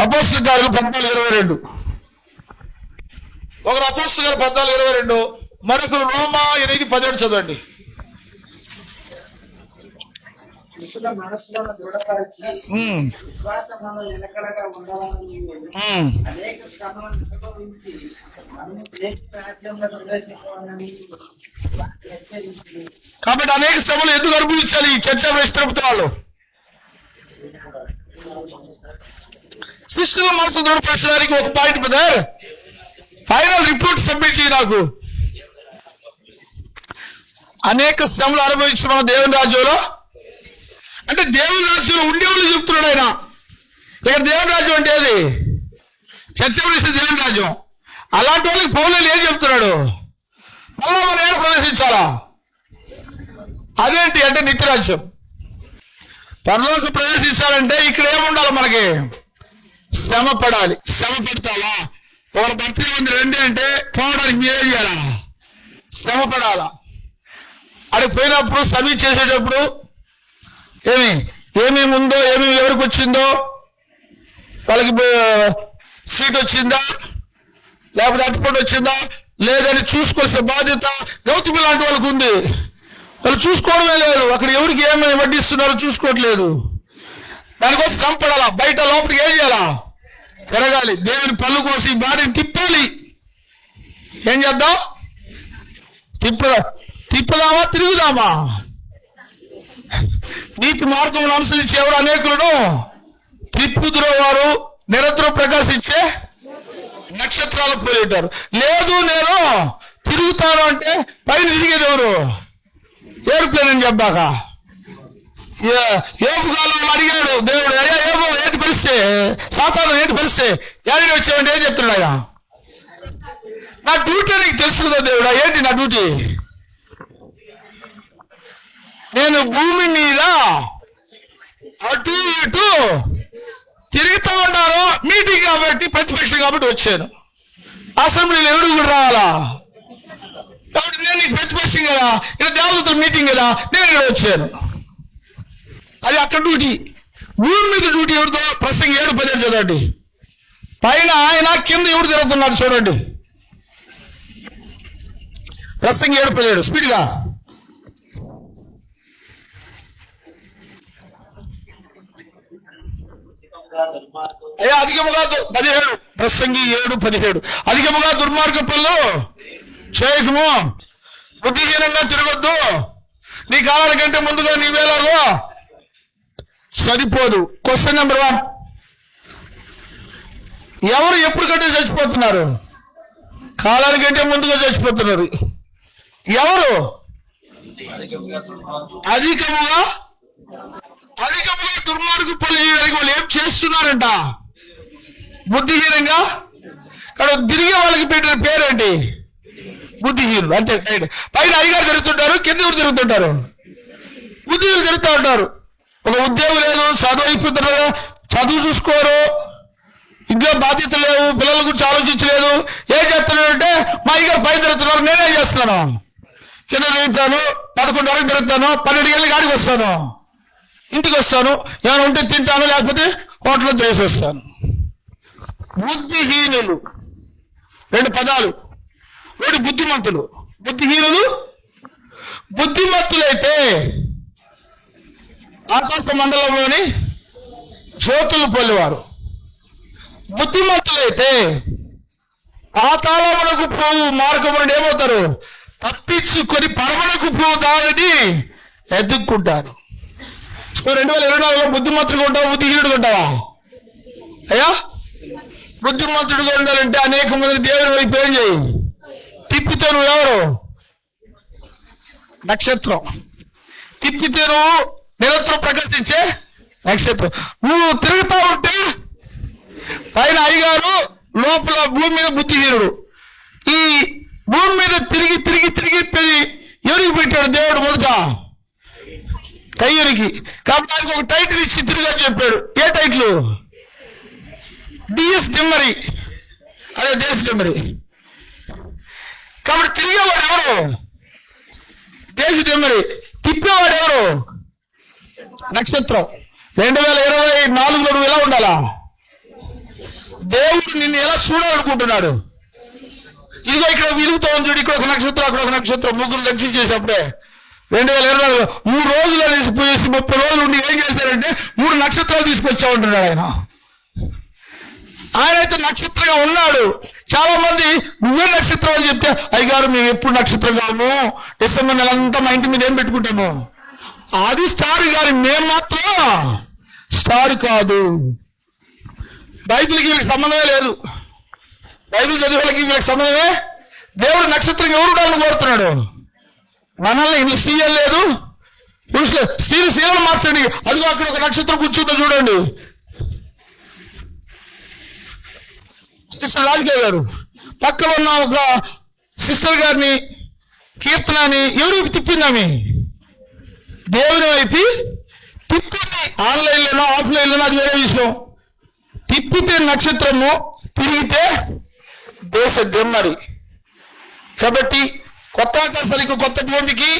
అపోస్తల కార్యాలు 14:22. ఒకరు అపోస్తల కార్యాలు 14:22, మరొకరు రోమా 8:17 చదవండి.
మనసులను దృఢపరిచి విశ్వాసమును నిలకడగా ఉండాలని అనేక శ్రమలను అనుభవించి మనము దేవుని రాజ్యంలో ప్రవేశించాలని హెచ్చరించి.
కాబట్టి అనేక శ్రమలు ఎందుకు అనుభవించాలి? చర్చ వేస్తున్నారు. శిష్యుల మనసు దృఢపరచడానికి ఒక point brother, final report submit చేయి నాకు. అనేక శ్రమలు అనుభవించి మన దేవుని రాజ్యంలో అంటే దేవుని రాజ్యంలో ఉండేవాళ్ళు చెప్తున్నాడు ఆయన. ఇక్కడ దేవుని రాజ్యం అంటే ఏది? చర్చవలసిన దేవుని రాజ్యం. అలాంటి వాళ్ళకి పౌలు ఏం చెప్తున్నాడు? మళ్ళా మనం ఏం ప్రవేశించాలా? అదేంటి అంటే నిత్యరాజ్యం. పరలోకి ప్రవేశించాలంటే ఇక్కడ ఏముండాలి? మనకి శ్రమ పడాలి. శ్రమ పడతావా? ఒకరి బర్త్డే ఉంది రండి అంటే పోవడానికి మీరేం చేయాలా? శ్రమ పడాలా? అక్కడికి పోయినప్పుడు సబ్మిట్ చేసేటప్పుడు ఏమేమి ఉందో, ఏమేమి ఎవరికి వచ్చిందో, వాళ్ళకి సీట్ వచ్చిందా లేకపోతే అట్టుపడి వచ్చిందా లేదని చూసుకోవాల్సిన బాధ్యత గౌతమి లాంటి వాళ్ళకు ఉంది. వాళ్ళు చూసుకోవడమే లేదు. అక్కడ ఎవరికి ఏమైనా వడ్డిస్తున్నారో చూసుకోవట్లేదు. దానికోసం చంపడాలా? బయట లోపలికి ఏం చేయాలా? తిరగాలి. దేవుని పళ్ళు కోసి బాడీని తిప్పాలి. ఏం చేద్దాం? తిప్పుదామా తిరుగుదామా? నీతి మార్గమును అనుసరించి ఎవరు అనేకులను త్రిప్పుదురో వారు నిరంతరం ప్రకాశించే నక్షత్రాలు పోయేటారు. లేదు నేను తిరుగుతాను అంటే పైన తిరిగేది ఎవరు? ఏరోప్లేన్ అని చెప్పాక ఏపు కాలంలో అడిగాడు దేవుడు, అయ్యా ఏమో ఏంటి పరిస్థితి, సాతాను ఏంటి పరిస్థితి, ఏడికి వచ్చావంటే ఏం చెప్తున్నాడు ఆయన? నా డ్యూటీ నీకు తెలుసు కదా దేవుడా. ఏంటి నా డ్యూటీ? నేను భూమి మీద అటు ఇటు తిరుగుతూ ఉన్నాను. మీటింగ్ కాబట్టి, ప్రతిపక్షం కాబట్టి వచ్చాను. అసెంబ్లీలో ఎవరు కూడా రావాలా? కాబట్టి నేను నీకు ప్రతిపక్షం కదా, ఇక్కడ దేవతల మీటింగ్ కదా, నేను ఇక్కడ వచ్చాను. అది అక్కడ డ్యూటీ. భూమి మీద డ్యూటీ ఎవరితో? ప్రసంగి 7:17 చదవండి. పైన ఆయన, కింద ఎవరు తిరుగుతున్నారు చూడండి. ప్రసంగి 7:17 స్పీడ్గా. అయ్యా అధికముగా 17 ప్రసంగి 7:17 అధికముగా దుర్మార్గ పనులు చేయకము, బుద్ధిహీనంగా తిరగొద్దు, నీ కాలాల కంటే ముందుగా నీవేలాగో సరిపోదు. క్వశ్చన్ నెంబర్ 1, ఎవరు ఎప్పుడు కంటే చచ్చిపోతున్నారు? కాలానికంటే ముందుగా చచ్చిపోతున్నారు. ఎవరు? అధికముగా దుర్మార్గ పనులు చేయడానికి వాళ్ళు ఏం చేస్తున్నారంట? బుద్ధిహీనంగా. ఇక్కడ తిరిగే వాళ్ళకి పెట్టిన పేరేంటి? బుద్ధిహీనులు. అంతే. పైన అయ్యగారు తిరుగుతుంటారు, కింద ఎవరు తిరుగుతుంటారు? బుద్ధిహీనులు తిరుగుతూ ఉంటారు. ఒక ఉద్యోగం లేదు, చదువు అయిపోతున్నారు, చదువు చూసుకోరు, ఇంట్లో బాధ్యత లేవు, పిల్లల గురించి ఆలోచించలేదు. ఏం చేస్తున్నారంటే మా అయ్యగారు పైన తిరుగుతున్నారు, నేనేం చేస్తున్నాను? కింద తిరుగుతాను, 11 వరకు తిరుగుతాను, 12 గంటలకు ఆడికి వస్తాను, ఇంటికి వస్తాను, ఏమైనా ఉంటే తింటాను, లేకపోతే హోటల్లో చేసి వస్తాను. బుద్ధిహీనులు 2 పదాలు. ఒకటి బుద్ధిమంతులు. బుద్ధిహీనులు. బుద్ధిమంతులైతే ఆకాశ మండలంలోని జ్యోతులు పోలేవారు. బుద్ధిమంతులైతే పాతాళమునకు పోవు మార్గమును ఏమవుతారు? తప్పించుకొని పరమునకు పోవు దానిని ఎదుక్కుంటారు. సో 2024లో బుద్ధిమంతుడిగా ఉంటావా, బుద్ధిహీనుడిగా ఉంటావా? అయ్యా బుద్ధిమంతుడిగా ఉండాలంటే అనేక మంది దేవుని వైపు ఏం చేయి? తిప్పితే నువ్వు ఎవరు? నక్షత్రం. తిప్పితే నువ్వు నిరంతరం ప్రకాశించే నక్షత్రం. నువ్వు తిరుగుతా ఉంటే పైన అయ్యగారు, లోపల భూమి మీద బుద్ధిహీనుడు. ఈ భూమి మీద తిరిగి తిరిగి తిరిగి ఎవరికి పెట్టాడు దేవుడు? మొదట కయ్యూరికి. కాబట్టి ఆయనకు ఒక టైటిల్ ఇచ్చి తిరిగి చెప్పాడు. ఏ టైటిల్? డిఎస్ దిమ్మరి. అదే దేశ దిమ్మరి. కాబట్టి తిరిగేవాడు ఎవరు? దేశ దిమ్మరి. తిప్పేవాడు ఎవరు? నక్షత్రం. 2024లో నువ్వు ఎలా ఉండాలా? దేవుడు నిన్ను ఎలా చూడాలనుకుంటున్నాడు? ఇదిగో ఇక్కడ విలుగుతా ఉంది చూడు, ఇక్కడ ఒక నక్షత్రం, అక్కడ ఒక నక్షత్రం, ముగ్గురు దర్శించేసప్పుడే 2024లో 3 రోజులు వేసిపోయేసి 30 రోజులు ఉండి ఏం చేశారంటే 3 నక్షత్రాలు తీసుకొచ్చా ఉంటున్నాడు ఆయన. ఆయనైతే నక్షత్రంగా ఉన్నాడు. చాలా మంది నువ్వే నక్షత్రం అని చెప్తే, అయ్యగారు మేము ఎప్పుడు నక్షత్రం కాము, డిసెంబర్ నెలంతా మా ఇంటి మీద ఏం పెట్టుకుంటాము, అది స్టార్ గారి, మేము మాత్రం స్టార్ కాదు. బైబిల్కి వీళ్ళకి సంబంధమే లేదు. బైబిల్ చదివే వాళ్ళకి వీళ్ళకి సంబంధమే. దేవుడు నక్షత్రం ఎవరు ఉండాలని కోరుతున్నాడు? మనల్ని ఇండస్ట్రీ లేదు, పురుషులు స్త్రీలను మార్చండి. అదిగో అక్కడ ఒక నక్షత్రం కూర్చుందో చూడండి. సిస్టర్ రాజకీయ గారు పక్కన ఉన్న ఒక సిస్టర్ గారిని కీర్తనని ఎవరికి తిప్పిందామి? దేవుని వైపు తిప్పింది. ఆన్లైన్లోనో ఆఫ్లైన్లోనో అది వేరే విషయం. తిప్పితే నక్షత్రము, తిరిగితే దేశ దిమ్మరి. కాబట్టి కొత్త ఆకాశానికి కొత్త భూమికి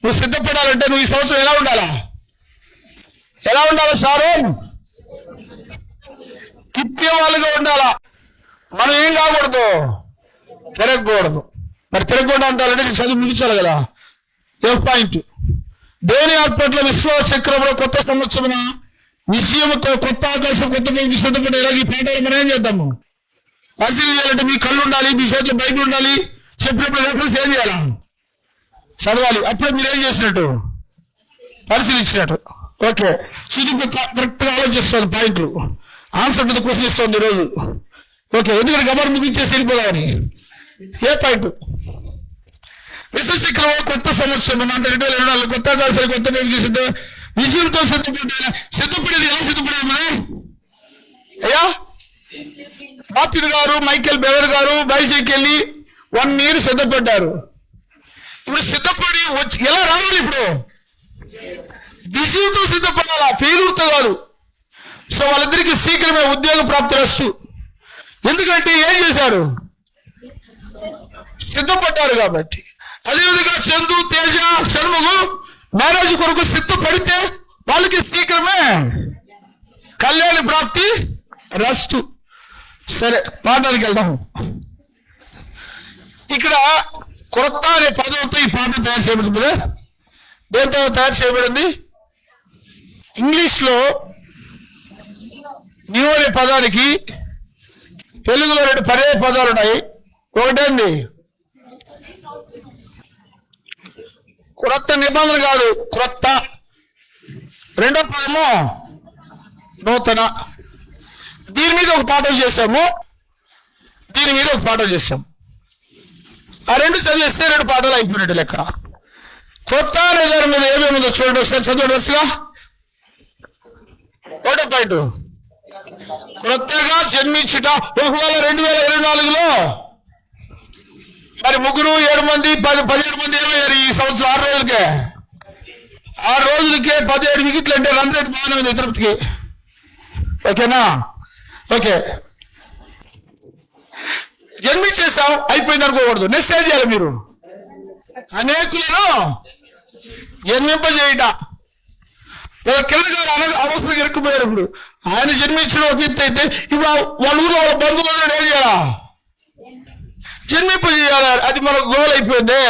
నువ్వు సిద్ధపడాలంటే నువ్వు ఈ సంవత్సరం ఎలా ఉండాలా? షారోన్? తిప్పే వాళ్ళుగా ఉండాలా. మనం ఏం కాకూడదు, తిరగకూడదు. మరి తిరగకూడదు అంటారంటే నీకు చదువు ముగించాలి కదా. పాయింట్. దేవుని ఏర్పాట్ల విశ్వాస చక్రంలో కొత్త సంవత్సరం నిశ్చయముతో కొత్త ఆకాశం కొత్త భూమికి సిద్ధపడేలా ఈ పాఠాలు మనం ఏం చేద్దాము? పరిశీలన చేయాలంటే మీ కళ్ళు ఉండాలి, మీ చేతిలో బైబిల్ ఉండాలి. చెప్పినప్పుడు రెఫరెన్స్ ఏం చేయాలా? చదవాలి. అప్పుడే మీరు ఏం చేసినట్టు? పరిశీలించినట్టు. ఓకే, చూసి కరెక్ట్ గా ఆలోచిస్తుంది. పాయింట్లు ఆన్సర్ టు ద క్వశ్చన్ ఇస్తుంది ఈరోజు. ఓకే, ఎందుకంటే గబర్ ముగించేసి వెళ్ళిపోదామని. ఏ పాయింట్? విశ్వశిఖరం కొత్త సంవత్సరం అంటే 2024 కొత్త ఆకాశాలు కొత్త భూమికి విజయంతో సిద్ధపడేది. ఎలా సిద్ధపడేది మనం? అయ్యా మార్టిన్ గారు, మైకేల్ బెవర్ గారు బైసికి వెళ్ళి 1 year సిద్ధపడ్డారు. ఇప్పుడు సిద్ధపడి వచ్చి ఎలా రావాలి? ఇప్పుడు విజయంతో సిద్ధపడాలా, ఫెయిల్యూర్తో కాదు. సో వాళ్ళిద్దరికి శీఘ్రమే ఉద్యోగ ప్రాప్తి రస్తు. ఎందుకంటే ఏం చేశారు? సిద్ధపడ్డారు కాబట్టి. అదేవిధంగా చందు, తేజ, షణ్ముగు మ్యారేజ్ కొరకు సిద్ధపడితే వాళ్ళకి శీఘ్రమే కళ్యాణ ప్రాప్తి రస్తు. సరే, పాఠానికి వెళ్దాం. ఇక్కడ కొత్త అనే పదంతో ఈ పాఠం తయారు చేయబడింది. దేంతో తయారు చేయబడింది? ఇంగ్లీష్ లో న్యూ అనే పదానికి తెలుగులో 2 పర్యాయ పదాలు ఉన్నాయి. ఒకటేంది? క్రొత్త నిబంధన కాదు, క్రొత్త. రెండో పదము నూతన. దీని మీద ఒక పాఠం చేశాము, దీని మీద ఒక పాఠం చేశాము. ఆ 2 చదివేస్తే 2 పాఠాలు అయిపోయినట్టు లెక్క. కొత్త అనే దాని మీద ఏమేమిందో చూడండి ఒకసారి. చదవండి వరుసగా. ఒకటో పాయింట్, కొత్తగా జన్మించుట. ఒకవేళ 2024లో మరి 3, 7 మంది 17 మంది ఏమయ్యారు ఈ సంవత్సరం? 6 రోజులకే 6 రోజులకే 17 వికెట్లు అంటే రన్ రేట్ బాగానే ఉంది తిరుపతికి. ఓకేనా? ఓకే, జన్మించేసాం అయిపోయింది అనుకోకూడదు. నెక్స్ట్ ఏం చేయాలి? మీరు అనేకులను జన్మింపజేయట. కిరణ్ గారు అవసరం ఇరుక్కుపోయారు. ఇప్పుడు ఆయన జన్మించిన ఒక ఎత్తు అయితే ఇప్పుడు వాళ్ళ ఊళ్ళో వాళ్ళ బంధువులు ఏం చేయాలా? జన్మింపజేయాలి. అది మనకు గోల్ అయిపోయింది.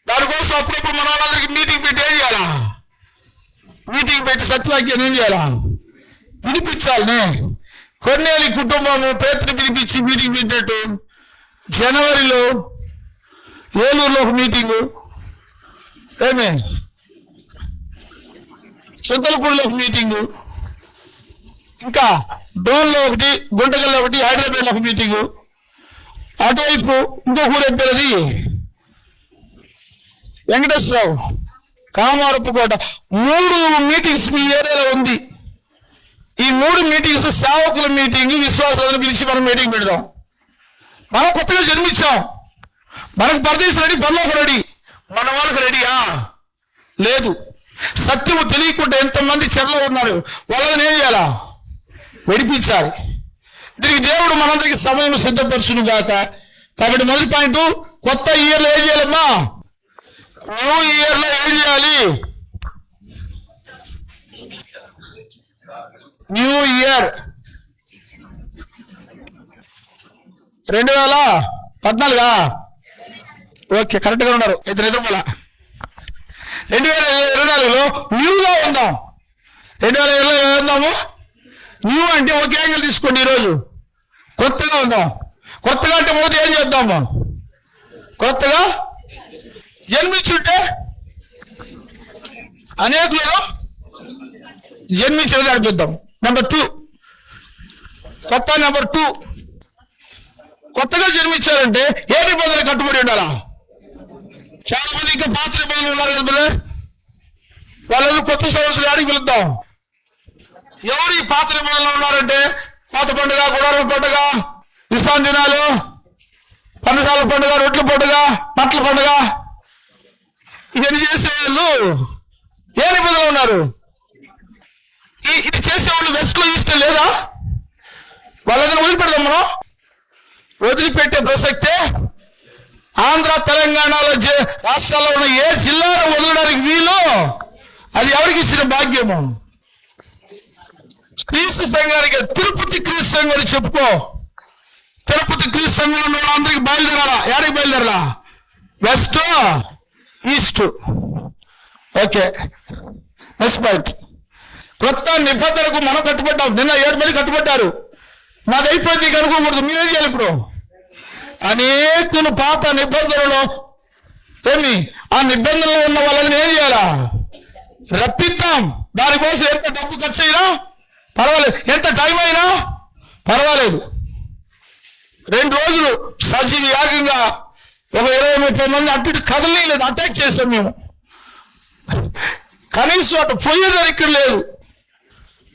దానికోసం అప్పుడప్పుడు మన వాళ్ళందరికీ మీటింగ్ పెట్టి ఏం చేయాలా? మీటింగ్ పెట్టి సత్యవాక్యాన్ని ఏం చేయాలా? వినిపించాలని. కొన్నేళ్ళ కుటుంబం పేతుని పిలిపించి మీటింగ్ పెట్టినట్టు జనవరిలో ఏలూరులో ఒక మీటింగు, ఏమే చింతలపూడిలో ఒక మీటింగు, ఇంకా డోన్లో ఒకటి, గుంటకల్లో ఒకటి, హైదరాబాద్లో ఒక మీటింగు, అటువైపు ఇంకో ఊరైపోయేది వెంకటేశ్వరరావు, కామారపుకోట. 3 మీటింగ్స్ మీ ఏరియాలో ఉంది. ఈ 3 మీటింగ్స్ సేవకుల మీటింగ్, విశ్వాసాలను పిలిచి మనం మీటింగ్ పెడదాం. మనం కొత్తగా జన్మించాం, మనకు పరదేశం రెడీ, పరలోకం రెడీ. మన వాళ్ళకి రెడీయా? లేదు. సత్యము తెలియకుండా ఎంతమంది చెరలో ఉన్నారు, వాళ్ళని ఏం చేయాలా? విడిపించాలి. దీనికి దేవుడు మనందరికీ సమయం సిద్ధపరచును గాక. కాబట్టి మొదటి పాయింట్, కొత్త ఇయర్లో ఏం చేయాలమ్మా? న్యూ ఇయర్లో ఏం చేయాలి? New year 2014. ఓకే, కరెక్ట్ గా ఉన్నారు. ఇద్దరు మళ్ళా 2024లో న్యూగా ఉందాం. 2020 ఉందాము. న్యూ అంటే ఒక యాంగిల్ తీసుకోండి. ఈరోజు కొత్తగా ఉందాం. కొత్తగా అంటే మొదటి ఏం చేద్దాము? కొత్తగా జన్మించుంటే అనేకులను జన్మించేది అనిపిద్దాం. నెంబర్ 2, కొత్త. నెంబర్ 2, కొత్తగా జన్మించారంటే ఏ నిబంధన కట్టుబడి ఉండాలా? చాలా మంది ఇంకా పాత నిబంధనలు ఉన్నారు కదా. పాత నిబంధనలు ఉన్నారంటే పాత పండుగ, గుడారం పండుగ, విశ్రాంతి దినాలు, పన్నసాల పండుగ, రొట్టెల పండుగ, పట్ల పండుగ, ఇవన్నీ చేసేవాళ్ళు ఏ నిబంధనలు ఉన్నారు? ఇది చేసేవాళ్ళు వెస్ట్ లో ఈస్ట్ లేదా? వాళ్ళని వదిలిపెడదాం. మనం వదిలిపెట్టే ప్రసక్తే. ఆంధ్ర తెలంగాణలో రాష్ట్రాల్లో ఉన్న ఏ జిల్లాలో వదలడానికి వీలు, అది ఎవరికి ఇచ్చిన భాగ్యము? క్రీస్తు సంఘానికి, తిరుపతి క్రీస్తు సంఘం అని చెప్పుకో. తిరుపతి క్రీస్తు సంఘంలో ఉన్న వాళ్ళందరికీ బయలుదేరాలా? యాడికి బయలుదేరాలా? West, east. Okay, next point. కొత్త నిబంధనకు మనం కట్టుబడ్డాం. నిన్న 7 మంది కట్టుబడ్డారు. నాది అయిపోయింది అనుకోకూడదు. మీరేం చేయాలి ఇప్పుడు? అనేకులు పాత నిబంధనలో ఆ నిబంధనలో ఉన్న వాళ్ళని ఏం చేయాలా? రప్పిద్దాం. దానికోసం ఎంత డబ్బు ఖర్చు అయినా పర్వాలేదు, ఎంత టైం అయినా పర్వాలేదు. 2 రోజులు సజీవ యాగంగా ఒక 20-30 మంది అటు ఇటు కదలలేదు. అటాక్ చేస్తాం మేము. కనీసం అటు పోయేదానికి ఇక్కడ లేదు.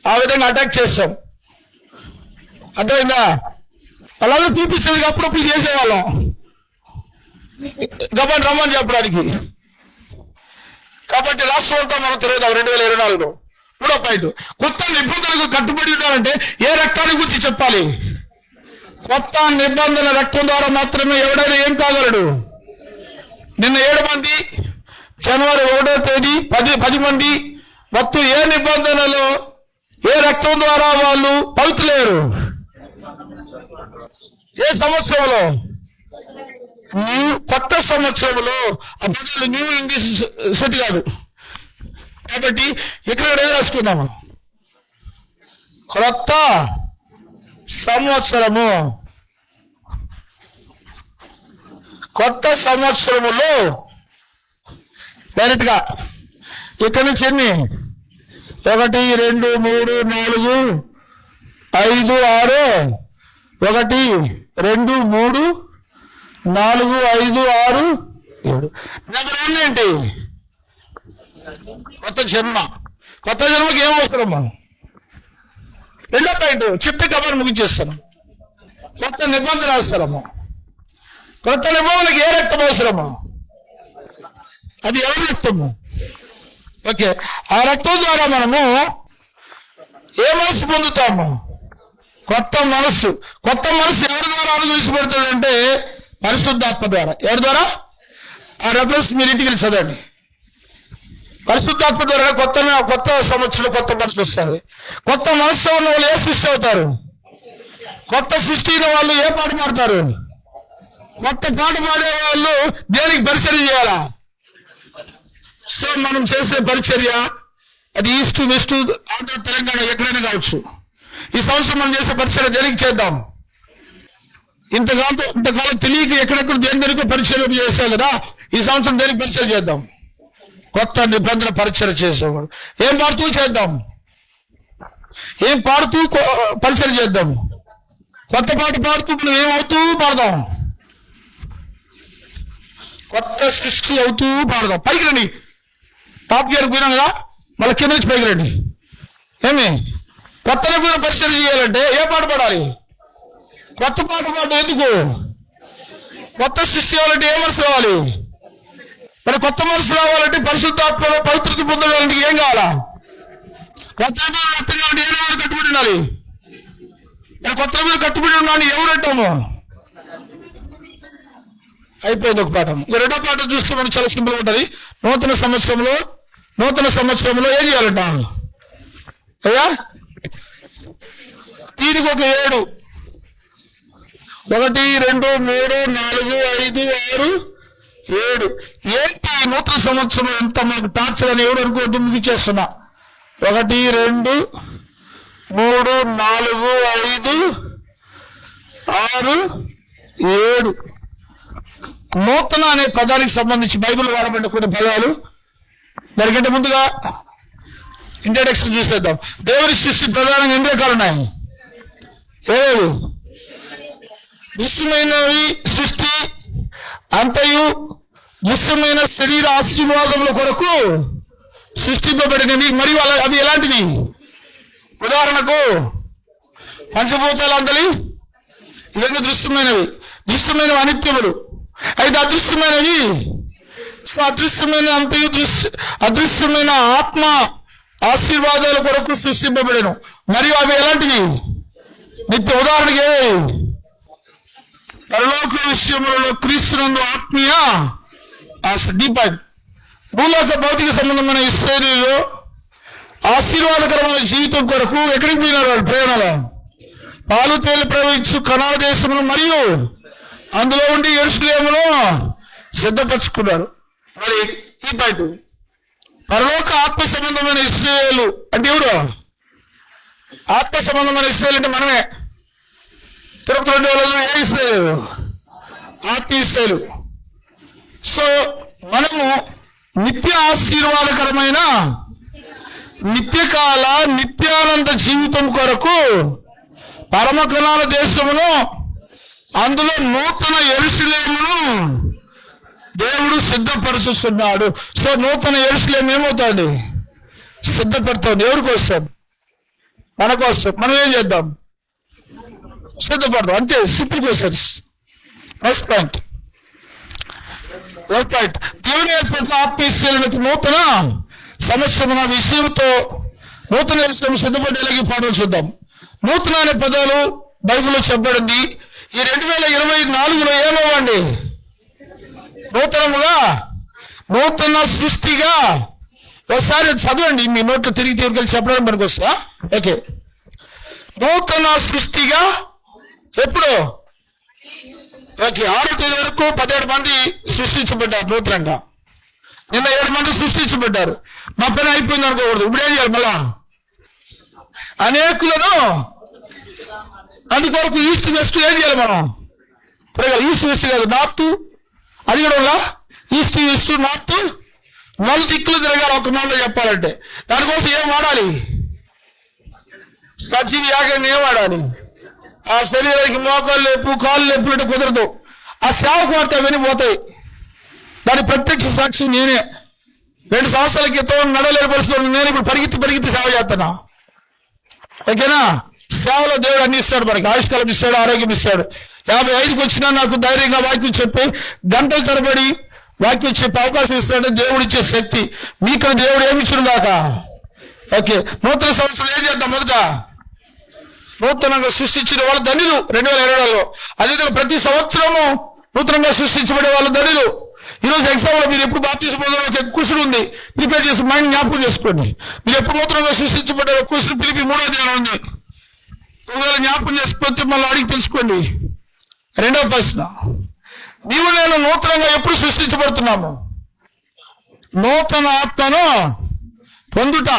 ఆ విధంగా అటాక్ చేస్తాం. అర్థమైందా? వాళ్ళందరూ చూపించేది అప్పుడప్పుడు చేసేవాళ్ళం. గమని రమ్మని చెప్పడానికి. కాబట్టి రాష్ట్రం అంతా మనం తిరుగుతాం 2024లో. 3వ పాయింట్. కొత్త నిబంధనలకు కట్టుబడి ఉండాలంటే ఏ రక్తాన్ని గురించి చెప్పాలి? కొత్త నిబంధన రక్తం ద్వారా మాత్రమే ఎవడైనా ఏం కాగలడు? నిన్న 7 మంది, జనవరి 1వ తేదీ 10 మంది, మొత్తం ఏ నిబంధనలో ఏ రక్తం ద్వారా వాళ్ళు పవిత్రులేరు? ఏ సంవత్సరంలో? కొత్త సంవత్సరంలో. ఆ బదులు న్యూ ఇంగ్లీష్ సెట్ కాదు. కాబట్టి ఇక్కడ ఏం రాసుకున్నాము? కొత్త సంవత్సరము. కొత్త సంవత్సరములో డైరెక్ట్ గా ఇక్కడి నుంచి ఎన్ని? 1 2 3 4 5 6 1 2 3 4 5 6 7. నెంబర్ 1 ఏంటి? కొత్త జన్మ. కొత్త జన్మకి ఏం అవసరమ్మా? 2వ పాయింట్ చెప్తే కబర్ ముగించేస్తాను. కొత్త నిబంధన అవసరము. కొత్త నిబంధనకి ఏ రక్తం అవసరము? అది ఎవరి రక్తము? ఓకే, ఆ రక్తం ద్వారా మనము ఏ మనసు పొందుతాము? కొత్త మనస్సు. కొత్త మనస్సు ఎవరి ద్వారా అనుగ్రహించబడుతుందంటే పరిశుద్ధాత్మ ద్వారా. ఎవరి ద్వారా? ఆ రెఫరెన్స్ మీరు ఇంటికి చదవండి. పరిశుద్ధాత్మ ద్వారా కొత్త సంవత్సరం కొత్త మనసు వస్తుంది. కొత్త మనసు ఉన్న వాళ్ళు ఏ సృష్టి అవుతారు? కొత్త సృష్టి అయిన వాళ్ళు ఏ పాట పాడతారు? కొత్త పాట పాడే వాళ్ళు దేనికి పరిచర్య చేయాలా? సో మనం చేసే పరిచర్య అది ఈస్ట్ వెస్ట్ ఆంధ్ర తెలంగాణ ఎక్కడైనా కావచ్చు. ఈ సంవత్సరం మనం చేసే పరిచర్య దేనికి చేద్దాం? ఇంతకాలం తెలియక ఎక్కడెక్కడ దేనికో పరిచర్య చేస్తాం కదా. ఈ సంవత్సరం దేనికి పరిచర్య చేద్దాం? కొత్త నిబంధన పరిచర్య చేసేవాడు. ఏం పాడుతూ చేద్దాం? ఏం పాడుతూ పరిచర్య చేద్దాం? కొత్త పాట పాడుతూ మనం ఏమవుతూ పాడదాం? కొత్త సృష్టి అవుతూ పాడదాం. పైకి రండి. టాప్ గేర్ పోయినాం కదా, మళ్ళీ కింద నుంచి పైకి రండి. ఏమి కొత్త నిబంధన పరిచర్య చేయాలంటే ఏ పాట పాడాలి? కొత్త పాట పాడడం. ఎందుకు? కొత్త సృష్టి కావాలంటే ఏ మనసు కావాలి? మరి కొత్త మనసు రావాలంటే పరిశుద్ధాత్మలో పవిత్రత పొందడానికి ఏం కావాలా? కొత్త రక్తం కాబట్టి ఏ వాడు కట్టుబడి ఉండాలి? మరి కొత్త మీద కట్టుబడి ఉండాలని ఎవరంటాము? అయిపోయింది ఒక పాఠం. 2వ పాఠం చూస్తే మనం చాలా సింపుల్ ఉంటుంది. నూతన సంవత్సరంలో ఏం చేయాలంట అయ్యా? దీనికి ఒక 7 1 2 3 4 5 6 7. ఏంటి నూతన సంవత్సరం ఎంత మాకు టార్చర్ అని ఎవరు అనుకోవద్దు. ముగిచేస్తున్నా. 1 2 3 4 5 6 7. నూతన అనే పదానికి సంబంధించి బైబిల్ వాడబడిన కొన్ని పదాలు. దానికంటే ముందుగా ఇంట్రడక్షన్ చూసేద్దాం. దేవుని సృష్టి ప్రధానంగా ఎన్ని రకాలు ఉన్నాయి? 7. దృశ్యమైనవి సృష్టి అంతయు దృశ్యమైన శరీర ఆశీర్వాదముల కొరకు సృష్టింపబడినవి. మరియు అవి ఎలాంటివి? ఉదాహరణకు పంచభూతాలు అందలి ఇవన్నీ దృశ్యమైనవి అనిత్యములు. అయితే అదృశ్యమైనవి అదృశ్యమైన అంతయు అదృశ్యమైన ఆత్మ ఆశీర్వాదాల కొరకు సృష్టింపబడను. మరియు అవి ఎలాంటివి? నిత్య. ఉదాహరణకి పరలోక విషయములలో క్రీస్తునందు ఆత్మీయ ఆశ. డీపాయింట్. భూలోక భౌతిక సంబంధమైన ఇశ్రాయేలీయులు ఆశీర్వాదకరమైన జీవితం కొరకు ఎక్కడికి పోయినారు? వాళ్ళు ప్రయాణాలు పాలు తేలి ప్రవహించు కనాను దేశమును మరియు అందులో ఉండి యెరూషలేమును సిద్ధపరచుకున్నారు. మరి ఈ పాయింట్, పరలోక ఆత్మ సంబంధమైన ఇశ్రాయేలు అంటే ఎవరు? ఆత్మ సంబంధమైన ఇశ్రాయేలు అంటే మనమే. తిరుపతి 2 ఏ ఇశ్రాయేలు? ఆత్మ ఇశ్రాయేలు. సో మనము నిత్య ఆశీర్వాదకరమైన నిత్యకాల నిత్యానంద జీవితం కొరకు పరమ కనాన దేశమును అందులో నూతన యెరూషలేమును దేవుడు సిద్ధపరుస్తున్నాడు. సో నూతన యెరూషలేము ఏమవుతుంది? సిద్ధపడుతుంది. ఎవరి కోసం? మన కోసం. మనం ఏం చేద్దాం? సిద్ధపడతాం. అంతే. Simple questions. First point. దేవుని ఏర్పడిన ఆత్మీయులకు నూతన సంవత్సరం విషయంతో నూతన యెరూషలేము సిద్ధపడేలాగా పాటలు చూద్దాం. నూతన అనే పదాలు బైబిల్లో చెప్పబడింది. ఈ 2024లో ఏమవ్వండి? నూతనముగా, నూతన సృష్టిగా. ఒకసారి చదవండి, మీ నోట్లో తిరిగి కలిసి చెప్పడానికి మనకు వస్తా. ఓకే. నూతన సృష్టిగా ఎప్పుడు? ఓకే. 6వ తేదీ వరకు 17 మంది సృష్టించబడ్డారు నూతనంగా. నిన్న 7 మంది సృష్టించబడ్డారు. మా పని అయిపోయింది అనుకోకూడదు. ఇప్పుడు ఏం చేయాలి? మళ్ళా అనేకులను అందుకొరకు ఈస్ట్ వెస్ట్ ఏం చేయాలి మనం? ఈస్ట్ వెస్ట్ కాదు, నార్త్. అది కూడా ఈస్ట్ వెస్ట్ నార్త్ 4 దిక్కులు తిరగాలి ఒక మాటలో చెప్పాలంటే. దానికోసం ఏం వాడాలి? సజీవ యాగంగా ఏం వాడాలి? ఆ శరీరానికి మోకాలు లేపు కాళ్ళు లేపులంటే కుదరదు. ఆ సేవకు వాడితే అవన్నీ పోతాయి. దాని ప్రత్యక్ష సాక్షి నేనే. 2 సంవత్సరాల క్రితం నడలేని పరిస్థితుల్లో నేను ఇప్పుడు పరిగెత్తి సేవ చేస్తున్నా. ఓకేనా? సేవలో దేవుడు అన్ని ఇస్తాడు. మనకి ఆయుష్కాలం ఇస్తాడు, ఆరోగ్యం ఇస్తాడు. 55కి వచ్చినా నాకు ధైర్యంగా వాక్యం చెప్పి గంటల తరబడి వాక్యం చెప్పే అవకాశం ఇస్తాడు. దేవుడు ఇచ్చే శక్తి మీకు దేవుడు ఏమి ఇచ్చును గాక. ఓకే. నూతన సంవత్సరం ఏం చేద్దాం? మొదట నూతనంగా సృష్టించిన వాళ్ళు ధనులు 2020లో. అదేవిధంగా ప్రతి సంవత్సరము నూతనంగా సృష్టించబడే వాళ్ళు ధనులు. ఈరోజు ఎగ్జామ్ లో మీరు ఎప్పుడు బాప్టిజం పొందాలో ఒక క్వశ్చన్ ఉంది, ప్రిపేర్ చేసి మైండ్ జ్ఞాపకం చేసుకోండి. మీరు ఎప్పుడు నూతనంగా సృష్టించబడ్డారో క్వశ్చన్ పిలిపి 3వ అధ్యాయం ఉంది. ఒకవేళ జ్ఞాపకం చేసుకుంటే మళ్ళీ అడిగి తెలుసుకోండి. 2వ ప్రశ్న, నీవు నేను నూతనంగా ఎప్పుడు సృష్టించబడుతున్నాము? నూతన ఆత్మను పొందుట,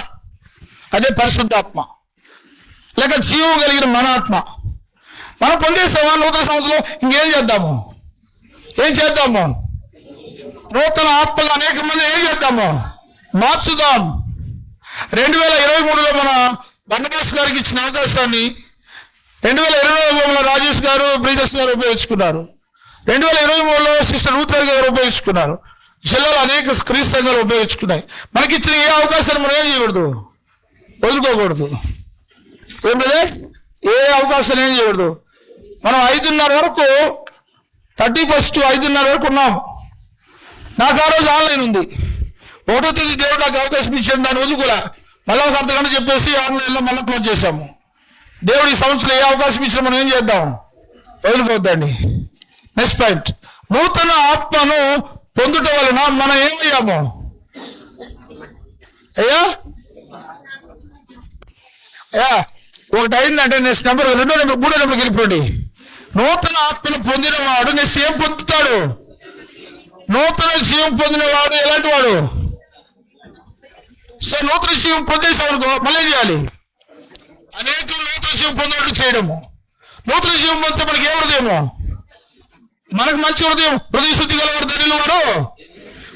అదే పరిశుద్ధాత్మ, లేక జీవం కలిగిన మన ఆత్మ. మనం పొందేసామా? నూతన సంవత్సరంలో ఇంకేం చేద్దాము? నూతన ఆత్మలు అనేక మంది ఏం చేద్దాము? మార్చుదాం. 2023లో మన బండదాస్ గారికి ఇచ్చిన అవకాశాన్ని 2022లో రాజేష్ గారు, బ్రీదర్స్ గారు ఉపయోగించుకున్నారు. 2023లో సిస్టర్ రూతర్ గారు ఉపయోగించుకున్నారు. జిల్లాలో అనేక క్రీస్తు సంఘాలు ఉపయోగించుకున్నాయి. మనకిచ్చిన ఏ అవకాశాన్ని మనం ఏం చేయకూడదు? వదులుకోకూడదు. ఏం లేదా? ఏ అవకాశాలు ఏం చేయకూడదు. మనం 5:30 వరకు 31st 5:30 వరకు ఉన్నాము. నాకు ఆ రోజు ఆన్లైన్ ఉంది. 1వ తేదీ దేవుడు నాకు అవకాశం ఇచ్చాడు, దాన్ని వదులుకోలే. మళ్ళీ ఒక అర్ధగంట చెప్పేసి ఆన్లైన్లో మళ్ళీ క్లోజ్ చేశాము. దేవుడు ఈ సంవత్సరం ఏ అవకాశం ఇచ్చినా మనం ఏం చేద్దాం? వదులుకోవద్దండి. నెక్స్ట్ పాయింట్, నూతన ఆత్మను పొందుట వలన మనం ఏమయ్యాము? అయ్యా ఒకటి అయిందంటే నెక్స్ట్ నెంబర్ 2వ నెంబర్ 3వ నెంబర్కి వెళ్ళిపోండి. నూతన ఆత్మను పొందిన వాడు నెక్స్ట్ ఏం పొందుతాడు? నూతన జీవం పొందిన వాడు ఎలాంటి వాడు? సో నూతన జీవం పొందేసామనుకో మళ్ళీ ఏం చేయాలి? అనేకులు నూతన జీవం పొందినట్టు చేయడము. నూతన జీవం పొందితే మనకి ఏ హృదయము? మనకు మంచి హృదయం, హృదయ శుద్ధి గలవాడు ధనిలు వాడు.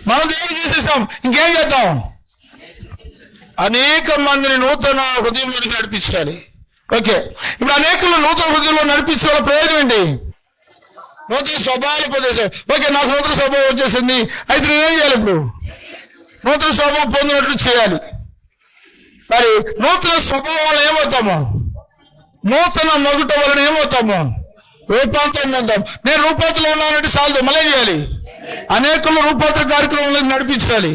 మనం దేవుడు చేసేసాం, ఇంకేం చేద్దాం? అనేక మందిని నూతన హృదయంలోనికి నడిపించాలి. ఓకే. ఇప్పుడు అనేకులు నూతన హృదయంలో నడిపించే వాళ్ళ ప్రయోజనం ఏంటి? నూతన స్వభావాలు పొందేసాం. ఓకే, నాకు నూతన స్వభావం వచ్చేసింది, అయితే నేనేం చేయాలి? ఇప్పుడు నూతన స్వభావం పొందినట్లు చేయాలి. మరి నూతన స్వభావం వలన ఏమవుతాము? నూతన మొగుట వలన ఏమవుతాము? రూపాంతరం పొందాం. నేను రూపాంతరం ఉన్నానంటే చాలు, మళ్ళీ చేయాలి. అనేకులు రూపాంతర కార్యక్రమాలకు నడిపించాలి.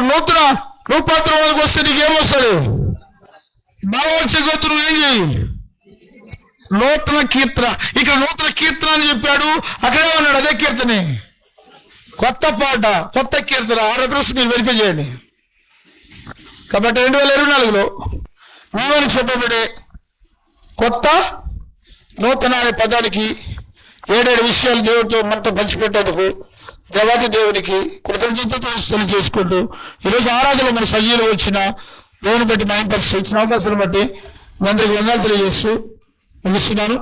నూతన రూపాంతరంలోకి వస్తే నీకేమొస్తుంది? భగవత్సగతులు ఏం చేయి? నూతన కీర్తన. ఇక్కడ నూతన కీర్తన అని చెప్పాడు, అక్కడే ఉన్నాడు అదే కీర్తనే. కొత్త పాట, కొత్త కీర్తన. అడ్రస్ మీరు వెరిఫై చేయండి. కాబట్టి 2024లో నీవని చెప్పబడే కొత్త నూతన అనే పదానికి 7 విషయాలు దేవుడితో మనతో పంచిపెట్టేందుకు దేవాది దేవునికి కృతజ్ఞతలు చేసుకుంటూ ఈరోజు ఆరాధనలో మన సజీవులు వచ్చిన దేవుని బట్టి మైండ్ పరిస్థితి ఇచ్చిన అవకాశాలను బట్టి మీ అందరికీ వందనాలు తెలియజేస్తూ ముగిస్తున్నాను.